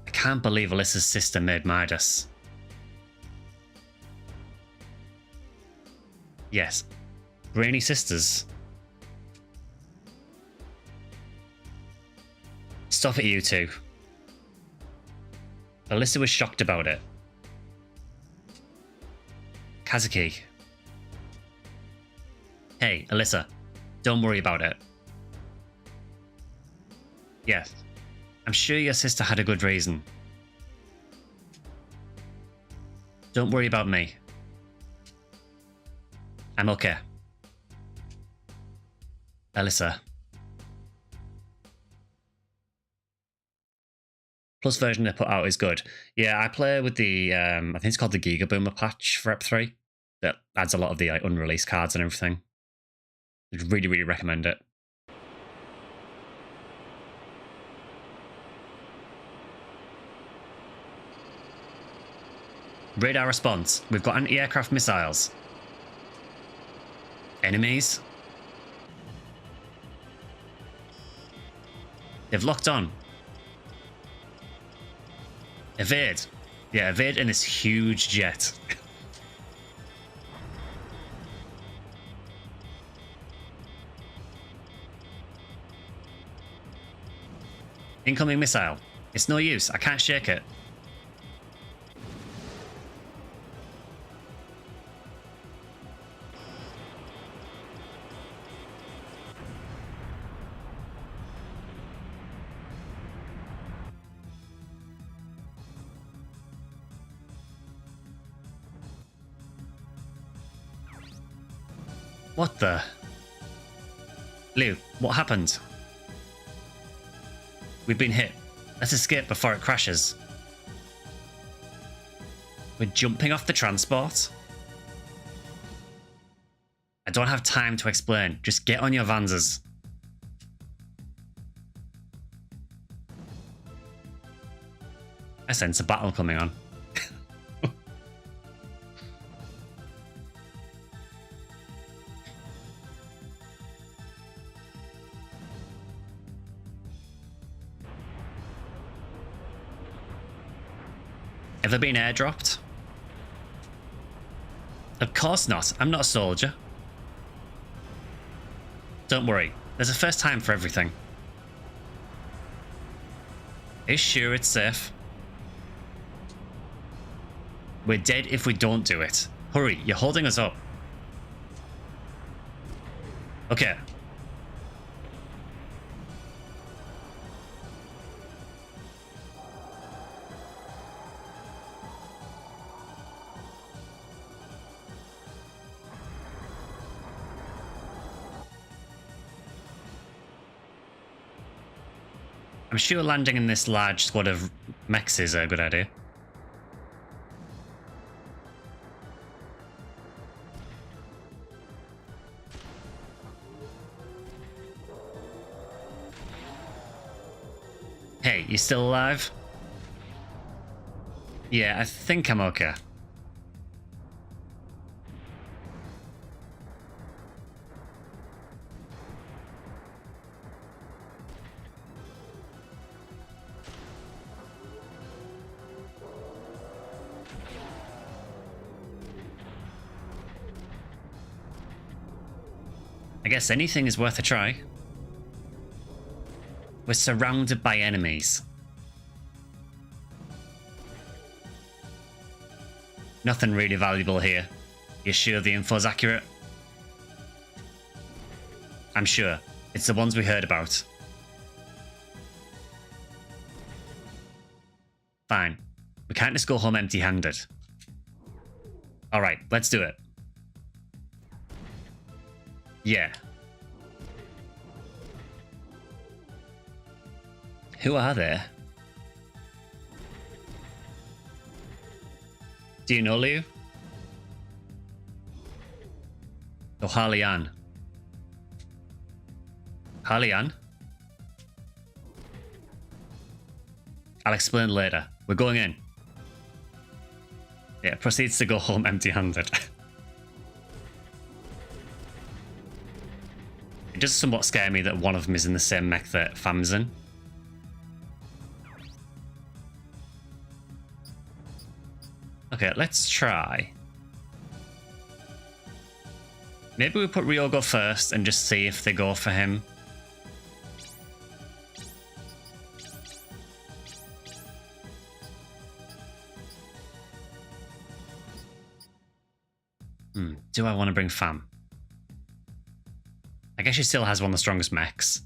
I can't believe Alisa's sister made Midas. Yes. Brainy sisters. Stop it, you two. Alisa was shocked about it. Kazuki. Hey, Alisa. Don't worry about it. Yes. I'm sure your sister had a good reason. Don't worry about me. I'm okay. Alisa. Plus version they put out is good. Yeah, I play with the, I think it's called the Giga Boomer patch for Ep 3. That adds a lot of the unreleased cards and everything. I'd really, really recommend it. Radar response. We've got anti-aircraft missiles. Enemies. They've locked on. Evade. Yeah, evade in this huge jet. Incoming missile. It's no use. I can't shake it. What the? Liu, what happened? We've been hit. Let's escape before it crashes. We're jumping off the transport? I don't have time to explain. Just get on your Vanzas. I sense a battle coming on. Ever been airdropped? Of course not. I'm not a soldier. Don't worry. There's a first time for everything. Are you sure it's safe? We're dead if we don't do it. Hurry, you're holding us up. Okay. I'm sure landing in this large squad of mechs is a good idea. Hey, you still alive? Yeah, I think I'm okay. I guess anything is worth a try. We're surrounded by enemies. Nothing really valuable here. You sure the info's accurate? I'm sure. It's the ones we heard about. Fine. We can't just go home empty-handed. Alright, let's do it. Yeah. Who are they? Do you know Liu? Oh, Harlian. Harlian? I'll explain later. We're going in. Yeah, proceeds to go home empty-handed. It does somewhat scare me that one of them is in the same mech that Fam's in. Okay, let's try. Maybe we put Ryogo first and just see if they go for him. Do I want to bring Fam? I guess she still has one of the strongest mechs.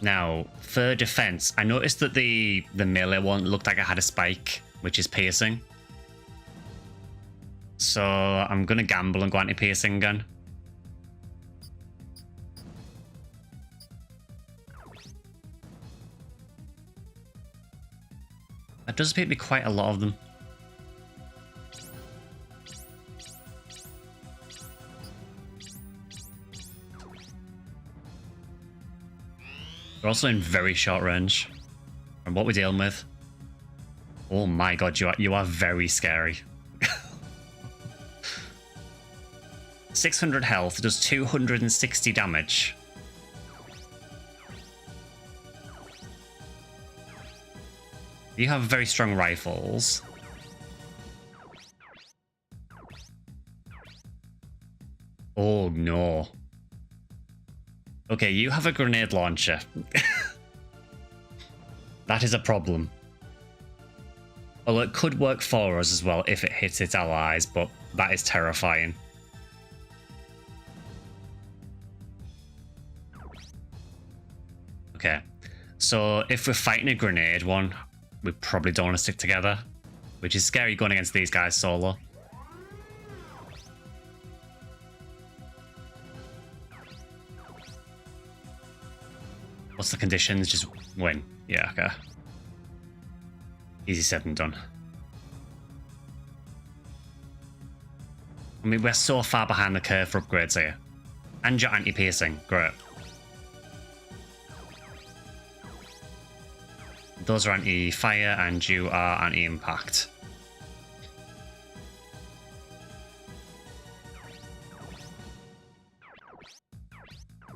Now, for defense, I noticed that the melee one looked like it had a spike, which is piercing. So I'm going to gamble and go anti-piercing gun. That does appear to be quite a lot of them. They're also in very short range from what we're dealing with. Oh my god, you are very scary. 600 health, does 260 damage. You have very strong rifles. Oh no. Okay, you have a grenade launcher. That is a problem. Well, it could work for us as well if it hits its allies, but that is terrifying. Okay, so if we're fighting a grenade one, we probably don't want to stick together, which is scary going against these guys solo. What's the conditions? Just win. Yeah, okay. Easy said and done. I mean, we're so far behind the curve for upgrades here. And you're anti-piercing. Great. Those are anti-fire and you are anti-impact.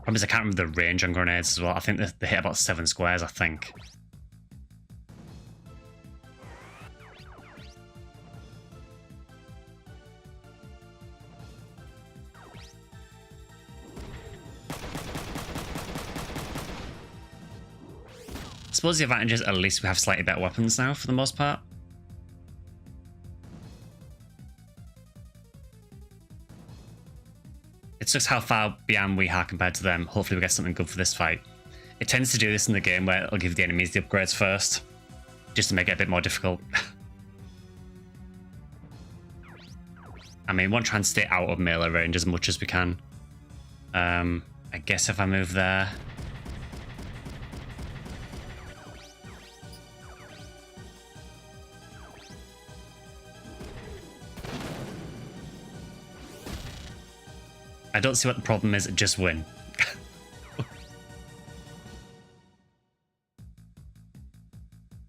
Problem is I can't remember the range on grenades as well. I think they hit about 7 squares, I think. I suppose the advantage is at least we have slightly better weapons now for the most part. It's just how far behind we are compared to them. Hopefully we get something good for this fight. It tends to do this in the game where it'll give the enemies the upgrades first, just to make it a bit more difficult. I mean, we want to try and stay out of melee range as much as we can. I guess if I move there... I don't see what the problem is, just win.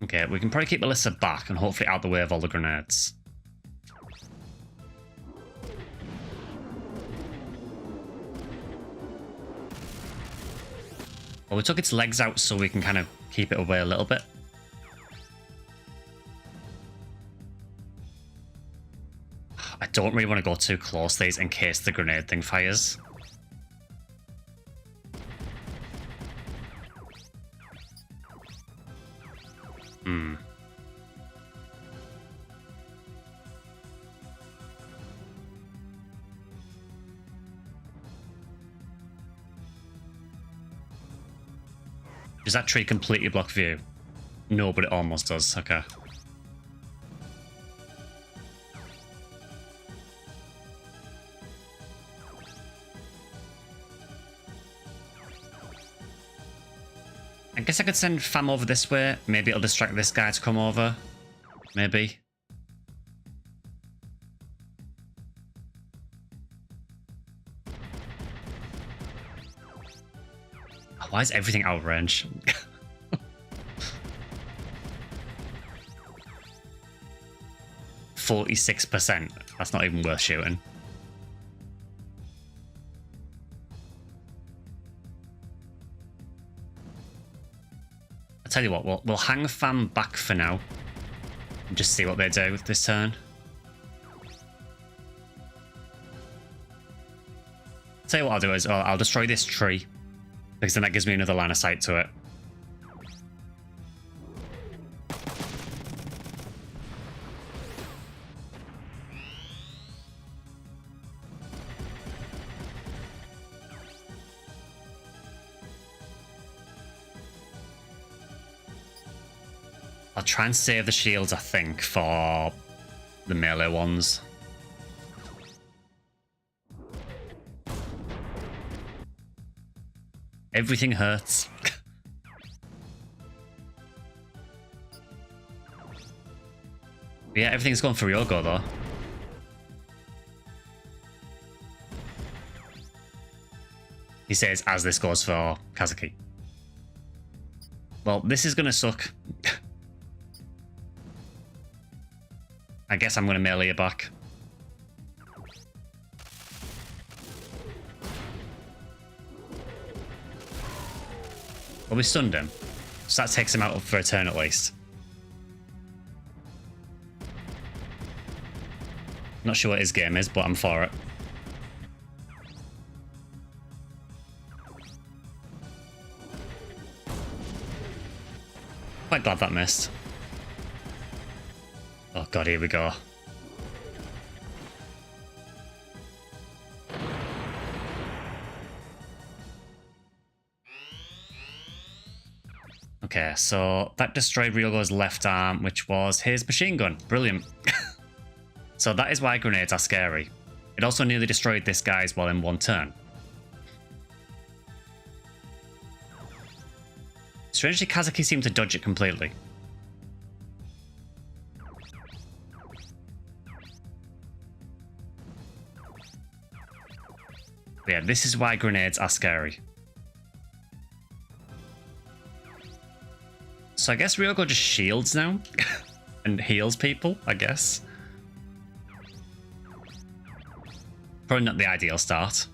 Okay, we can probably keep Alisa back and hopefully out the way of all the grenades. Well, we took its legs out so we can kind of keep it away a little bit. I don't really want to go too close to these in case the grenade thing fires. Hmm. Does that tree completely block view? No, but it almost does. Okay. I guess I could send Fam over this way. Maybe it'll distract this guy to come over. Maybe. Why is everything out of range? 46%. That's not even worth shooting. I'll tell you what, we'll hang Fam back for now. And just see what they do with this turn. Tell you what I'll do is I'll destroy this tree. Because then that gives me another line of sight to it. I'll try and save the shields, I think, for the melee ones. Everything hurts. Yeah, everything's going for Ryogo, though. He says, as this goes for Kazuki. Well, this is going to suck. I guess I'm going to melee it back. Well, we stunned him. So that takes him out for a turn at least. Not sure what his game is, but I'm for it. Quite glad that missed. Oh god, here we go. Okay, so that destroyed Ryogo's left arm, which was his machine gun. Brilliant. So that is why grenades are scary. It also nearly destroyed this guy's while in one turn. Strangely, Kazuki seemed to dodge it completely. But yeah, this is why grenades are scary. So I guess Ryogo just shields now and heals people, I guess. Probably not the ideal start.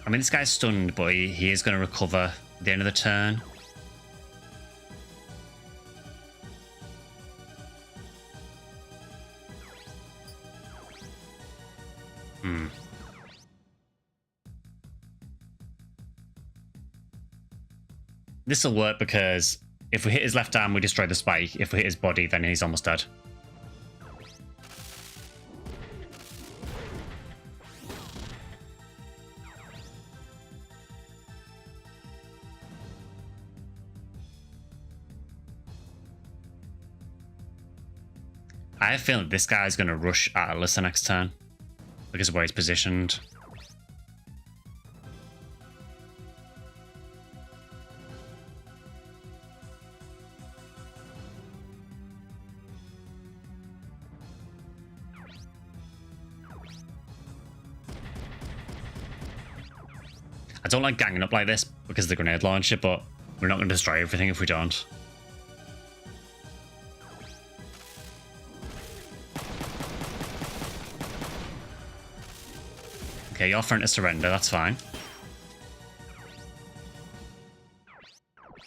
I mean, this guy's stunned, but he is going to recover at the end of the turn. This will work because if we hit his left arm, we destroy the spike. If we hit his body, then he's almost dead. I have a feeling this guy's going to rush at Alisa next turn because of where he's positioned. I don't like ganging up like this because of the grenade launcher, but we're not going to destroy everything if we don't. Okay, you're offering to surrender, that's fine.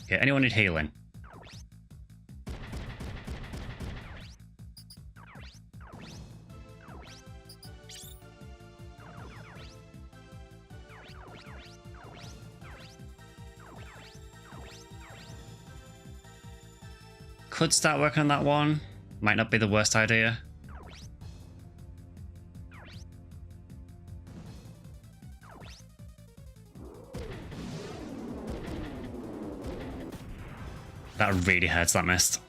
Okay, anyone need healing? could start working on that one. Might not be the worst idea. That really hurts, that mist.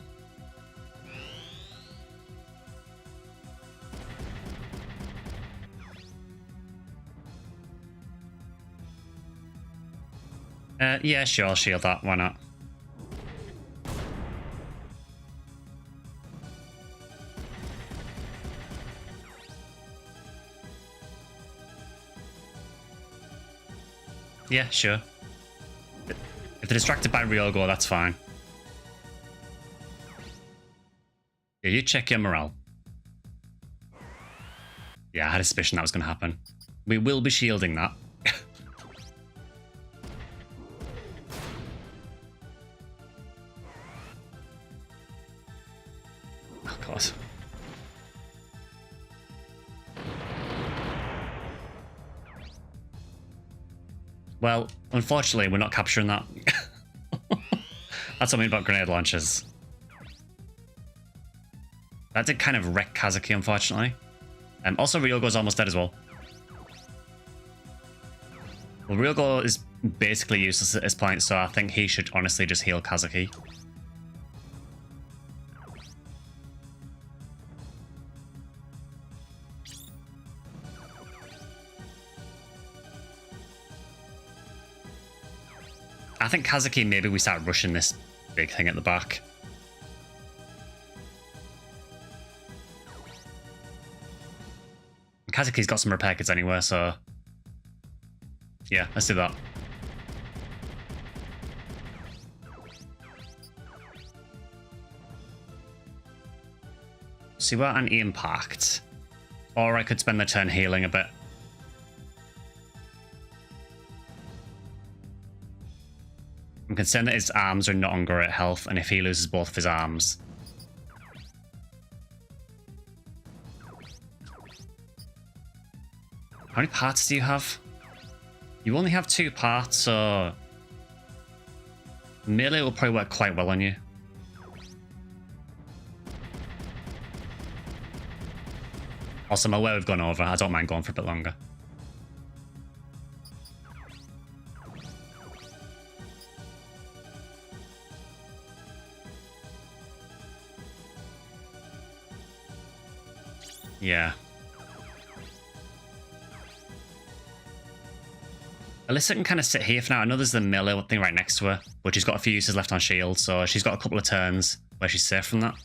Yeah, sure, I'll shield that. Why not? Yeah, sure. If they're distracted by Ryogo, that's fine. Yeah, you check your morale. Yeah, I had a suspicion that was going to happen. We will be shielding that. Oh, God. Well, unfortunately, we're not capturing that. That's something about grenade launchers. That did kind of wreck Kazuki, unfortunately. Also, Ryogo's almost dead as well. Well, Ryogo is basically useless at this point, so I think he should honestly just heal Kazuki. I think Kazuki, maybe we start rushing this big thing at the back. Kazuki's got some repair kits anywhere, so... yeah, let's do that. See, we're anti-impact. Or I could spend the turn healing a bit. I'm concerned that his arms are no longer at health, and if he loses both of his arms... How many parts do you have? You only have 2 parts, so... melee will probably work quite well on you. Also, I'm aware we've gone over. I don't mind going for a bit longer. Yeah. Alisa can kind of sit here for now. I know there's the melee thing right next to her, but she's got a few uses left on shield, so she's got a couple of turns where she's safe from that.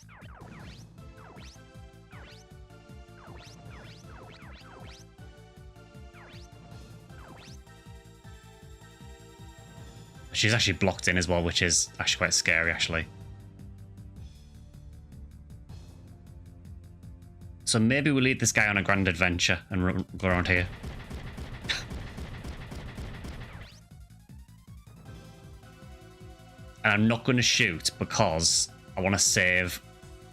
She's actually blocked in as well, which is actually quite scary, actually. So maybe we'll lead this guy on a grand adventure and go around here. And I'm not going to shoot because I want to save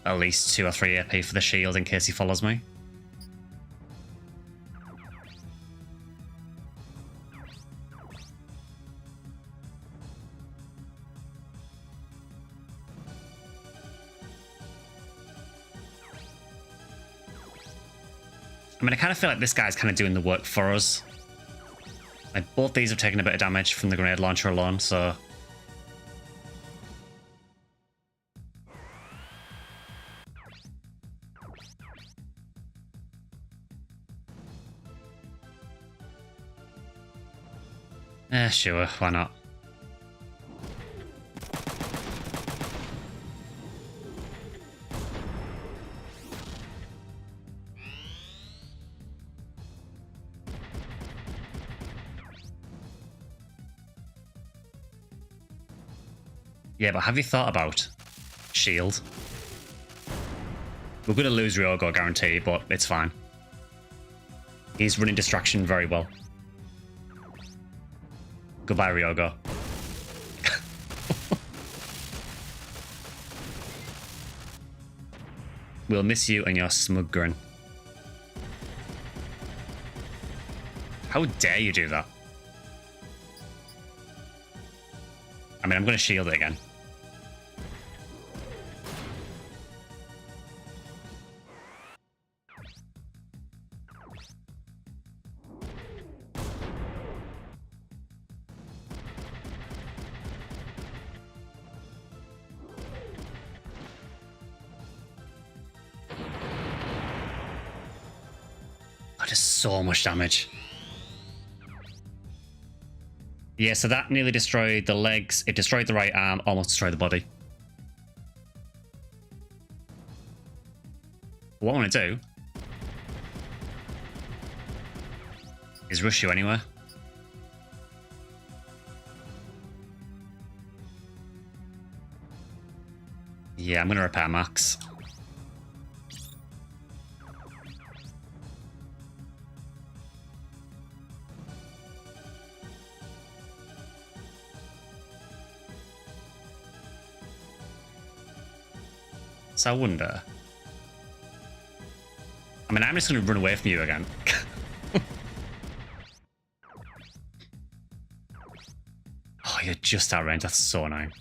at least 2 or 3 AP for the shield in case he follows me. I mean, I kind of feel like this guy's kind of doing the work for us. Like, both these have taken a bit of damage from the grenade launcher alone, so... sure, why not? Yeah, but have you thought about shield? We're going to lose Ryogo, I guarantee, but it's fine. He's running distraction very well. Goodbye, Ryogo. We'll miss you and your smug grin. How dare you do that? I mean, I'm going to shield it again. does so much damage. Yeah, so that nearly destroyed the legs. It destroyed the right arm, almost destroyed the body. What I want to do is rush you anywhere. Yeah, I'm going to repair Max. So I wonder... I mean, I'm just going to run away from you again. Oh, you're just out of range. That's so annoying.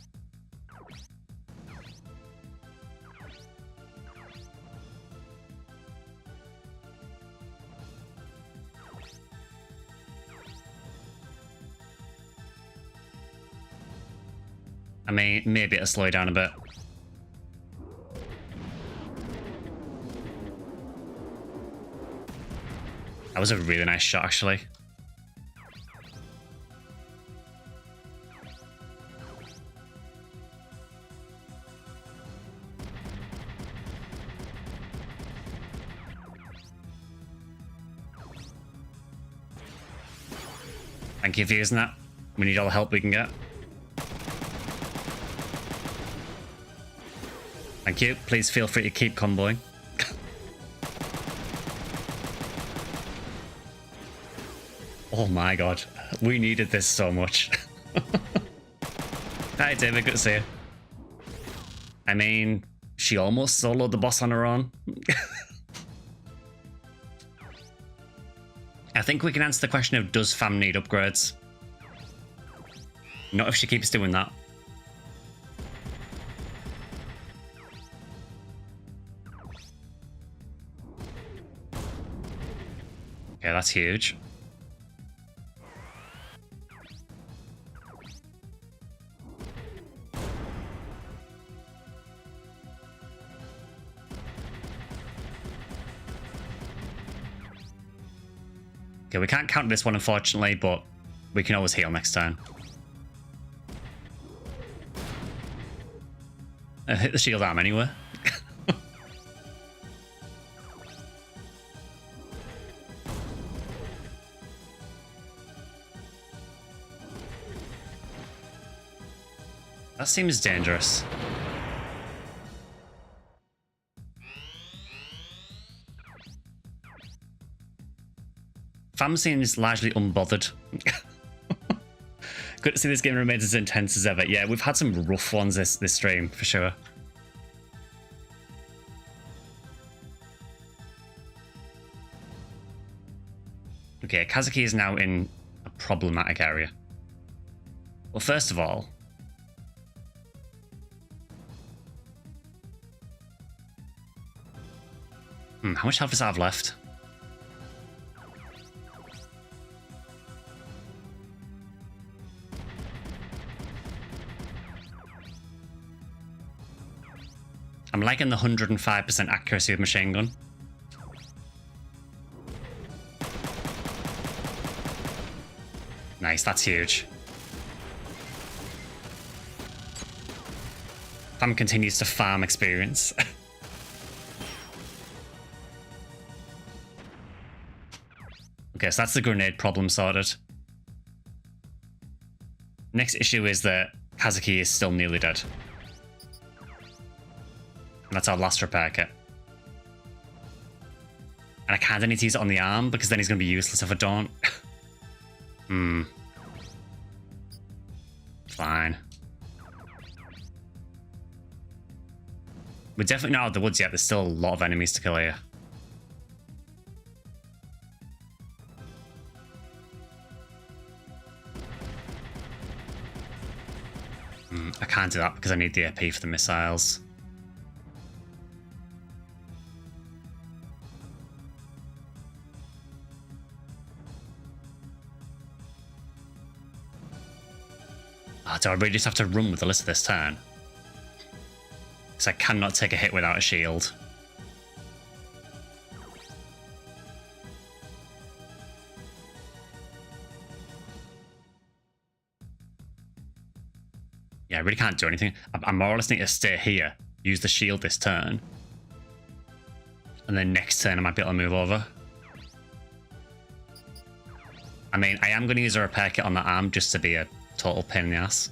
I mean, maybe it'll slow you down a bit. That was a really nice shot, actually. Thank you for using that. We need all the help we can get. Thank you. Please feel free to keep comboing. Oh my god. We needed this so much. Hi David, good to see you. I mean, she almost soloed the boss on her own. I think we can answer the question of does fam need upgrades? Not if she keeps doing that. Okay, that's huge. Okay, we can't count this one, unfortunately, but we can always heal next turn. Hit the shield arm anyway. That seems dangerous. Fam seems largely unbothered. Good to see this game remains as intense as ever. Yeah, we've had some rough ones this stream, for sure. Okay, Kazuki is now in a problematic area. Well, first of all... how much health does I have left? I'm liking the 105% accuracy of machine gun. Nice, that's huge. Fam continues to farm experience. Okay, so that's the grenade problem sorted. Next issue is that Kazuki is still nearly dead. And that's our last repair kit. And I kind of need to use it on the arm because then he's going to be useless if I don't. Fine. We're definitely not out of the woods yet. There's still a lot of enemies to kill here. I can't do that because I need the AP for the missiles. Oh, do I really just have to run with Alisa this turn? Because I cannot take a hit without a shield. really can't do anything. I more or less need to stay here, use the shield this turn, and then next turn I might be able to move over. I mean, I am going to use a repair kit on that arm just to be a total pain in the ass.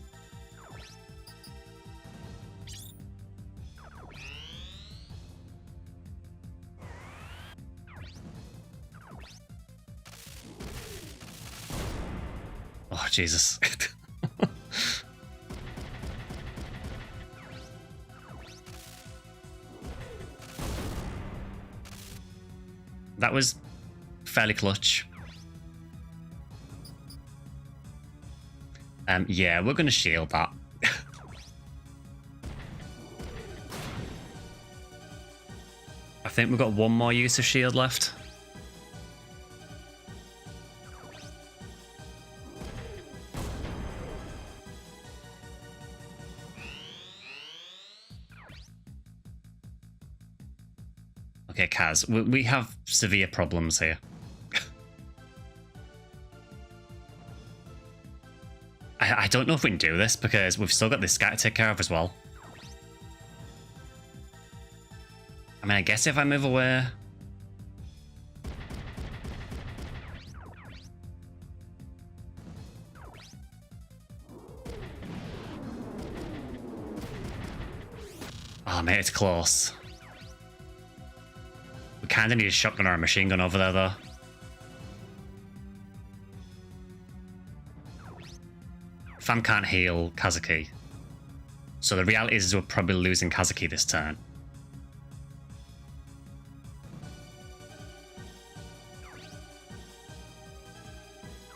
Oh, Jesus. That was fairly clutch. Yeah, we're going to shield that. I think we've got one more use of shield left. Okay, Kaz, we have severe problems here. I don't know if we can do this because we've still got this guy to take care of as well. I mean, I guess if I move away... Oh, mate, it's close. We kind of need a shotgun or a machine gun over there, though. Fam can't heal Kazuki. So the reality is we're probably losing Kazuki this turn.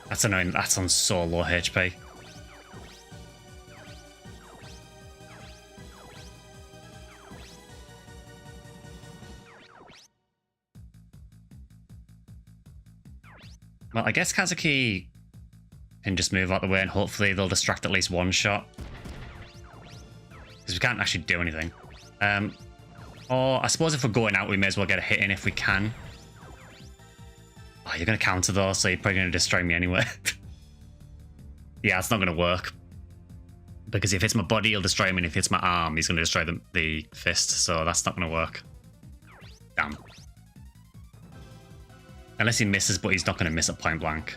That's annoying. That's on so low HP. Well, I guess Kazuki can just move out the way and hopefully they'll distract at least one shot. Because we can't actually do anything. Or I suppose if we're going out, we may as well get a hit in if we can. Oh, you're going to counter though, so you're probably going to destroy me anyway. Yeah, it's not going to work. Because if it's my body, he'll destroy me, and if it's my arm, he's going to destroy the fist, so that's not going to work. Damn. Unless he misses, but he's not going to miss at point blank.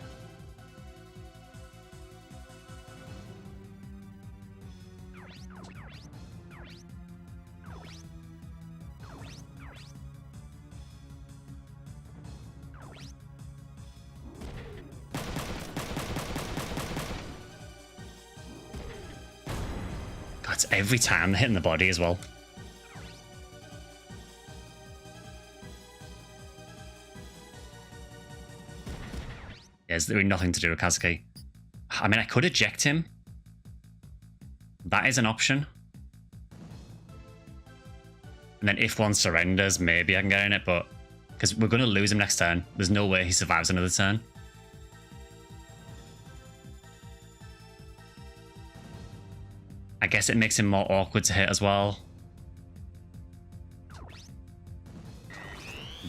God, it's every time they're hitting the body as well. Yeah, there's really nothing to do with Kazuki. I mean, I could eject him. That is an option. And then if one surrenders, maybe I can get in it, but... Because we're going to lose him next turn. There's no way he survives another turn. I guess it makes him more awkward to hit as well.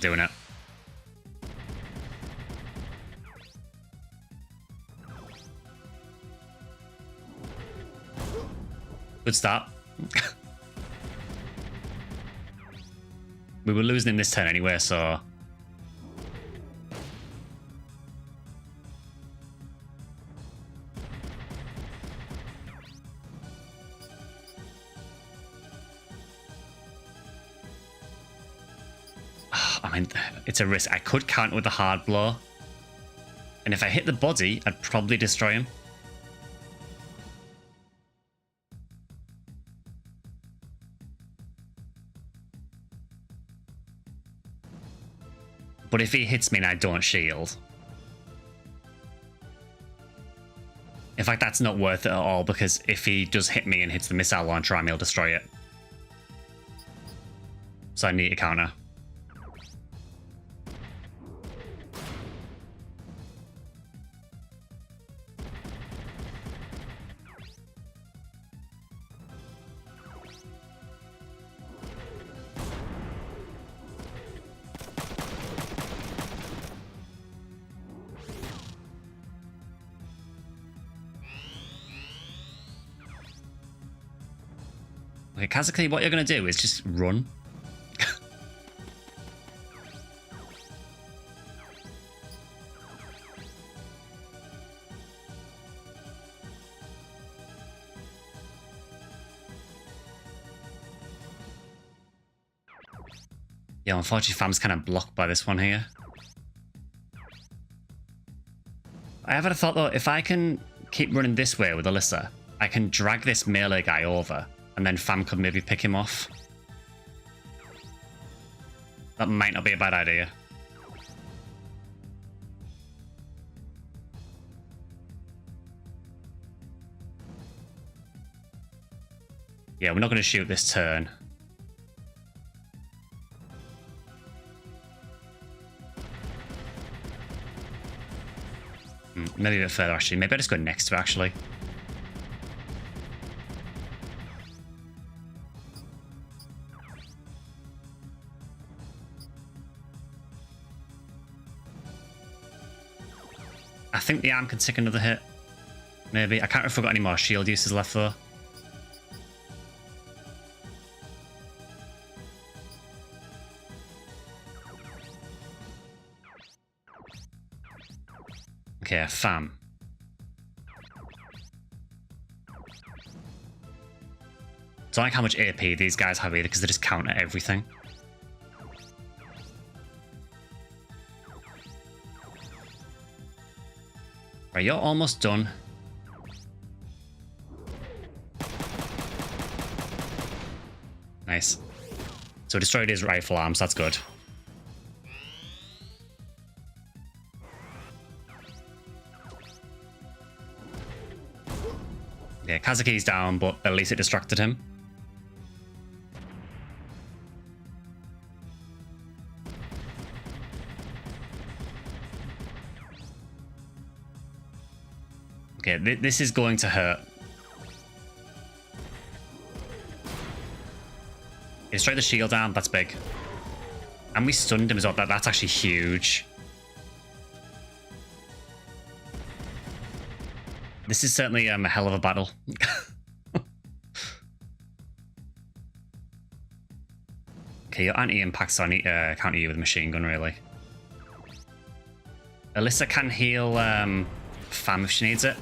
Doing it. Good start. We were losing him this turn anyway, so... I mean, it's a risk. I could counter with a hard blow. And if I hit the body, I'd probably destroy him. But if he hits me and I don't shield... In fact, that's not worth it at all, because if he does hit me and hits the missile launcher arm, he'll destroy it. So I need a counter. Okay, Kazuki, what you're going to do is just run. Yeah, unfortunately, Fam's kind of blocked by this one here. I have had a thought, though, if I can keep running this way with Alisa, I can drag this melee guy over, and then Fam could maybe pick him off. That might not be a bad idea. Yeah, we're not going to shoot this turn. Maybe a bit further, actually. Maybe I just go next to it, actually. I think the arm can take another hit. Maybe. I can't remember if we've got any more shield uses left, though. Okay, Fam. Don't like how much AP these guys have either, because they just counter everything. Right, you're almost done. Nice. So destroyed his rifle arms, that's good. Yeah, Kazuki's down, but at least it distracted him. Okay, this is going to hurt. He destroyed the shield arm, that's big. And we stunned him as well, that's actually huge. This is certainly a hell of a battle. Okay, your anti-impact, so I need to counter you with a machine gun, really. Alisa can heal Fam if she needs it.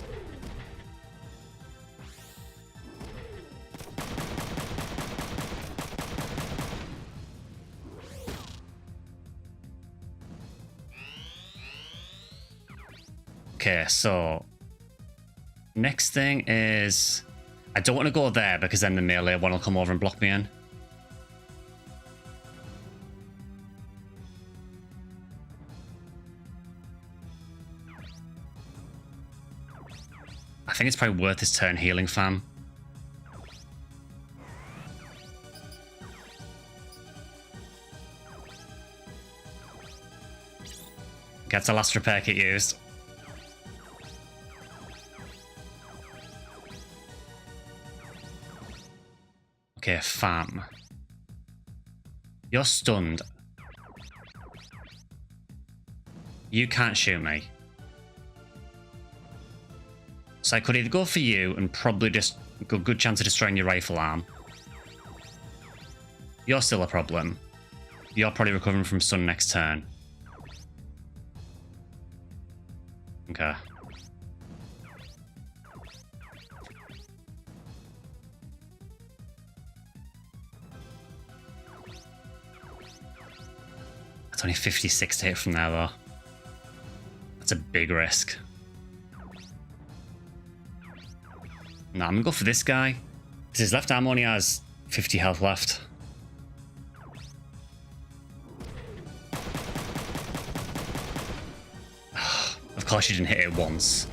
Okay, so next thing is I don't want to go there because then the melee one will come over and block me in. I think it's probably worth his turn healing Fam. Gets the last repair kit used. Okay, Fam. You're stunned. You can't shoot me. So I could either go for you and probably just a good chance of destroying your rifle arm. You're still a problem. You're probably recovering from stun next turn. Okay. That's only 56 to hit from there, though. That's a big risk. No, I'm gonna go for this guy. Because his left arm only has 50 health left. Of course you didn't hit it once.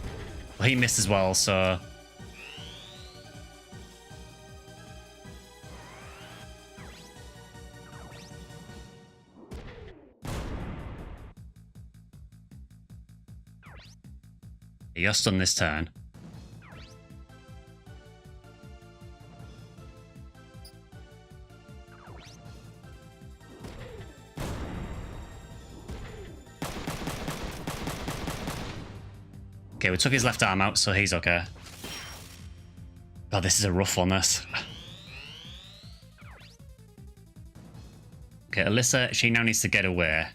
Well, he missed as well, so... You're stunned this turn. Okay, we took his left arm out, so he's okay. God, this is a rough one, this. Okay, Alisa, she now needs to get away.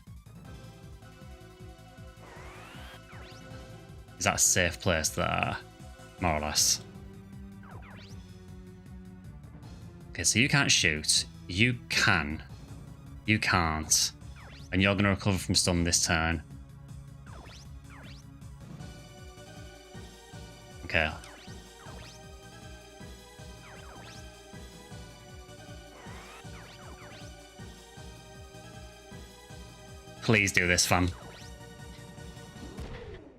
Is that a safe place there? More or less. Okay, so you can't shoot. You can. You can't. And you're going to recover from stun this turn. Okay. Please do this, fam.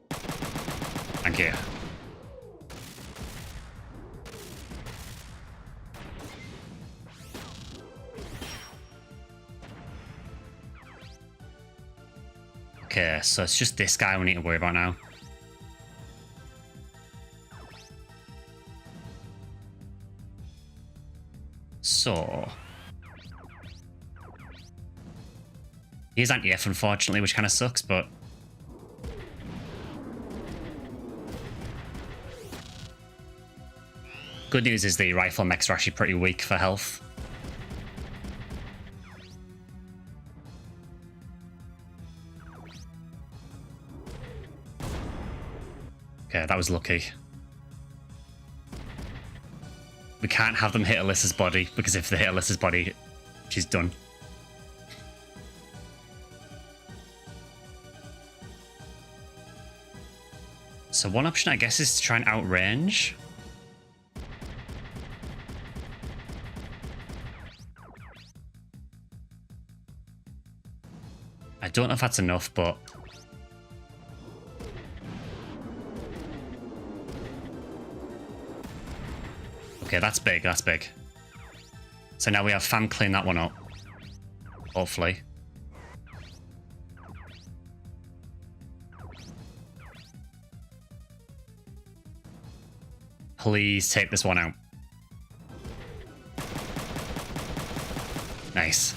Thank you. Okay, so it's just this guy we need to worry about now. So... He's anti-F, unfortunately, which kind of sucks, but... Good news is the rifle mechs are actually pretty weak for health. Okay, that was lucky. We can't have them hit Alisa's body, because if they hit Alisa's body, she's done. So one option, I guess, is to try and outrange. I don't know if that's enough, but... Okay, that's big, that's big. So now we have Fam clean that one up. Hopefully. Please take this one out. Nice.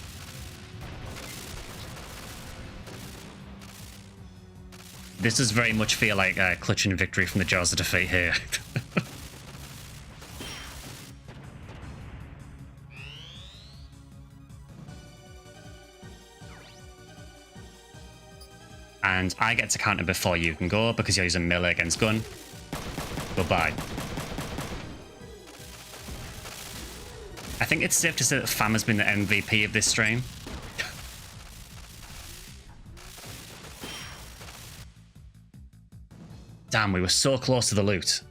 This does very much feel like clutching victory from the jaws of defeat here. And I get to counter before you can go because you're using melee against gun. Goodbye. I think it's safe to say that Fam has been the MVP of this stream. Damn, we were so close to the loot.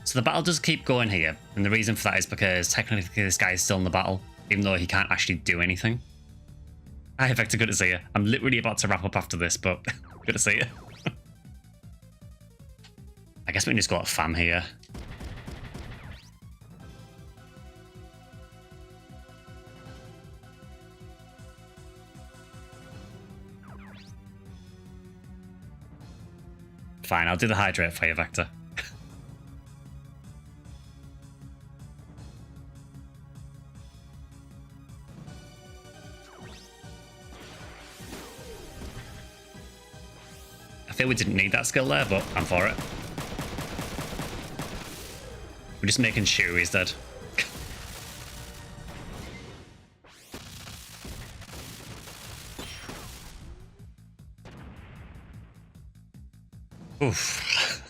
So the battle does keep going here, and the reason for that is because technically this guy is still in the battle, even though he can't actually do anything. Hi, Vector, good to see you. I'm literally about to wrap up after this, but good to see you. I guess we can just go at Fam here. Fine, I'll do the hydrate for you, Vector. I feel we didn't need that skill there, but I'm for it. We're just making sure he's dead. Oof.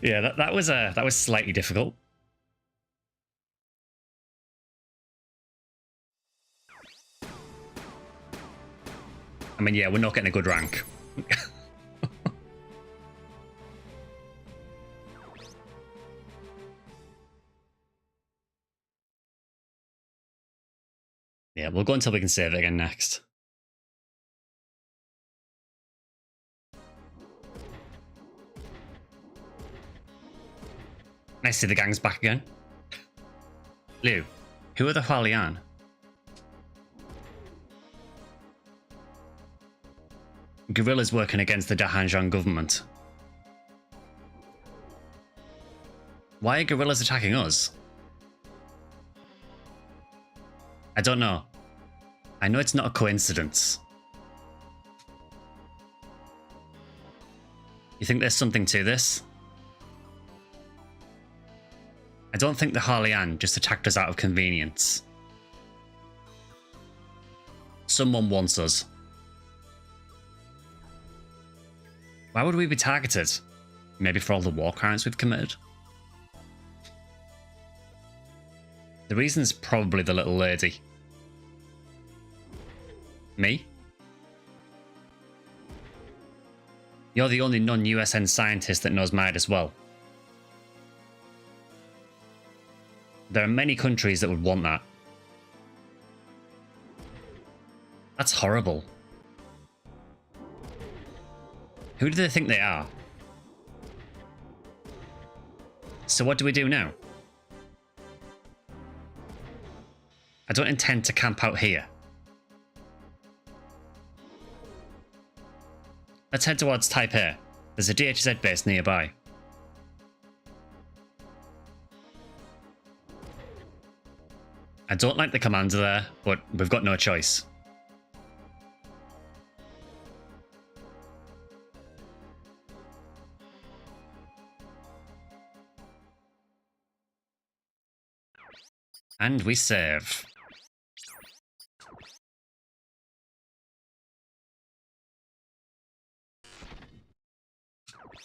Yeah, that was slightly difficult. I mean, yeah, we're not getting a good rank. Yeah, we'll go until we can save it again next. Nice to see the gang's back again. Liu, who are the Hualian? Guerrillas working against the Dahanzhong government. Why are guerrillas attacking us? I don't know. I know it's not a coincidence. You think there's something to this? I don't think the Harleyan just attacked us out of convenience. Someone wants us. Why would we be targeted? Maybe for all the war crimes we've committed? The reason's probably the little lady. Me? You're the only non-USN scientist that knows Midas well. There are many countries that would want that. That's horrible. Who do they think they are? So what do we do now? I don't intend to camp out here. Let's head towards Taipei. There's a DHZ base nearby. I don't like the commander there, but we've got no choice. And we save.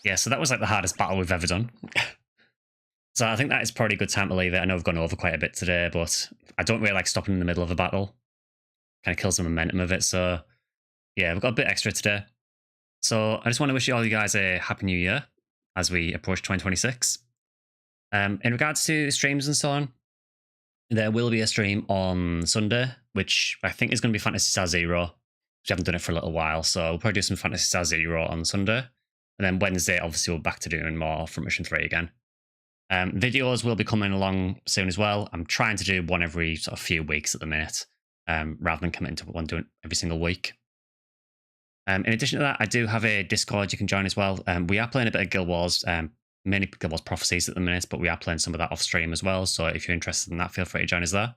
Yeah, so that was like the hardest battle we've ever done. So I think that is probably a good time to leave it. I know we've gone over quite a bit today, but I don't really like stopping in the middle of a battle. Kind of kills the momentum of it. So yeah, we've got a bit extra today. So I just want to wish you all you guys a happy new year as we approach 2026. In regards to streams and so on, there will be a stream on Sunday, which I think is going to be Phantasy Star Zero, which I haven't done it for a little while. So we'll probably do some Phantasy Star Zero on Sunday. And then Wednesday, obviously, we're back to doing more from Mission 3 again. Videos will be coming along soon as well. I'm trying to do one every sort of few weeks at the minute, rather than committing to one doing every single week. In addition to that, I do have a Discord you can join as well. We are playing a bit of Guild Wars, mainly Guild Wars Prophecies at the minute, but we are playing some of that off stream as well. So if you're interested in that, feel free to join us there.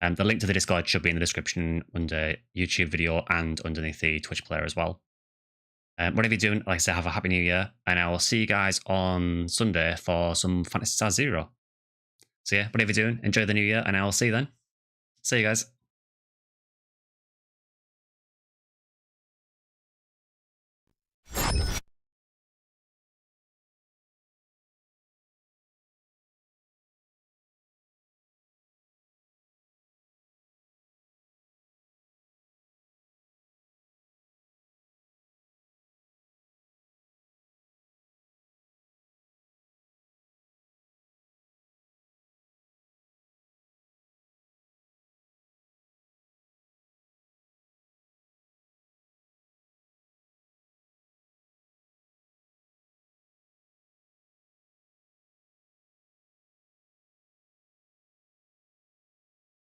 The link to the Discord should be in the description under YouTube video and underneath the Twitch player as well. Whatever you're doing, like I said, have a happy new year, and I will see you guys on Sunday for some Phantasy Star Zero. So yeah, whatever you're doing, enjoy the new year, and I will see you then. See you guys.